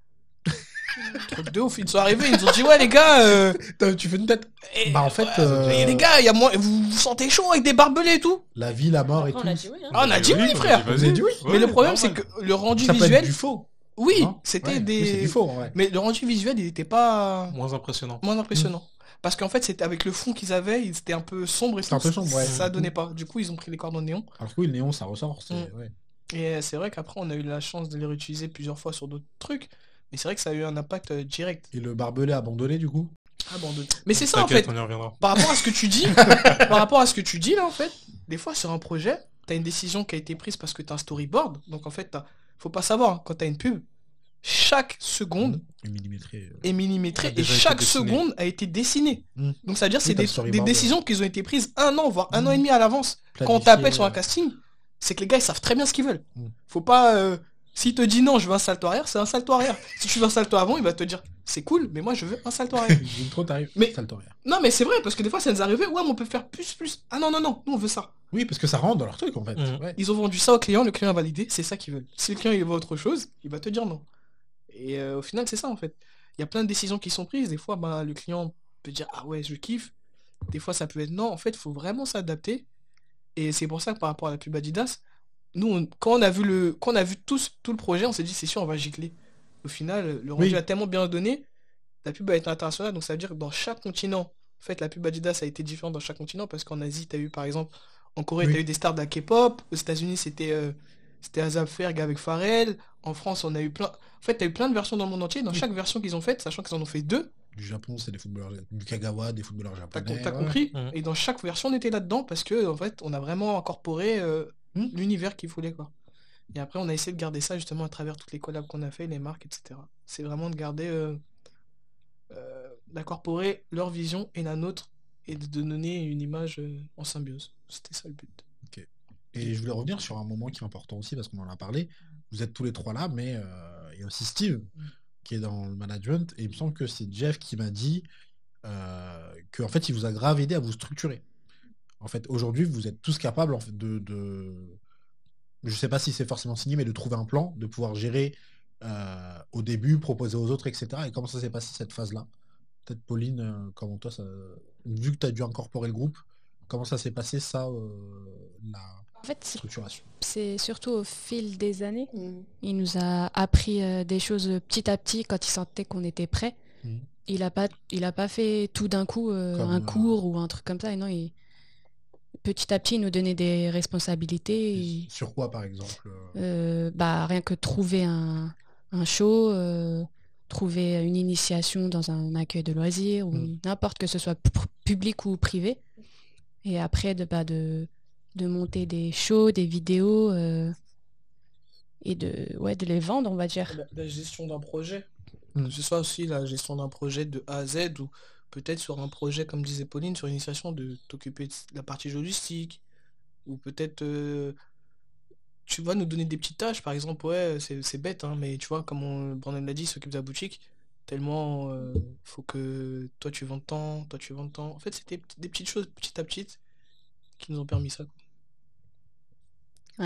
Truc de ouf. Ils sont arrivés, ils nous ont dit, ouais, les gars... Tu fais une tête. et- Bah, en fait, ouais, les gars, vous vous sentez chaud avec des barbelés et tout? la vie, la mort et Après, tout. on a dit oui, hein. Ah, on a dit oui, frère. vas-y. Vous avez dit oui. Mais le problème, normal. c'est que le rendu Ça peut être visuel... du faux. Oui, hein. c'était Ouais, des... oui, c'est du faux, ouais. Mais le rendu visuel, il était pas Moins impressionnant. moins impressionnant. Parce qu'en fait, c'était avec le fond qu'ils avaient, il était un peu sombre et C'était un peu sombre, ouais. ça donnait pas. Du coup, ils ont pris les cordes en néon. Alors que oui, le néon, ça ressort. Ouais. Et c'est vrai qu'après, on a eu la chance de les réutiliser plusieurs fois sur d'autres trucs. Mais c'est vrai que ça a eu un impact direct. Et le barbelé abandonné, du coup. Abandonné. Mais c'est ça, en fait. T'inquiète, on y reviendra. Par rapport à ce que tu dis, par rapport à ce que tu dis, là, en fait, des fois, sur un projet, t'as une décision qui a été prise parce que t'as un storyboard. Donc, en fait, faut pas savoir, hein, quand t'as une pub, chaque seconde Et millimétré. est millimétrée A et déjà été chaque dessiné. seconde a été dessinée. Mm. Donc ça veut dire que Oui, c'est t'as le des storyboard, décisions qui ont été prises 1 an, voire 1 an et Mm. demi à l'avance. Quand on Planifié, t'appelle sur un casting, c'est que les gars ils savent très bien ce qu'ils veulent. Mm. Faut pas... S'il te dit non, je veux un salto arrière, c'est un salto arrière. Si tu veux un salto avant, il va te dire c'est cool, mais moi je veux un salto arrière. J'ai trop tarif. Mais- Ça le t'en rire. Non mais c'est vrai, parce que des fois ça nous arrivait, ouais mais on peut faire plus. Ah non, nous on veut ça. Oui, parce que ça rentre dans leur truc, en fait. Mm. Ouais. Ils ont vendu ça au client, le client a validé, c'est ça qu'ils veulent. Si le client il veut autre chose, il va te dire non. Et au final c'est ça en fait. Il y a plein de décisions qui sont prises, des fois bah, le client peut dire ah ouais je kiffe, des fois ça peut être non, en fait il faut vraiment s'adapter. Et c'est pour ça que par rapport à la pub Adidas, nous quand on a vu tout le projet, on s'est dit c'est sûr on va gicler. Au final le rendu Oui. a tellement bien donné, la pub a été internationale, donc ça veut dire que dans chaque continent, en fait la pub Adidas a été différente dans chaque continent, parce qu'en Asie t'as eu par exemple, en Corée Oui. t'as eu des stars de la K-pop, aux États-Unis c'était Azab Ferg avec Pharrell, en France on a eu plein, en fait t'as eu plein de versions dans le monde entier, dans chaque version qu'ils ont faite, sachant qu'ils en ont fait 2, du Japon, c'est des footballeurs du Kagawa, des footballeurs japonais. T'as ouais. compris? Mhm. Et dans chaque version, on était là-dedans parce que en fait, on a vraiment incorporé l'univers qu'il voulait, quoi. Et après, on a essayé de garder ça justement à travers toutes les collabs qu'on a fait, les marques, etc. C'est vraiment de garder, d'incorporer leur vision et la nôtre et de donner une image en symbiose. C'était ça le but. Et je voulais revenir sur un moment qui est important aussi, parce qu'on en a parlé. Vous êtes tous les trois là, mais il y a aussi Steve qui est dans le management. Et il me semble que c'est Jeff qui m'a dit que en fait, il vous a grave aidé à vous structurer. En fait, aujourd'hui, vous êtes tous capables en fait, je sais pas si c'est forcément signé, mais de trouver un plan, de pouvoir gérer au début, proposer aux autres, etc. Et comment ça s'est passé cette phase-là? Peut-être Pauline, comment toi, vu que tu as dû incorporer le groupe, comment ça s'est passé ça, la En fait, structuration? c'est surtout au fil des années. Il nous a appris des choses petit à petit quand il sentait qu'on était prêt. Mhm. Il a pas fait tout d'un coup un cours ou un truc comme ça. Et non, petit à petit, il nous donnait des responsabilités. Sur quoi, par exemple? Rien que trouver un show, trouver une initiation dans un accueil de loisirs, ou n'importe, que ce soit public ou privé. Et après, de monter des shows, des vidéos, et de les vendre, on va dire. La gestion d'un projet. Mm. Que ce soit aussi la gestion d'un projet de A à Z ou peut-être sur un projet, comme disait Pauline, sur l'initiation de t'occuper de la partie logistique ou peut-être tu vas nous donner des petites tâches, par exemple, ouais, c'est bête, hein, mais tu vois, comme Brandon l'a dit, il s'occupe de la boutique, tellement faut que toi tu vends tant, toi tu vends tant. En fait, c'était des petites choses petit à petit qui nous ont permis ça, quoi.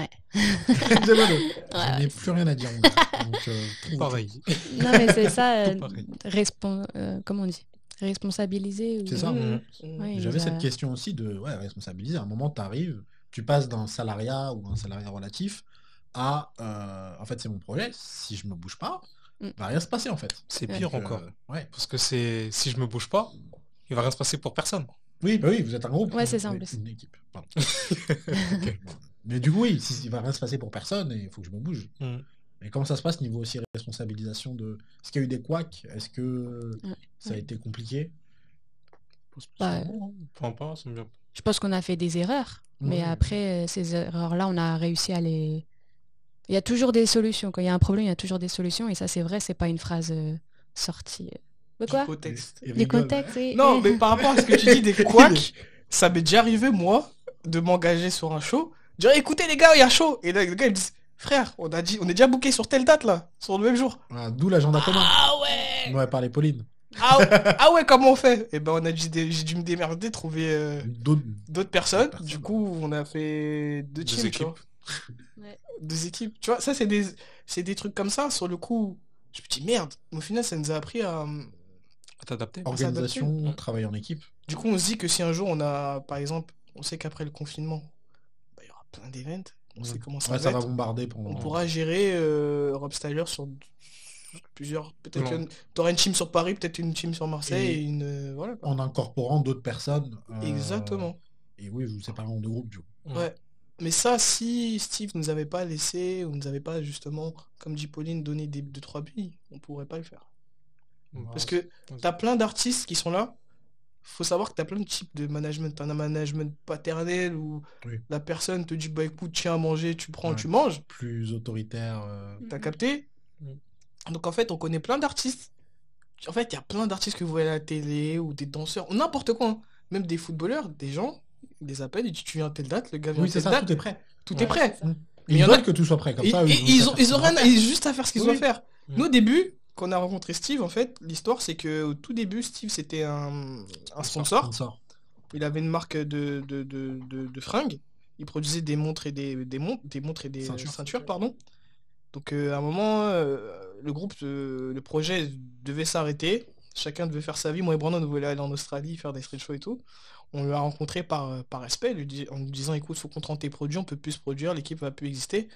Ouais. Désolé, je Ouais, n'ai plus rien à dire. Moi. Donc, Tout pareil. Non, mais c'est ça, Tout pareil. comment on dit? Responsabiliser. C'est ça. Mhm. Ouais, il J'avais nous a- cette question aussi de responsabiliser. À un moment, tu arrives, tu passes d'un salariat ou un salariat relatif à en fait, c'est mon projet. Si je me bouge pas, va rien se passer en fait. C'est Ouais. pire Donc, encore. ouais. Parce que si je me bouge pas, il va rien se passer pour personne. Oui, bah oui, vous êtes un groupe. Ouais, c'est ça, en Oui, plus. une équipe. Pardon. Mais du coup, oui, il va rien se passer pour personne et il faut que je me bouge. Mm. Et comment ça se passe niveau aussi responsabilisation de. Est-ce qu'il y a eu des couacs? Est-ce que ça a été compliqué? Bah, Enfin, pas, c'est bien. je pense qu'on a fait des erreurs, mais Ouais. après, ces erreurs-là, on a réussi à les... Il y a toujours des solutions. Quand il y a un problème, il y a toujours des solutions. Et ça, c'est vrai, c'est pas une phrase sortie... De quoi? Du contexte. Il Du rigole. contexte, oui. Non, mais par rapport à ce que tu dis des couacs, ça m'est déjà arrivé, moi, de m'engager sur un show. Dire, écoutez les gars, il y a chaud. Et là, les gars, ils me disent, frère, on est déjà booké sur telle date, là, sur le même jour. Voilà, d'où l'agenda commun. Ah ouais! On va parler Pauline. Ah ouais, comment on fait? Et ben, j'ai dû me démerder, trouver D'autres. d'autres personnes. D'autres Du personnes, coup, on a fait deux teams, tu équipes. vois. Ouais. Deux équipes. Tu vois, ça, c'est des trucs comme ça. Sur le coup, je me dis, merde. Au final, ça nous a appris à... À t'adapter. Organisation, s'adapter. travail en équipe. Du coup, on se dit que si un jour on a, par exemple, on sait qu'après le confinement, bah, il y aura plein d'événements, on sait comment ça Ouais, va ça va être, bombarder pendant. on pourra gérer Rob Styler sur plusieurs, peut-être Non. t'auras une team sur Paris, peut-être une team sur Marseille, Et et une, voilà, quoi. En incorporant d'autres personnes. Exactement. Et oui, vous séparez en deux groupes du coup. Ouais. Mais ça, si Steve nous avait pas laissé, ou nous avait pas justement, comme dit Pauline, donné des 2-3 billes, on pourrait pas le faire. Parce que t'as plein d'artistes qui sont là. Faut savoir que t'as plein de types de management. T'as un management paternel où Oui. la personne te dit bah écoute, tiens à manger, tu prends, Ouais. tu manges. Plus autoritaire. T'as capté? Mm. Donc en fait, on connaît plein d'artistes. En fait, il y a plein d'artistes que vous voyez à la télé ou des danseurs, ou n'importe quoi, hein. Même des footballeurs, des gens, ils les appellent, ils disent tu viens à telle date, le gars vient Oui, à c'est telle ça, date, tout est prêt. tout Ouais. est prêt. Et Mais il ils y en a- veulent que tout soit prêt. Comme Et, ça, et ils ont savent rien, faire. ils ont juste à faire ce qu'ils ont à Oui. faire. Mm. Nous, au début, quand on a rencontré Steve, en fait, l'histoire, c'est que au tout début, Steve, c'était un sponsor. Sponsor. Il avait une marque de fringues. Il produisait des montres et des montres et des Ceintures. ceintures, pardon. Donc, à un moment, le groupe, le projet devait s'arrêter. Chacun devait faire sa vie. Moi et Brandon, on voulait aller en Australie, faire des street shows et tout. On l'a rencontré par respect, en lui disant, écoute, faut qu'on te rende tes produits, on peut plus se produire, l'équipe va plus exister.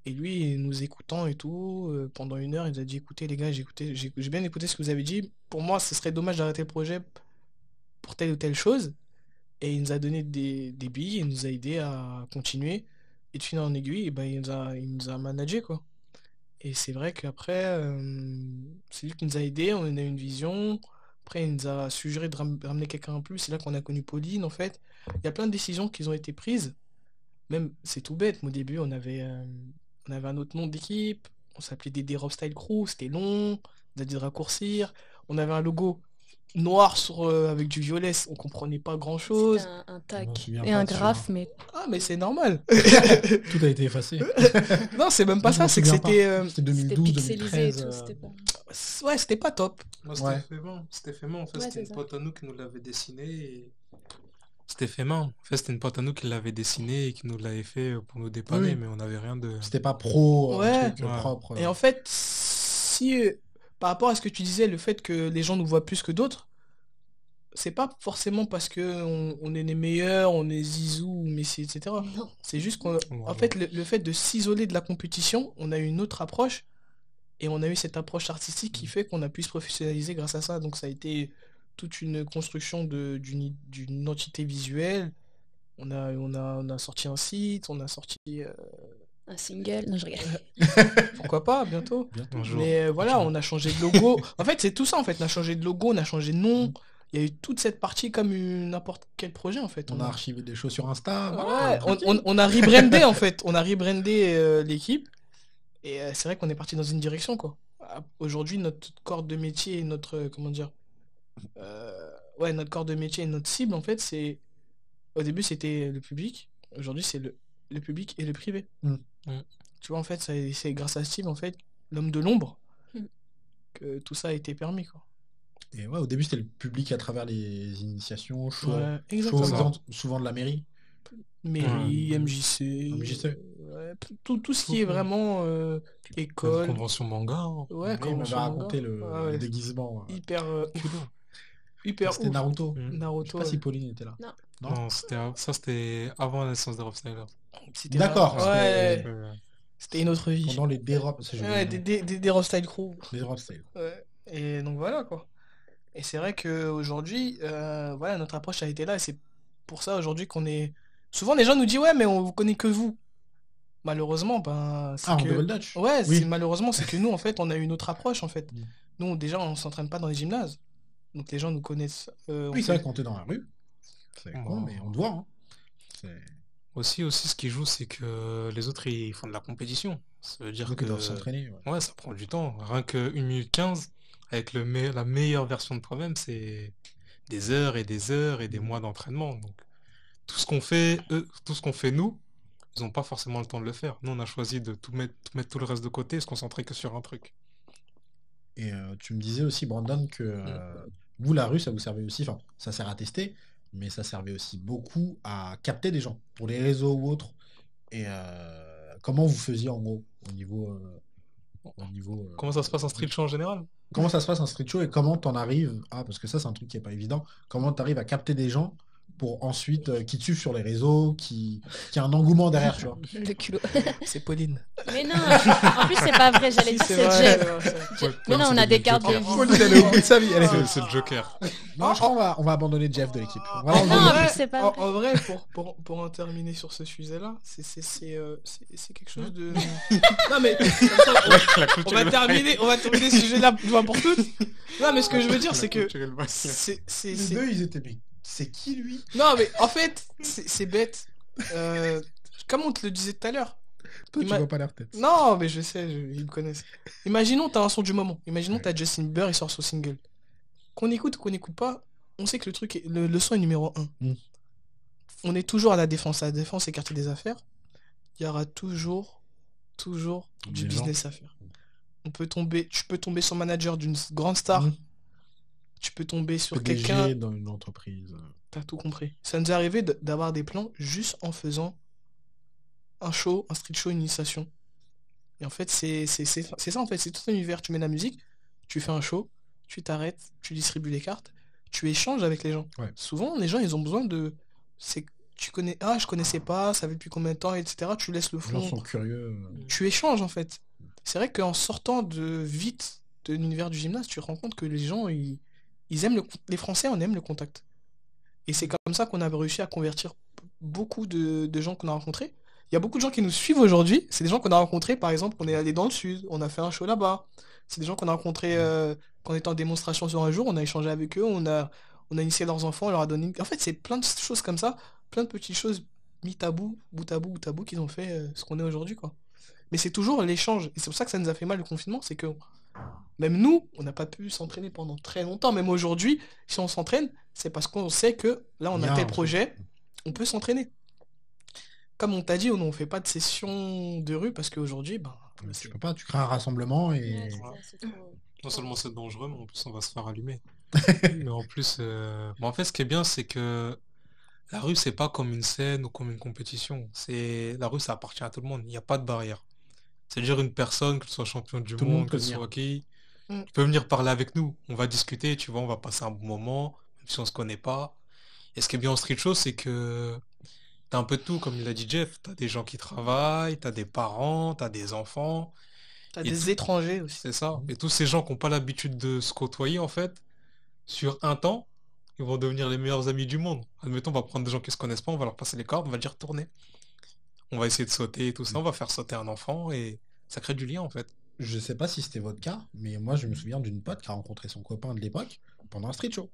Et lui, nous écoutant et tout, pendant 1 heure, il nous a dit, écoutez les gars, j'ai bien écouté ce que vous avez dit. Pour moi, ce serait dommage d'arrêter le projet pour telle ou telle chose. Et il nous a donné des billes, il nous a aidé à continuer. Et de fil en aiguille, et ben, il nous a managé, quoi. Et c'est vrai qu'après, c'est lui qui nous a aidés, on a une vision. Après, il nous a suggéré de ramener quelqu'un en plus. C'est là qu'on a connu Pauline, en fait. Il y a plein de décisions qui ont été prises. Même, c'est tout bête, mais au début, on avait un autre nom d'équipe. On s'appelait DD Rob Style Crew. C'était long. On a dû raccourcir. On avait un logo noir avec du violet. On comprenait pas grand-chose. C'était un Je m'en tag souviens et pas un dessus, graphe, mais Ah, mais c'est normal. Tout a été effacé. Non, c'est même pas Je m'en ça. C'est que souviens pas. c'était... C'était c'était 2012, pixelisé et 2013. tout, c'était pas... Ouais, c'était pas top. Moi, Ouais. C'était fait main. En fait, Ouais, c'était c'est une ça. pote à nous qui nous l'avait dessiné. C'était fait main. En fait, c'était une pote à nous qui l'avait dessiné et qui nous l'avait fait pour nous dépanner, Oui. mais on n'avait rien de... C'était pas pro, Ouais. un truc Ouais. propre. Et en fait, si par rapport à ce que tu disais, le fait que les gens nous voient plus que d'autres, c'est pas forcément parce que on est les meilleurs, on est Zizou ou Messi, etc. Non. C'est juste qu'en Voilà. fait, le fait de s'isoler de la compétition, on a eu une autre approche et on a eu cette approche artistique qui fait qu'on a pu se professionnaliser grâce à ça. Donc ça a été toute une construction d'une entité visuelle. On a sorti un site, on a sorti... Un single, non je regarde. pourquoi pas, bientôt. Bientôt. Un jour. Mais voilà, on a changé de logo. En fait, c'est tout ça, en fait. On a changé de logo, on a changé de nom. Il y a eu toute cette partie comme n'importe quel projet, en fait. On a archivé des choses sur Insta. Ouais, voilà, tranquille. on a rebrandé, en fait. On a rebrandé l'équipe. Et c'est vrai qu'on est parti dans une direction, quoi. Aujourd'hui, notre corps de métier et notre... comment dire ouais, notre corps de métier et notre cible, en fait, c'est... Au début, c'était le public. Aujourd'hui, c'est le public et le privé. Mm. Mm. Tu vois, en fait, c'est grâce à Steve, en fait, l'homme de l'ombre, Mm. que tout ça a été permis, quoi. Et ouais, au début, c'était le public à travers les initiations, show, Ouais, show exactement. exempt, souvent de la mairie. Mairie, Ouais. MJC, MJC. ouais, tout ce qui est vraiment Même école. convention manga. Hein. Ouais, Oui, il convention m'avait manga. raconté le Ah ouais. déguisement. Hyper, Culot. hyper C'était ouf. Naruto. Mm. Je sais Naruto, pas si ouais. Pauline était là. Non. Non. Non, c'était avant la naissance des Rob Styler. C'était D'accord, ouais, c'était c'était une autre vie. pendant les dérobes. Ça, j'ai Ouais, oublié des Rock Style Crew. les dérobes, c'était. Ouais. Et donc voilà, quoi. Et c'est vrai qu'aujourd'hui, voilà, notre approche a été là. Et c'est pour ça aujourd'hui qu'on est... Souvent, les gens nous disent, ouais, mais on vous connaît que vous. Malheureusement, ben, c'est Ah, en que... double dutch. Ouais, Oui. malheureusement, c'est que nous, en fait, on a une autre approche, en fait. Mm. Nous, déjà, on s'entraîne pas dans les gymnases. Donc les gens nous connaissent. Oui, c'est vrai quand t'es dans la rue. C'est con, Oh. mais on te voit. Hein. C'est- Aussi, ce qui joue, c'est que les autres, ils font de la compétition. Ça veut dire Donc, que... ils doivent s'entraîner. Ouais. Ouais, ça prend du temps. Rien que 1 minute 15, avec la meilleure version de toi-même, c'est des heures et des heures et des mois d'entraînement. Donc, tout ce qu'on fait, tout ce qu'on fait nous, ils n'ont pas forcément le temps de le faire. Nous, on a choisi de mettre tout le reste de côté et se concentrer que sur un truc. Et tu me disais aussi, Brandon, que vous, la rue, ça vous servait aussi, enfin, ça sert à tester, mais ça servait aussi beaucoup à capter des gens, pour les réseaux ou autres. Et comment vous faisiez en gros, au niveau... Comment ça se passe en street show en général? Comment ça se passe un street show et comment t'en arrives à... Parce que ça, c'est un truc qui est pas évident. Comment t'arrives à capter des gens pour ensuite qui te suivent sur les réseaux, qui a un engouement derrière, tu vois. Le culot. C'est Pauline. Mais non, en plus c'est pas vrai, j'allais Si, dire c'est c'est vrai, Jeff. c'est vrai, c'est vrai. Mais non, on a des cartes de Joker. visite. Pauline, elle a oublié sa vie. Elle est C'est le Joker. Non, je crois qu'on va abandonner Jeff de l'équipe. On va En Non, en l'enlever. plus, c'est pas vrai. en vrai, pour en terminer sur ce sujet-là, c'est quelque chose de... Non mais, comme ça, on va terminer ce sujet-là une fois pour toutes. Non mais ce que je veux dire, c'est que... c'est- Les c'est- deux, ils étaient mais c'est qui lui? Non mais en fait, c'est bête. Comme on te le disait tout à l'heure. Toi, tu Ima- vois pas leur tête. Non mais je sais, ils me connaissent. Imaginons t'as un son du moment. Imaginons t'as Justin Bieber, il sort son single. Qu'on écoute ou qu'on n'écoute pas, on sait que le son est numéro 1. Mm. On est toujours à la défense. La défense, c'est quartier des affaires. Il y aura toujours du Des business à faire. Tu peux tomber sur manager d'une grande star. Mm. Tu peux tomber sur PDG quelqu'un. dans une entreprise. T'as tout compris. Ça nous est arrivé d'avoir des plans juste en faisant un show, un street show, une initiation. Et en fait, c'est ça en fait. C'est tout un univers. Tu mets la musique, tu fais un show, tu t'arrêtes, tu distribues les cartes, tu échanges avec les gens. Ouais. Souvent, les gens, ils ont besoin de... Tu connais... Ah, je connaissais pas, ça fait depuis combien de temps, etc. Tu laisses le Les gens fond. sont curieux. Tu échanges en fait. C'est vrai qu'en sortant vite de l'univers du gymnase, tu te rends compte que les gens, ils aiment les Français, on aime le contact. Et c'est comme ça qu'on a réussi à convertir beaucoup de gens qu'on a rencontrés. Il y a beaucoup de gens qui nous suivent aujourd'hui. C'est des gens qu'on a rencontrés, par exemple, on est allé dans le sud, on a fait un show là-bas. C'est des gens qu'on a rencontrés quand on était en démonstration sur un jour, on a échangé avec eux, on a initié leurs enfants, on leur a donné... En fait, c'est plein de choses comme ça, plein de petites choses mis tabou, bout à bout, qu'ils ont fait ce qu'on est aujourd'hui, quoi. Mais c'est toujours l'échange. Et c'est pour ça que ça nous a fait mal le confinement, c'est que même nous, on n'a pas pu s'entraîner pendant très longtemps. Même aujourd'hui, si on s'entraîne, c'est parce qu'on sait que là, on Il y a a tel un truc. projet, on peut s'entraîner. Comme on t'a dit, on ne fait pas de session de rue parce qu'aujourd'hui, ben, Tu peux pas, tu crées un rassemblement Ouais, et... c'est ça, c'est trop. Non trop. seulement c'est dangereux, mais en plus on va se faire allumer. Mais en plus, en fait, ce qui est bien, c'est que la rue, c'est pas comme une scène ou comme une compétition. La rue, ça appartient à tout le monde. Il n'y a pas de barrière. C'est-à-dire une personne, que ce soit champion du Tout le monde monde, peut que ce venir. soit qui, Mm. tu peux venir parler avec nous. On va discuter, tu vois, on va passer un bon moment, même si on se connaît pas. Et ce qui est bien en street show, c'est que t'as un peu de tout, comme il a dit Jeff. T'as des gens qui travaillent, t'as des parents, t'as des enfants. t'as Et des étrangers aussi. c'est ça. Et tous ces gens qui n'ont pas l'habitude de se côtoyer, en fait, sur un temps, ils vont devenir les meilleurs amis du monde. Admettons, on va prendre des gens qui se connaissent pas, on va leur passer les cordes, on va dire tourner. On va essayer de sauter et tout ça, on va faire sauter un enfant et ça crée du lien, en fait. Je sais pas si c'était votre cas, mais moi je me souviens d'une pote qui a rencontré son copain de l'époque pendant un street show.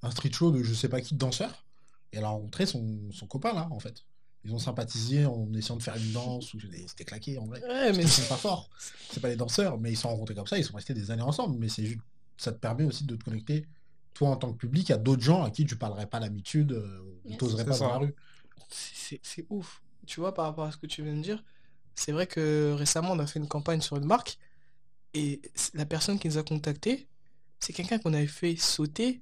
Un street show de je sais pas qui de danseur. Et elle a rencontré son copain là, en fait. Ils ont sympathisé en essayant de faire une danse, ou c'était claqué en vrai. Ouais, Parce mais qu'ils sont pas forts. C'est pas les danseurs, mais ils se sont rencontrés comme ça, ils sont restés des années ensemble. Mais c'est juste, ça te permet aussi de te connecter, toi en tant que public, à d'autres gens à qui tu parlerais pas d'habitude, ou Yes. t'oserais C'est pas dans ça. la rue. c'est ouf. Tu vois, par rapport à ce que tu viens de dire, c'est vrai que récemment, on a fait une campagne sur une marque et la personne qui nous a contactés, c'est quelqu'un qu'on avait fait sauter,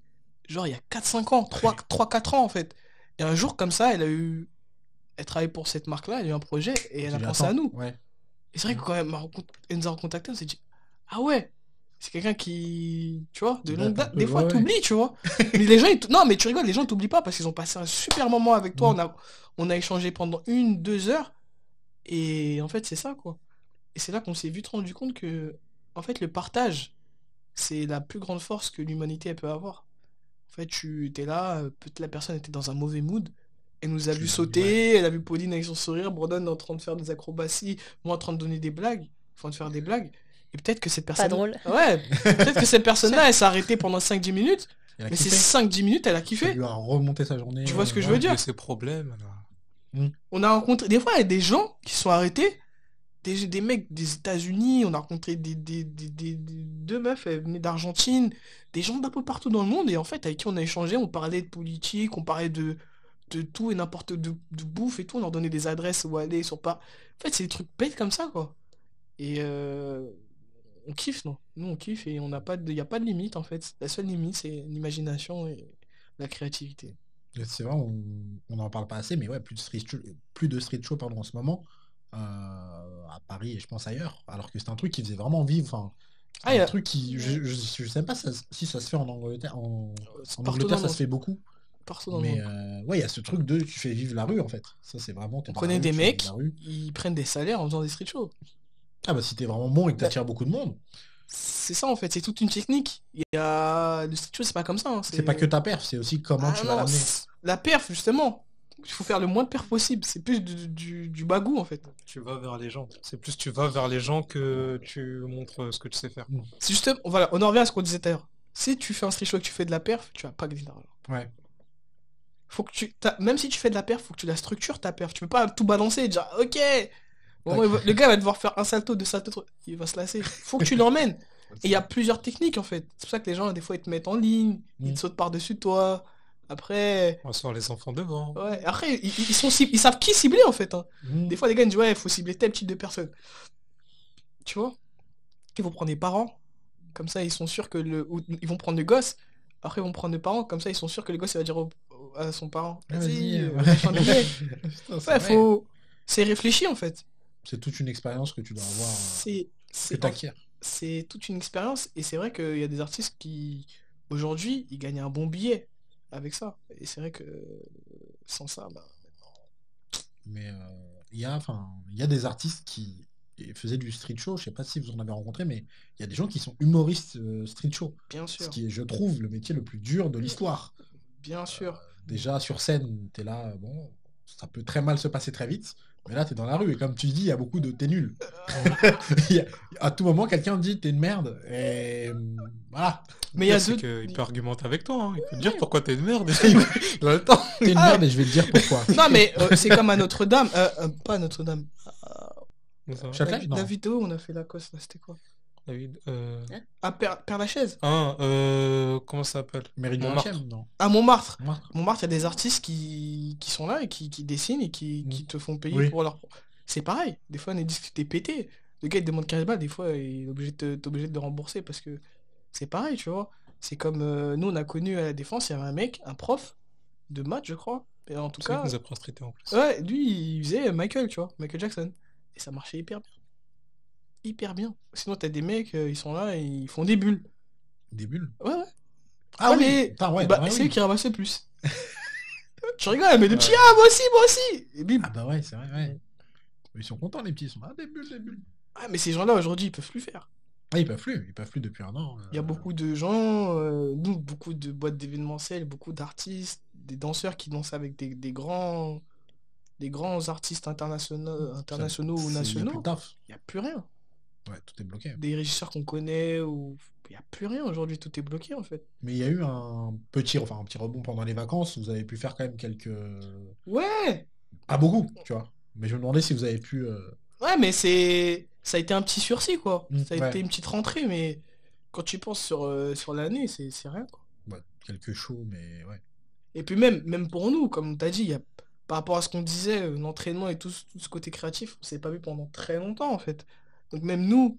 genre il y a 4-5 ans, 3-4 ans en fait. Et un jour, comme ça, elle travaille pour cette marque-là, elle a eu un projet et elle Tu a dis, pensé à attends, nous. ouais. Et c'est vrai que quand elle nous a recontactés, on s'est dit, ah ouais, c'est quelqu'un qui, tu vois, de Qui longue date un date. peu, Des fois, ouais, ouais. t'oublies, tu vois. Mais les gens, non, mais tu rigoles, les gens t'oublient pas parce qu'ils ont passé un super moment avec toi. Mm. On a échangé pendant 1-2 heures. Et en fait, c'est ça, quoi. Et c'est là qu'on s'est vite rendu compte que, en fait, le partage, c'est la plus grande force que l'humanité elle peut avoir. En fait, tu étais là, peut-être la personne était dans un mauvais mood. Elle nous a Tu vu l'as vu, sauter, elle a vu Pauline avec son sourire, Brandon en train de faire des acrobaties, moi en train de donner des blagues, enfin de faire des blagues. Et peut-être que cette Pas personne. drôle. Ouais, peut-être que cette personne-là, elle s'est arrêtée pendant 5-10 minutes, Elle a mais ces kiffé. 5-10 minutes, elle a Ça kiffé. lui a remonté sa journée. Tu vois ce que je ouais. veux dire? Oublier ses problèmes. Là. On a rencontré. Des fois, il y a des gens qui sont arrêtés, des mecs des États-Unis, on a rencontré deux meufs, elles venaient d'Argentine, des gens d'un peu partout dans le monde, et en fait, avec qui on a échangé, on parlait de politique, on parlait de tout et n'importe de bouffe et tout, on leur donnait des adresses où aller, sur pas. En fait, c'est des trucs bêtes comme ça, quoi. Et on kiffe, non? Nous, on kiffe et on n'a pas de, y a pas de limite, en fait. La seule limite, c'est l'imagination et la créativité. Et c'est vrai, on n'en parle pas assez, mais ouais, plus de street show pardon, en ce moment, à Paris et je pense ailleurs, alors que c'est un truc qui faisait vraiment vivre. Enfin, c'est Ah, un truc qui. Je sais pas si ça se fait en Angleterre. En partout Angleterre, dans le ça se monde. fait beaucoup. Partout dans le Mais monde. ouais, il y a ce truc de tu fais vivre la rue en fait. Ça, c'est vraiment. T'es On dans la connaît rue, des tu fais vivre mecs, la rue. ils prennent des salaires en faisant des street shows. Ah bah si t'es vraiment bon et que Bah, t'attires beaucoup de monde, c'est ça en fait, c'est toute une technique. Il y a... Le street show, c'est pas comme ça. Hein, c'est pas que ta perf, c'est aussi comment Ah tu vas non, l'amener. la perf, justement. Il faut faire le moins de perf possible. C'est plus du bagou en fait. Tu vas vers les gens. C'est plus tu vas vers les gens que tu montres ce que tu sais faire. C'est justement, voilà, on en revient à ce qu'on disait tout à l'heure. Si tu fais un street show et que tu fais de la perf, tu vas pas gagner d'argent. Ouais. Faut que même si tu fais de la perf, faut que tu la structures ta perf. Tu peux pas tout balancer et dire ok. Bon, le gars va devoir faire un salto, deux saltos, il va se lasser. Faut que tu l'emmènes. Et il y a plusieurs techniques en fait. C'est pour ça que les gens, des fois, ils te mettent en ligne, ils te sautent par-dessus toi. Après, On sort les enfants devant. ouais, après ils savent qui cibler en fait. Hein. Mmh. Des fois, les gars ils disent ouais, il faut cibler tel type de personne. Tu vois? Ils vont prendre des parents. Comme ça, ils sont sûrs que ou ils vont prendre le gosse. Après, ils vont prendre les parents. Comme ça, ils sont sûrs que le gosse il va dire à son parent Ah, vas-y, ouais. machin de lait. Putain, c'est Ouais, vrai. c'est réfléchi en fait. C'est toute une expérience que tu dois avoir, C'est que t'acquiers. c'est toute une expérience et c'est vrai qu'il y a des artistes qui aujourd'hui ils gagnent un bon billet avec ça et c'est vrai que sans ça bah Mais il y a des artistes qui faisaient du street show. Je sais pas si vous en avez rencontré, mais il y a des gens qui sont humoristes street show. bien Ce sûr qui est, je trouve, le métier le plus dur de l'histoire. bien sûr Déjà, sur scène, t'es là, bon, ça peut très mal se passer très vite. Mais là, t'es dans la rue, et comme tu dis, il y a beaucoup de t'es nul. Il y a- À tout moment, quelqu'un te dit t'es une merde. Et voilà. Mais il y a C'est deux. qu'il peut argumenter avec toi, hein. Il peut te dire pourquoi t'es une merde. Il a le temps. T'es une Ah, merde et je vais te dire pourquoi. Non, mais c'est comme à Notre-Dame. Pas à Notre-Dame. Comme ça. Châtelet Non. La vidéo, on a fait Lacoste, là, c'était quoi? David, À Père-Lachaise. comment ça s'appelle? Méridien Montmartre. H&M, non. À Montmartre. Montmartre. Montmartre, il y a des artistes qui sont là et qui dessinent et qui te font payer Oui. pour leur... C'est pareil. Des fois, on est discuté pété. Le gars, il te demande 15 balles. Des fois, il est obligé t'es obligé de le rembourser parce que c'est pareil, tu vois. C'est comme nous, on a connu à la Défense, il y avait un mec, un prof de maths, je crois. Et en tout C'est lui cas, qui nous a pris un streeté en plus. ouais, lui, il faisait Michael, tu vois, Michael Jackson. Et ça marchait hyper bien. Hyper bien. Sinon, t'as des mecs, ils sont là et ils font des bulles. Des bulles. Ouais, ouais. Ah Ouais, oui. mais Putain, ouais, bah, bah c'est eux oui. qui ramassaient le plus. Tu rigoles, mais le petit, ah, moi aussi, moi aussi. Et bim. Ah bah ouais, c'est vrai, ouais. Ils sont contents, les petits. Ils sont là, des bulles, des bulles. Ah, mais ces gens-là, aujourd'hui, ils peuvent plus faire. Ah, ils peuvent plus. Ils peuvent plus depuis un an. Il y a beaucoup de gens, nous, beaucoup de boîtes d'événementiel, beaucoup d'artistes, des danseurs qui dansent avec des grands artistes internationaux ou Il n'y a plus nationaux. de taf. Il n'y a plus rien. Ouais, tout est bloqué. Des régisseurs qu'on connaît, ou il n'y a plus rien aujourd'hui, tout est bloqué en fait. Mais il y a eu un petit rebond pendant les vacances. Vous avez pu faire quand même quelques... Ouais! Pas beaucoup, tu vois. Mais je me demandais si vous avez pu... Ouais, mais ça a été un petit sursis quoi. Ça a ouais. été une petite rentrée, mais quand tu penses sur l'année, c'est rien quoi. Ouais, quelques shows, mais ouais. Et puis même pour nous, comme tu as dit, par rapport à ce qu'on disait, l'entraînement et tout ce côté créatif, on s'est pas vu pendant très longtemps en fait. Donc même nous,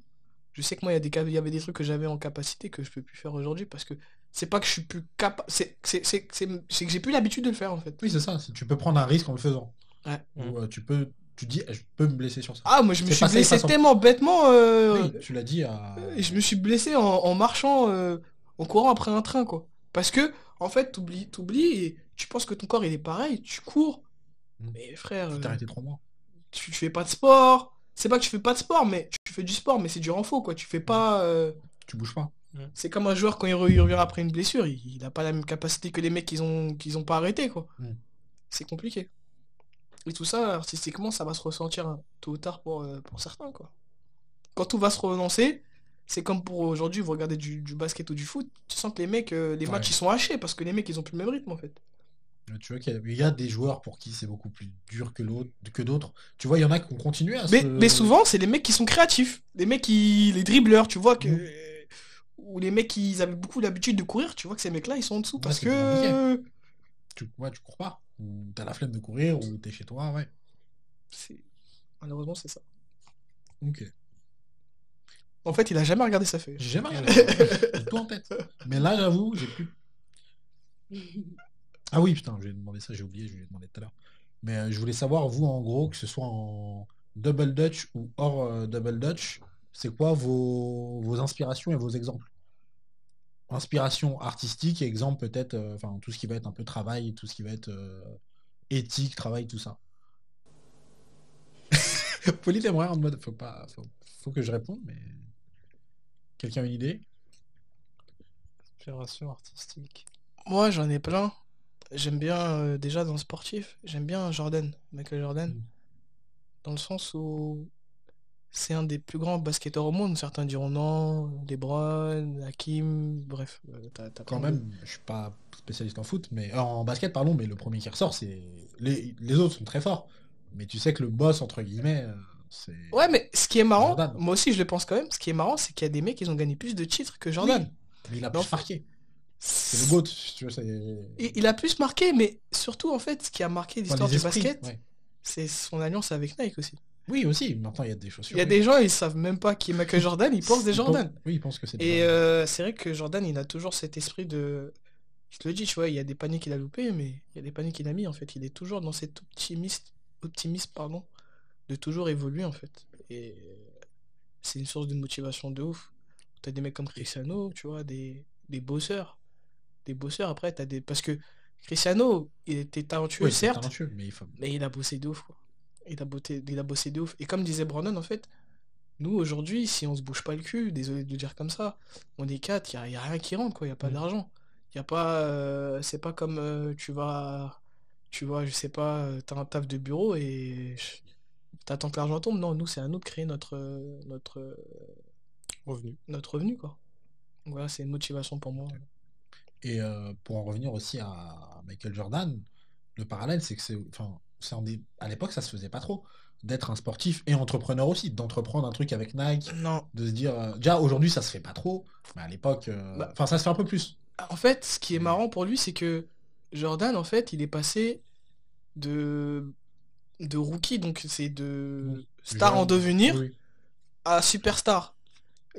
je sais que moi, il y avait des trucs que j'avais en capacité que je peux plus faire aujourd'hui parce que c'est pas que je suis plus capable, c'est que j'ai plus l'habitude de le faire en fait. Oui, c'est ça. Tu peux prendre un risque en le faisant. Ouais. Ou tu dis, je peux me blesser sur ça. Ah, moi je me C'est suis pas safe à blessé 100%. tellement bêtement. Oui, tu l'as dit à... Je me suis blessé en marchant, en courant après un train, quoi. Parce que, en fait, t'oublies et tu penses que ton corps il est pareil, tu cours. Mm. Mais frère, Tu t'es arrêté 3 mois. tu fais pas de sport. C'est pas que tu fais pas de sport, mais tu fais du sport, mais c'est du renfort, quoi. Tu fais pas. Tu bouges pas. C'est comme un joueur quand il revient après une blessure, il a pas la même capacité que les mecs qu'ils ont pas arrêté, quoi. Mm. C'est compliqué. Et tout ça, artistiquement, ça va se ressentir tôt ou tard pour certains, quoi. Quand tout va se relancer, c'est comme pour aujourd'hui, vous regardez du basket ou du foot, tu sens que les mecs, les matchs Ouais. ils sont hachés parce que les mecs ils ont plus le même rythme en fait. Tu vois qu'il y a des joueurs pour qui c'est beaucoup plus dur que d'autres. Tu vois, il y en a qui ont continué à Mais souvent, c'est les mecs qui sont créatifs. Les mecs les dribbleurs, tu vois que. Ou les mecs qui avaient beaucoup l'habitude de courir, tu vois que ces mecs-là ils sont en dessous parce c'est que. tu cours pas. Ou t'as la flemme de courir, ou t'es chez toi, ouais. Malheureusement, c'est ça. Ok. En fait, il a jamais regardé sa feuille. J'ai jamais regardé. J'ai tout en tête. Mais là, j'avoue, j'ai plus. Ah oui, putain, je lui ai demandé ça, j'ai oublié, je lui ai demandé tout à l'heure. Mais je voulais savoir, vous, en gros, que ce soit en double dutch ou hors double dutch, c'est quoi vos inspirations et vos exemples? Inspiration artistique et exemple peut-être, enfin, tout ce qui va être un peu travail, tout ce qui va être éthique, travail, tout ça. Pauline aimerait en mode, faut que je réponde, mais quelqu'un a une idée? Inspiration artistique. Moi, j'en ai plein. J'aime bien, déjà dans le sportif, j'aime bien Michael Jordan. Mm. Dans le sens où c'est un des plus grands basketteurs au monde. Certains diront non, LeBron, Hakim, bref. T'as Quand plein de- même, je suis pas spécialiste en foot, mais en basket, pardon, mais le premier qui ressort, c'est les autres sont très forts, mais tu sais que le boss entre guillemets, c'est Ouais, mais ce qui est marrant, Jordan. moi aussi je le pense quand même, ce qui est marrant, c'est qu'il y a des mecs qui ont gagné plus de titres que Jordan. Oui, mais il a Non, plus marqué. C'est le GOAT, tu vois, c'est Il a plus marqué, mais surtout en fait, ce qui a marqué Enfin, l'histoire les du esprits, basket, ouais. c'est son alliance avec Nike aussi. Oui, aussi. Maintenant, il y a des chaussures. Il y a oui. des gens, ils savent même pas qui est Michael Jordan, ils pensent des Ils Jordan. pensent- Oui, ils pensent que c'est des Et Jordan. c'est vrai que Jordan, il a toujours cet esprit de... Je te le dis, tu vois, il y a des paniers qu'il a loupés, mais il y a des paniers qu'il a mis, en fait. Il est toujours dans cet optimisme, pardon, de toujours évoluer, en fait. Et c'est une source de motivation de ouf. T'as des mecs comme Cristiano, tu vois, des bosseurs. Des bosseurs, après, t'as des... Parce que Cristiano, il était talentueux, Oui, c'est certes, talentueux, mais il faut... mais il a bossé de ouf, quoi. Il a bossé de ouf. Et comme disait Brandon, en fait, nous, aujourd'hui, si on se bouge pas le cul, désolé de le dire comme ça, on est quatre, y a rien qui rentre, quoi. Y a pas d'argent. Y a pas... c'est pas comme tu vois, je sais pas, t'as un taf de bureau et t'attends que l'argent tombe. Non, nous, c'est à nous de créer Revenu. notre revenu, quoi. Donc voilà, c'est une motivation pour moi. Et pour en revenir aussi à Michael Jordan, le parallèle, c'est que à l'époque, ça se faisait pas trop d'être un sportif et entrepreneur aussi, d'entreprendre un truc avec Nike, Non. de se dire, déjà aujourd'hui, ça se fait pas trop, mais à l'époque, Bah. ça se fait un peu plus. En fait, ce qui est marrant pour lui, c'est que Jordan, en fait, il est passé de rookie, donc c'est de star en Jeune, devenir, oui. à superstar.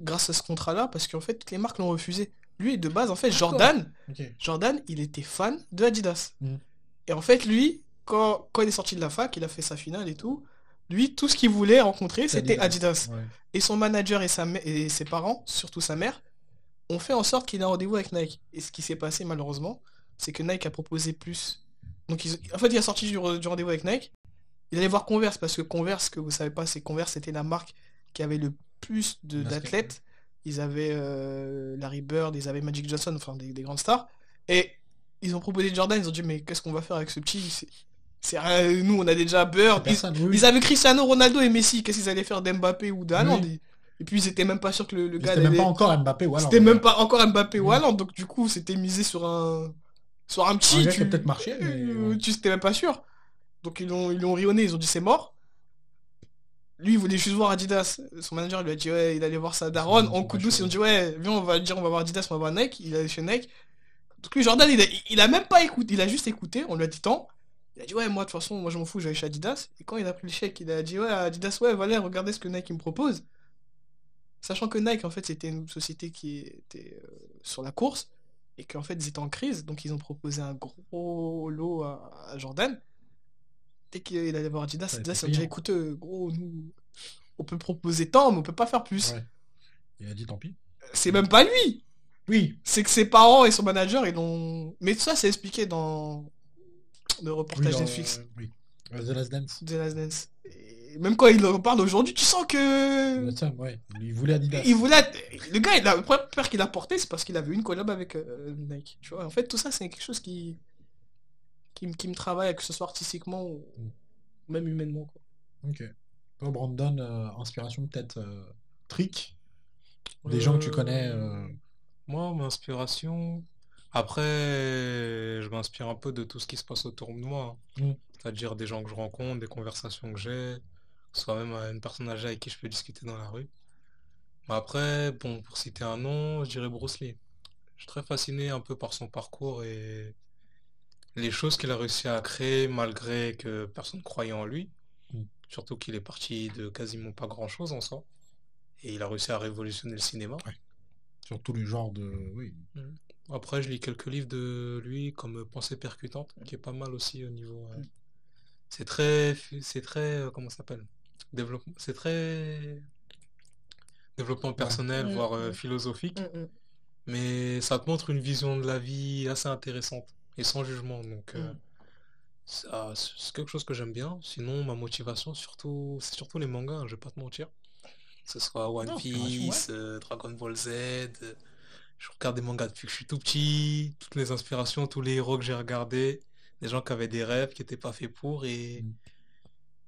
Grâce à ce contrat-là, parce qu'en fait, toutes les marques l'ont refusé. Lui, de base, en fait, Jordan, il était fan de Adidas. Et en fait, lui, quand il est sorti de la fac, il a fait sa finale et tout, lui, tout ce qu'il voulait rencontrer, c'était Adidas. Ouais. Et son manager et ses parents, surtout sa mère, ont fait en sorte qu'il ait un rendez-vous avec Nike. Et ce qui s'est passé, malheureusement, c'est que Nike a proposé plus. Donc, en fait, il est sorti du rendez-vous avec Nike. Il allait voir Converse, parce que Converse, ce que vous savez pas, c'est Converse, c'était la marque qui avait le plus d'athlètes. Ils avaient Larry Bird, ils avaient Magic Johnson, enfin des grandes stars. Et ils ont proposé Jordan, ils ont dit mais qu'est-ce qu'on va faire avec ce petit, nous on a déjà Bird. Ils avaient Cristiano Ronaldo et Messi, qu'est-ce qu'ils allaient faire d'Mbappé ou d'Haaland. Et puis ils étaient même pas sûrs que le gars... C'était même pas encore Mbappé ou Haaland. C'était même pas encore Mbappé ou Haaland, donc du coup c'était misé sur un petit... qui a peut-être marché, mais... Tu n'étais même pas sûr. Donc ils l'ont rionné, ils ont dit c'est mort. Lui, il voulait juste voir Adidas. Son manager lui a dit ouais, il allait voir sa daronne. En coup de douce, ils ont dit ouais, viens, on va voir Adidas, on va voir Nike. Il allait chez Nike. Donc lui, Jordan, il a même pas écouté, il a juste écouté. On lui a dit tant. Il a dit ouais, moi de toute façon, moi je m'en fous, j'allais chez Adidas. Et quand il a pris le chèque, il a dit ouais, Adidas, ouais, voilà, regardez ce que Nike me propose. Sachant que Nike, en fait, c'était une société qui était sur la course et qu'en fait, ils étaient en crise. Donc ils ont proposé un gros lot à Jordan. Dès qu'il allait voir Adidas, Adidas a dit écoute, gros, nous, on peut proposer tant, mais on peut pas faire plus. Ouais. Il a dit tant pis. C'est même pas lui. Oui. C'est que ses parents et son manager, ils l'ont... Mais tout ça, c'est expliqué dans le reportage Netflix. Oui. The Last Dance. The Last Dance. Et même quand il en parle aujourd'hui, tu sens que... Ouais. Il voulait Adidas. Le gars, la première paire qu'il a portée, c'est parce qu'il avait une collab avec Nike. Tu vois, en fait, tout ça, c'est quelque chose qui me travaille, que ce soit artistiquement ou même humainement, quoi. Ok. Toi, Brandon, inspiration peut-être trick. Des gens que tu connais. Moi, mon inspiration... Après, je m'inspire un peu de tout ce qui se passe autour de moi. C'est-à-dire des gens que je rencontre, des conversations que j'ai, soit même une personne âgée avec qui je peux discuter dans la rue. Mais après, bon, pour citer un nom, je dirais Bruce Lee. Je suis très fasciné un peu par son parcours et les choses qu'il a réussi à créer malgré que personne ne croyait en lui. Surtout qu'il est parti de quasiment pas grand-chose en soi. Et il a réussi à révolutionner le cinéma. Ouais. Sur tous les genres de... Oui. Après, je lis quelques livres de lui, comme Pensée percutante, qui est pas mal aussi au niveau... C'est très... comment ça s'appelle? C'est très... développement personnel, voire philosophique. Mais ça te montre une vision de la vie assez intéressante et sans jugement. Donc, c'est quelque chose que j'aime bien. Sinon, ma motivation, c'est surtout les mangas, je vais pas te mentir. Que ce soit One Piece, Dragon Ball Z. Je regarde des mangas depuis que je suis tout petit. Toutes les inspirations, tous les héros que j'ai regardés. Des gens qui avaient des rêves qui n'étaient pas faits pour. Et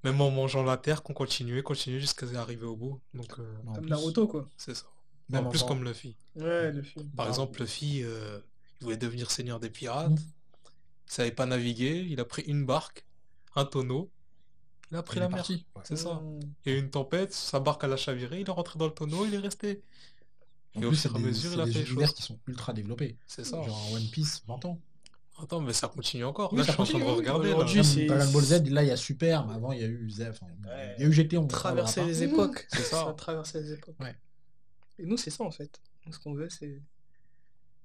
même en mangeant la terre, qu'on continuait jusqu'à arriver au bout. Donc, comme Naruto, quoi. C'est ça. En plus, comme Luffy. Ouais, Luffy. Par exemple, Luffy, il voulait devenir seigneur des pirates. Il savait pas naviguer. Il a pris une barque, un tonneau. Il a pris la mer. C'est ça. Il y a eu une tempête, sa barque a chaviré, il est rentré dans le tonneau, il est resté. Et au fur et à mesure, il a fait des univers qui sont ultra développés. C'est ça. Genre One Piece, 20 ans. Attends, mais ça continue encore. Oui, là, je suis en train de regarder. Dragon Ball Z, là, il y a Super, mais avant, il y a eu Z. Il y a eu GT, on traverser les époques. C'est ça. Traverser les époques. Ouais. Et nous, c'est ça, en fait. Nous, ce qu'on veut, c'est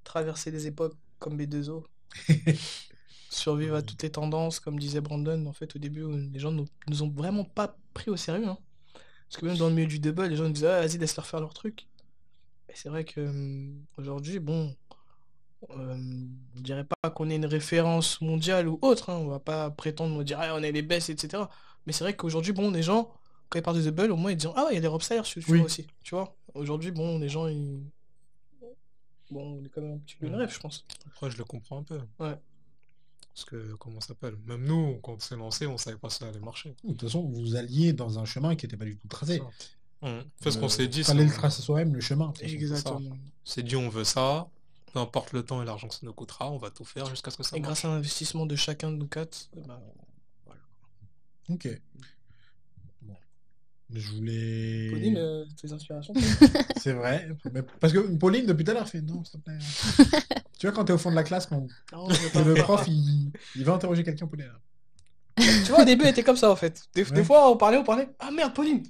traverser les époques comme B2O. Survivre à toutes les tendances, comme disait Brandon. En fait, au début, les gens nous ont vraiment pas pris au sérieux. Hein. Parce que même dans le milieu du double, les gens nous disaient ah, vas-y, laisse-leur faire leur truc. Et c'est vrai que aujourd'hui, bon, je dirais pas qu'on est une référence mondiale ou autre. Hein. On va pas prétendre nous dire ah, on est les best, etc. Mais c'est vrai qu'aujourd'hui, bon, les gens, quand ils parlent de double, au moins ils disent ah ouais, il y a des Robstyles, tu vois aussi. Tu vois. Aujourd'hui, bon, les gens, bon, on est quand même un petit peu une rêve, je pense. Après, je le comprends un peu. Ouais. Parce que, comment ça s'appelle? Même nous, quand on s'est lancé, on savait pas si ça allait marcher. De toute façon, vous alliez dans un chemin qui n'était pas du tout tracé. Ça. Fait ce qu'on s'est dit, Fallait le c'est tracer soi-même, le chemin. de toute façon. Exactement. c'est dit, on veut ça, peu importe le temps et l'argent que ça nous coûtera, on va tout faire jusqu'à ce que ça Et marche. grâce à l'investissement de chacun de nous quatre, bah, Ok. Bon. Je voulais... Pauline, tes inspirations C'est vrai. Mais parce que Pauline, depuis tout à l'heure, fait non, s'il te plaît. Tu vois, quand t'es au fond de la classe, quand Non, je veux pas. le prof, il va interroger quelqu'un, Pauline. Tu vois, au début, elle était comme ça, en fait. Des Ouais. fois, on parlait. Ah merde, Pauline.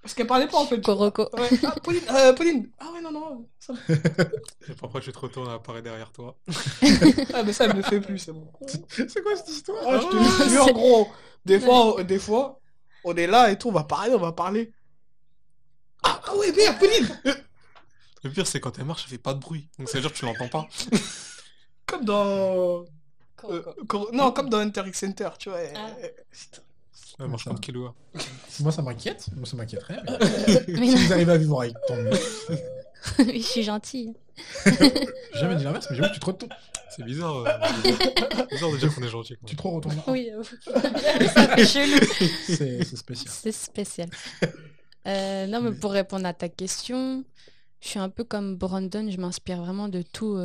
Parce qu'elle parlait pas, en fait. Coroco. Ouais. Ah, Pauline, Pauline. Ah ouais, non. Ça... Et parfois, tu te retournes, elle apparaît derrière toi. Ah, mais ça, elle me fait plus, c'est bon. C'est quoi cette histoire? Ah, je te jure, gros. Des fois, on est là et tout, on va parler. Ah ouais, merde, Pauline. Le pire, c'est quand elle marche, elle fait pas de bruit. Donc, ça veut dire que tu l'entends pas. Comme dans... non, comme dans Hunter x Hunter, tu vois. Putain. Elle marche Ça. comme Killua. Moi, ça m'inquiète. Moi, ça m'inquiéterait. Mais... Mais si non, vous arrivez à vivre avec tant mieux. je suis gentille. J'ai jamais dit l'inverse, mais j'avoue que tu te retournes. C'est bizarre. Bizarre de dire qu'on est gentil. Quoi. Tu te retournes là. Oui, ça fait chelou. C'est spécial. C'est spécial. Non, mais pour répondre à ta question, je suis un peu comme Brandon, je m'inspire vraiment de tout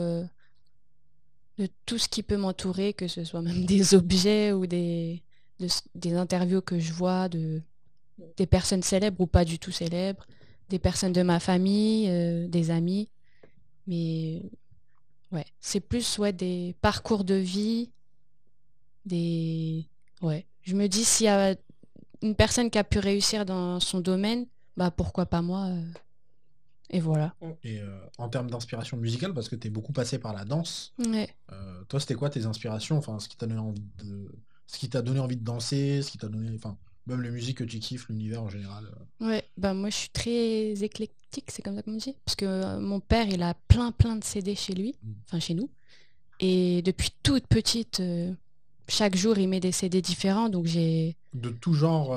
ce qui peut m'entourer, que ce soit même des objets ou des interviews que je vois, des personnes célèbres ou pas du tout célèbres, des personnes de ma famille, des amis. Mais ouais, c'est plus des parcours de vie, Ouais. Je me dis, s'il y a une personne qui a pu réussir dans son domaine, bah pourquoi pas moi Et voilà. Et en termes d'inspiration musicale, parce que t'es beaucoup passé par la danse, Ouais. toi, c'était quoi tes inspirations? Enfin, ce qui t'a donné envie de danser, ce qui t'a donné... Enfin, même les musiques que tu kiffes, l'univers en général. Ouais, bah moi je suis très éclectique, c'est comme ça qu'on dit. Parce que mon père, il a plein de CD chez lui, enfin chez nous. Et depuis toute petite, chaque jour, il met des CD différents, donc j'ai... De tout genre...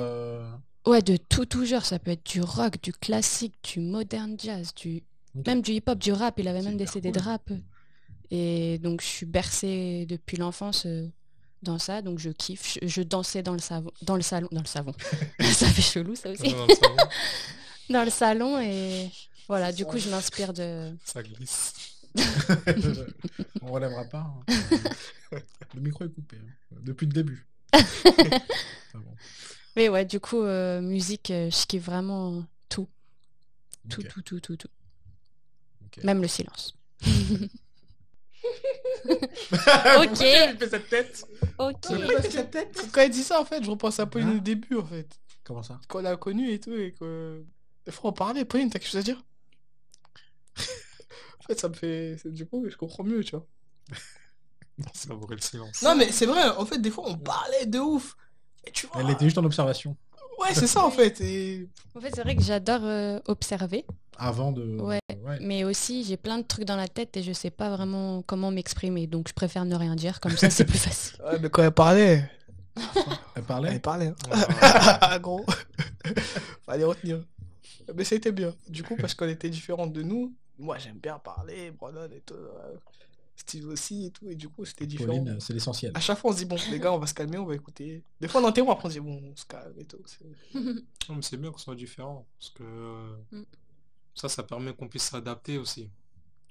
Ouais, de tout genre, ça peut être du rock, du classique, du modern jazz, Ok. même du hip-hop, du rap, il avait C'est même des hyper CD cool. de rap. Et donc je suis bercée depuis l'enfance dans ça, donc je kiffe. Je dansais dans le salon. Ça fait chelou ça aussi. Dans le salon, Dans le salon et voilà, du coup je m'inspire de... ça glisse. On relèvera pas. Hein. Le micro est coupé. Hein. Depuis le début. Ah bon. Mais ouais, du coup, musique, je kiffe vraiment tout. Tout, Ok. tout. Ok. Même le silence. Ok. Il fait cette tête. Ok. Quand elle dit ça, en fait, je repense à Pauline au début, en fait. Comment ça? Quand on l'a connue et tout, et que... Des fois, on parlait. Pauline, t'as quelque chose à dire? En fait, ça me fait... Du coup, je comprends mieux, tu vois. Savourer le silence. Non, mais c'est vrai, en fait, des fois, on parlait de ouf. Et tu vois... Elle était juste en observation. Ouais, c'est ça, en fait. Et... En fait, c'est vrai que j'adore observer, Avant de... Ouais. mais aussi j'ai plein de trucs dans la tête et je sais pas vraiment comment m'exprimer. Donc je préfère ne rien dire, comme ça c'est plus facile. Ouais, mais quand elle parlait... Elle parlait? Elle parlait, hein. Ah, Gros. Fallait retenir. Mais c'était bien. Du coup, parce qu'elle était différente de nous, moi j'aime bien parler, Brandon et tout. Steve aussi et tout. Et du coup, c'était différent. Pauline, c'est l'essentiel. À chaque fois, on se dit, bon, les gars, on va se calmer, on va écouter. Des fois, on interrompt, après, on se dit, bon, on se calme et tout. non, mais c'est bien qu'on soit différent. Parce que ça permet qu'on puisse s'adapter aussi.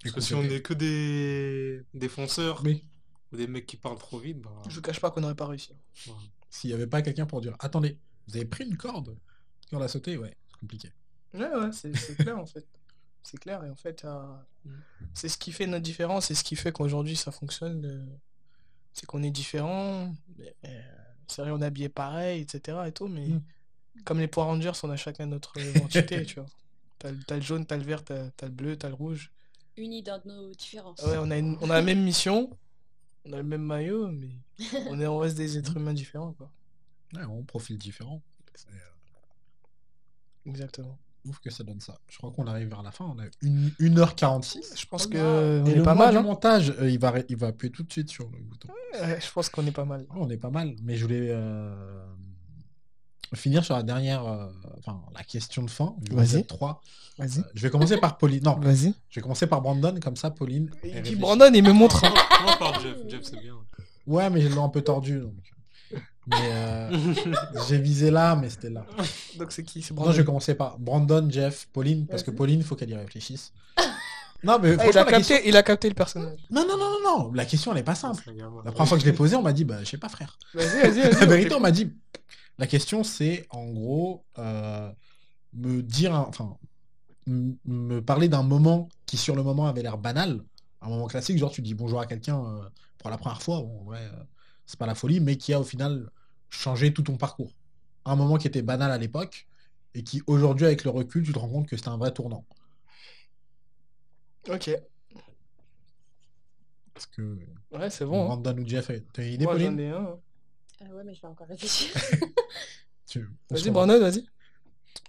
Parce que si on n'est que des fonceurs Oui. ou des mecs qui parlent trop vite, bah. Je vous cache pas qu'on n'aurait pas réussi. voilà. S'il n'y avait pas quelqu'un pour dire, attendez, vous avez pris une corde et on l'a sauté, ouais, c'est compliqué. Ouais, c'est clair, en fait. C'est clair, et en fait, c'est ce qui fait notre différence, c'est ce qui fait qu'aujourd'hui, ça fonctionne. C'est qu'on est différents. C'est vrai, on est habillés pareil, etc. et tout, mais comme les Power Rangers, on a chacun notre identité, tu vois. T'as le jaune, t'as le vert, t'as le bleu, t'as le rouge. Unis dans nos différences. Ouais, on a la même mission, on a le même maillot, mais on reste des êtres humains différents, quoi. Ouais, on profile différent. C'est Exactement. ouf que ça donne ça. Je crois qu'on arrive vers la fin, on a 1h46. Je pense Oh, que on Et est le pas mois mal, du hein. montage, il va appuyer tout de suite sur le bouton. Ouais, je pense qu'on est pas mal. Ouais, on est pas mal, mais je voulais finir sur la dernière, la question de fin. Vas-y. 3. Vas-y. Je vais commencer par Pauline. Non, Vas-y. je vais commencer par Brandon, comme ça, Pauline. Il elle dit réfléchit. Brandon, il me montre. Comment par Jeff? Jeff, c'est bien. Ouais, mais je l'ai un peu tordu. Donc. Mais j'ai visé là, mais c'était là. Donc c'est qui? C'est Non, Brandon. je vais commencer par Brandon, Jeff, Pauline, parce que Vas-y. Pauline, il faut qu'elle y réfléchisse. Non, mais Ah, franchement, la question... il a capté le personnage. Non, non, non, non, non, la question, elle est pas simple. C'est un gamin. La première fois que je l'ai posée, on m'a dit, bah, je sais pas, frère. Vas-y. La vérité, on m'a dit, la question, c'est, en gros, me dire, enfin, me parler d'un moment qui, sur le moment, avait l'air banal, un moment classique, genre, tu dis bonjour à quelqu'un pour la première fois, bon, ouais, c'est pas la folie, mais qui a, au final, changé tout ton parcours. Un moment qui était banal à l'époque, et qui, aujourd'hui, avec le recul, tu te rends compte que c'était un vrai tournant. Ok. Parce que Ouais, c'est bon. Hein. Brandon ou Jeff, t'as une idée, Moi, j'en Pauline ai un. Ouais, mais je vais encore réfléchir. On se Vas-y, revoit. Brandon, vas-y.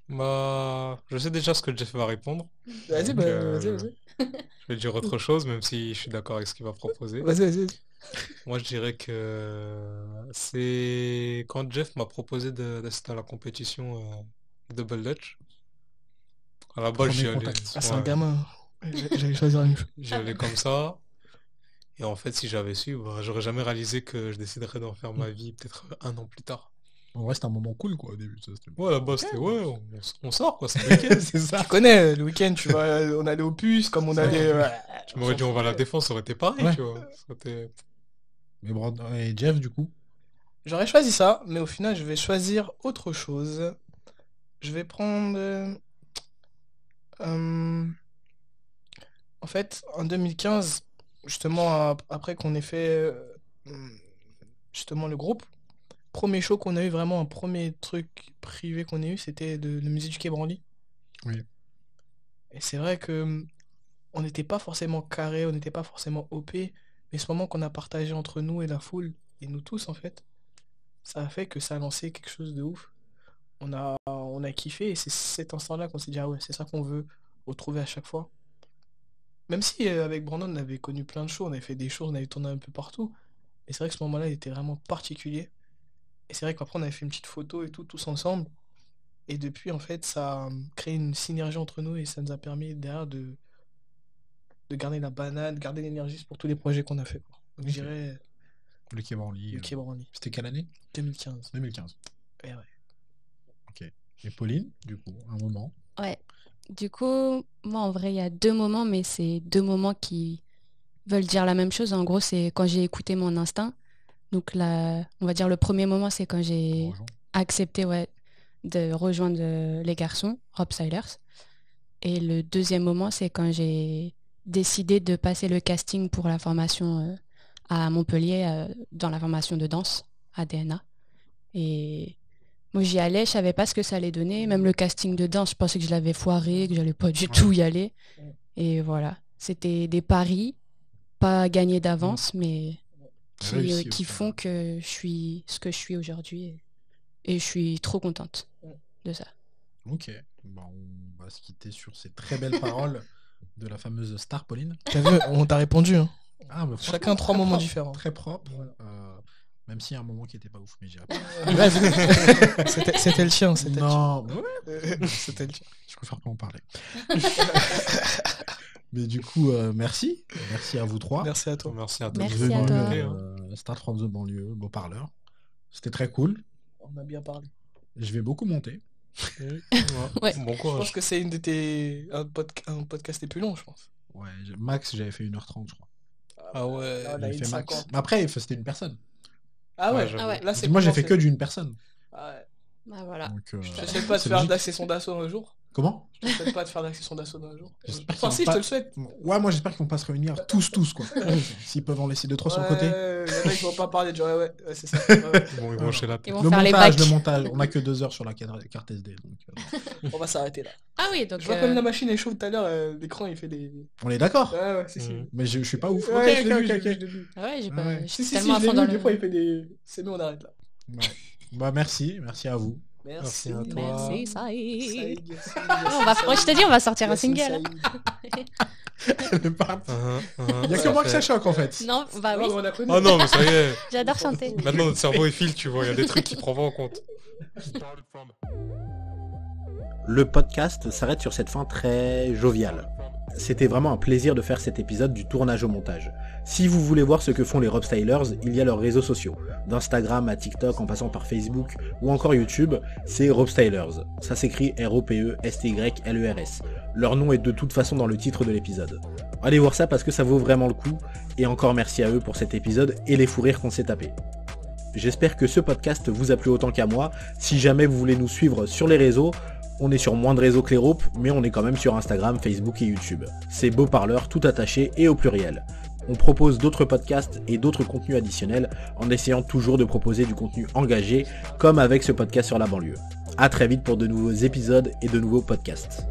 Bah, je sais déjà ce que Jeff va répondre. Vas-y, Donc, vas-y. Je vais dire autre chose, même si je suis d'accord avec ce qu'il va proposer. Vas-y. Moi, je dirais que c'est quand Jeff m'a proposé d'assister à la compétition Double Dutch. À la base, Premier j'y allais, contact. Ah, c'est un ouais, gamin. J'allais choisir une chose. j'y allais comme ça. Et en fait, si j'avais su, bah, j'aurais jamais réalisé que je déciderais d'en faire ma vie peut-être un an plus tard. En vrai, c'était un moment cool, quoi, au début. Ça, c'était... Ouais, là-bas, c'était ouais, on sort quoi, c'est le week-end. c'est ça. Tu connais, le week-end, tu vois, on allait au puce, comme on allait... Tu m'aurais dit on va à la défense, ça aurait été pareil, Ouais. tu vois. Ça aurait été- Mais Brandon et Jeff, du coup. J'aurais choisi ça, mais au final, je vais choisir autre chose. Je vais prendre... En fait, en 2015, justement, après qu'on ait fait justement le groupe, premier show qu'on a eu, vraiment un premier truc privé qu'on a eu, c'était de le musée du Quai Branly. Oui. Et c'est vrai que on n'était pas forcément carré, on n'était pas forcément OP, mais ce moment qu'on a partagé entre nous et la foule, et nous tous en fait, ça a fait que ça a lancé quelque chose de ouf. On a kiffé, et c'est cet instant-là qu'on s'est dit, ah ouais, c'est ça qu'on veut retrouver à chaque fois. Même si avec Brandon, on avait connu plein de shows, on avait fait des shows, on avait tourné un peu partout, mais c'est vrai que ce moment-là, il était vraiment particulier. Et c'est vrai qu'après, on avait fait une petite photo et tout, tous ensemble. Et depuis, en fait, ça a créé une synergie entre nous et ça nous a permis derrière de garder la banane, de garder l'énergie pour tous les projets qu'on a fait. Quoi. Donc, Ok. je dirais Le Quai Branly. le Quai Branly, C'était quelle année 2015. 2015. Et ouais. Ok. Et Pauline, du coup, un moment. Ouais. Du coup, moi, en vrai, il y a 2 moments, mais c'est 2 moments qui veulent dire la même chose. En gros, c'est quand j'ai écouté mon instinct. Donc, on va dire le premier moment, c'est quand j'ai Bonjour. accepté de rejoindre les garçons, Rob Stylers. Et le deuxième moment, c'est quand j'ai décidé de passer le casting pour la formation à Montpellier, dans la formation de danse à DNA. Et moi, j'y allais, je savais pas ce que ça allait donner. Même le casting de danse, je pensais que je l'avais foiré, que j'allais pas du tout y aller. Et voilà, c'était des paris, pas gagnés d'avance, mais Réussi, qui au final. font que je suis ce que je suis aujourd'hui. Et je suis trop contente de ça. Ok. Bon, on va se quitter sur ces très belles paroles de la fameuse star, Pauline. T'as vu, on t'a répondu. Hein. Ah, mais Chacun franchement, 3 très moments propre, différents. Très propre. Voilà. Même s'il y a un moment qui était pas ouf, mais j'irai pas. C'était le chien, c'était Non, mais ouais, le chien. C'était le chien. je préfère pas en parler. Mais du coup, merci. Merci à vous trois. Merci à toi. Merci à toi. Merci Venu, à toi. Start from the banlieue, beau parleur. C'était très cool. On a bien parlé. Je vais beaucoup monter. Ouais. Bon Je courage. pense que c'est un podcast les plus long, je pense. Ouais, max, j'avais fait 1h30, je crois. Ah ouais. Là, on a J'avais une fait max. 50. Mais après, c'était une personne. Ah ouais, Ouais, j'avoue. Ah ouais. là c'est Moi, j'ai commencé. fait que d'une personne. Ah ouais. Bah voilà. Donc, J'essaie pas de c'est faire logique. d'accession d'assaut un jour. Comment Je te souhaite pas de faire d'accession d'assaut un jour. J'espère Enfin qu'ils si, vont je te pas- le souhaite. Ouais, moi, j'espère qu'ils vont pas se réunir tous, quoi. S'ils peuvent en laisser 2-3 sur le côté. Il y en a qui vont pas parler de ouais, c'est ça. Ouais, ouais. Bon, ils vont chez la Ils tête. vont Le faire les montage, bacs. le montage. On a que 2 heures sur la carte SD. Donc, On va s'arrêter là. Ah oui, donc Je vois comme la machine est chaude tout à l'heure, l'écran il fait des... on est d'accord. Ouais, si. Mhm. Mais je suis pas ouf. Ouais, Ok, je l'ai vu, ok, je l'ai ok. vu, je l'ai vu. ouais, j'ai Ouais. pas, je Si, suis tellement à je l'ai fond dans vu, le... des fois il fait des... C'est nous, on arrête là. Ouais. Bah, merci à vous. Merci. à toi. Merci, Saïd. Saïd, merci, Je te dis, on va sortir un Yassine single. Saïd. Elle est partie. Il y a que Ça moi que ça fait- choque en fait. Non, bah oui, Non, mais on a connu. Oh non, mais ça y est. j'adore chanter. Maintenant, notre cerveau, il file, tu vois. Il y a des trucs qu'il prend pas en compte. Le podcast s'arrête sur cette fin très joviale. C'était vraiment un plaisir de faire cet épisode du tournage au montage. Si vous voulez voir ce que font les Rob Stylers, il y a leurs réseaux sociaux. D'Instagram à TikTok en passant par Facebook ou encore YouTube, c'est Rob Stylers. Ça s'écrit R-O-P-E-S-T-Y-L-E-R-S. Leur nom est de toute façon dans le titre de l'épisode. Allez voir ça parce que ça vaut vraiment le coup, et encore merci à eux pour cet épisode et les fous rires qu'on s'est tapés. J'espère que ce podcast vous a plu autant qu'à moi. Si jamais vous voulez nous suivre sur les réseaux, on est sur moins de réseaux que les Ropes, mais on est quand même sur Instagram, Facebook et YouTube. C'est Beau Parleur, tout attaché et au pluriel. On propose d'autres podcasts et d'autres contenus additionnels en essayant toujours de proposer du contenu engagé, comme avec ce podcast sur la banlieue. A très vite pour de nouveaux épisodes et de nouveaux podcasts.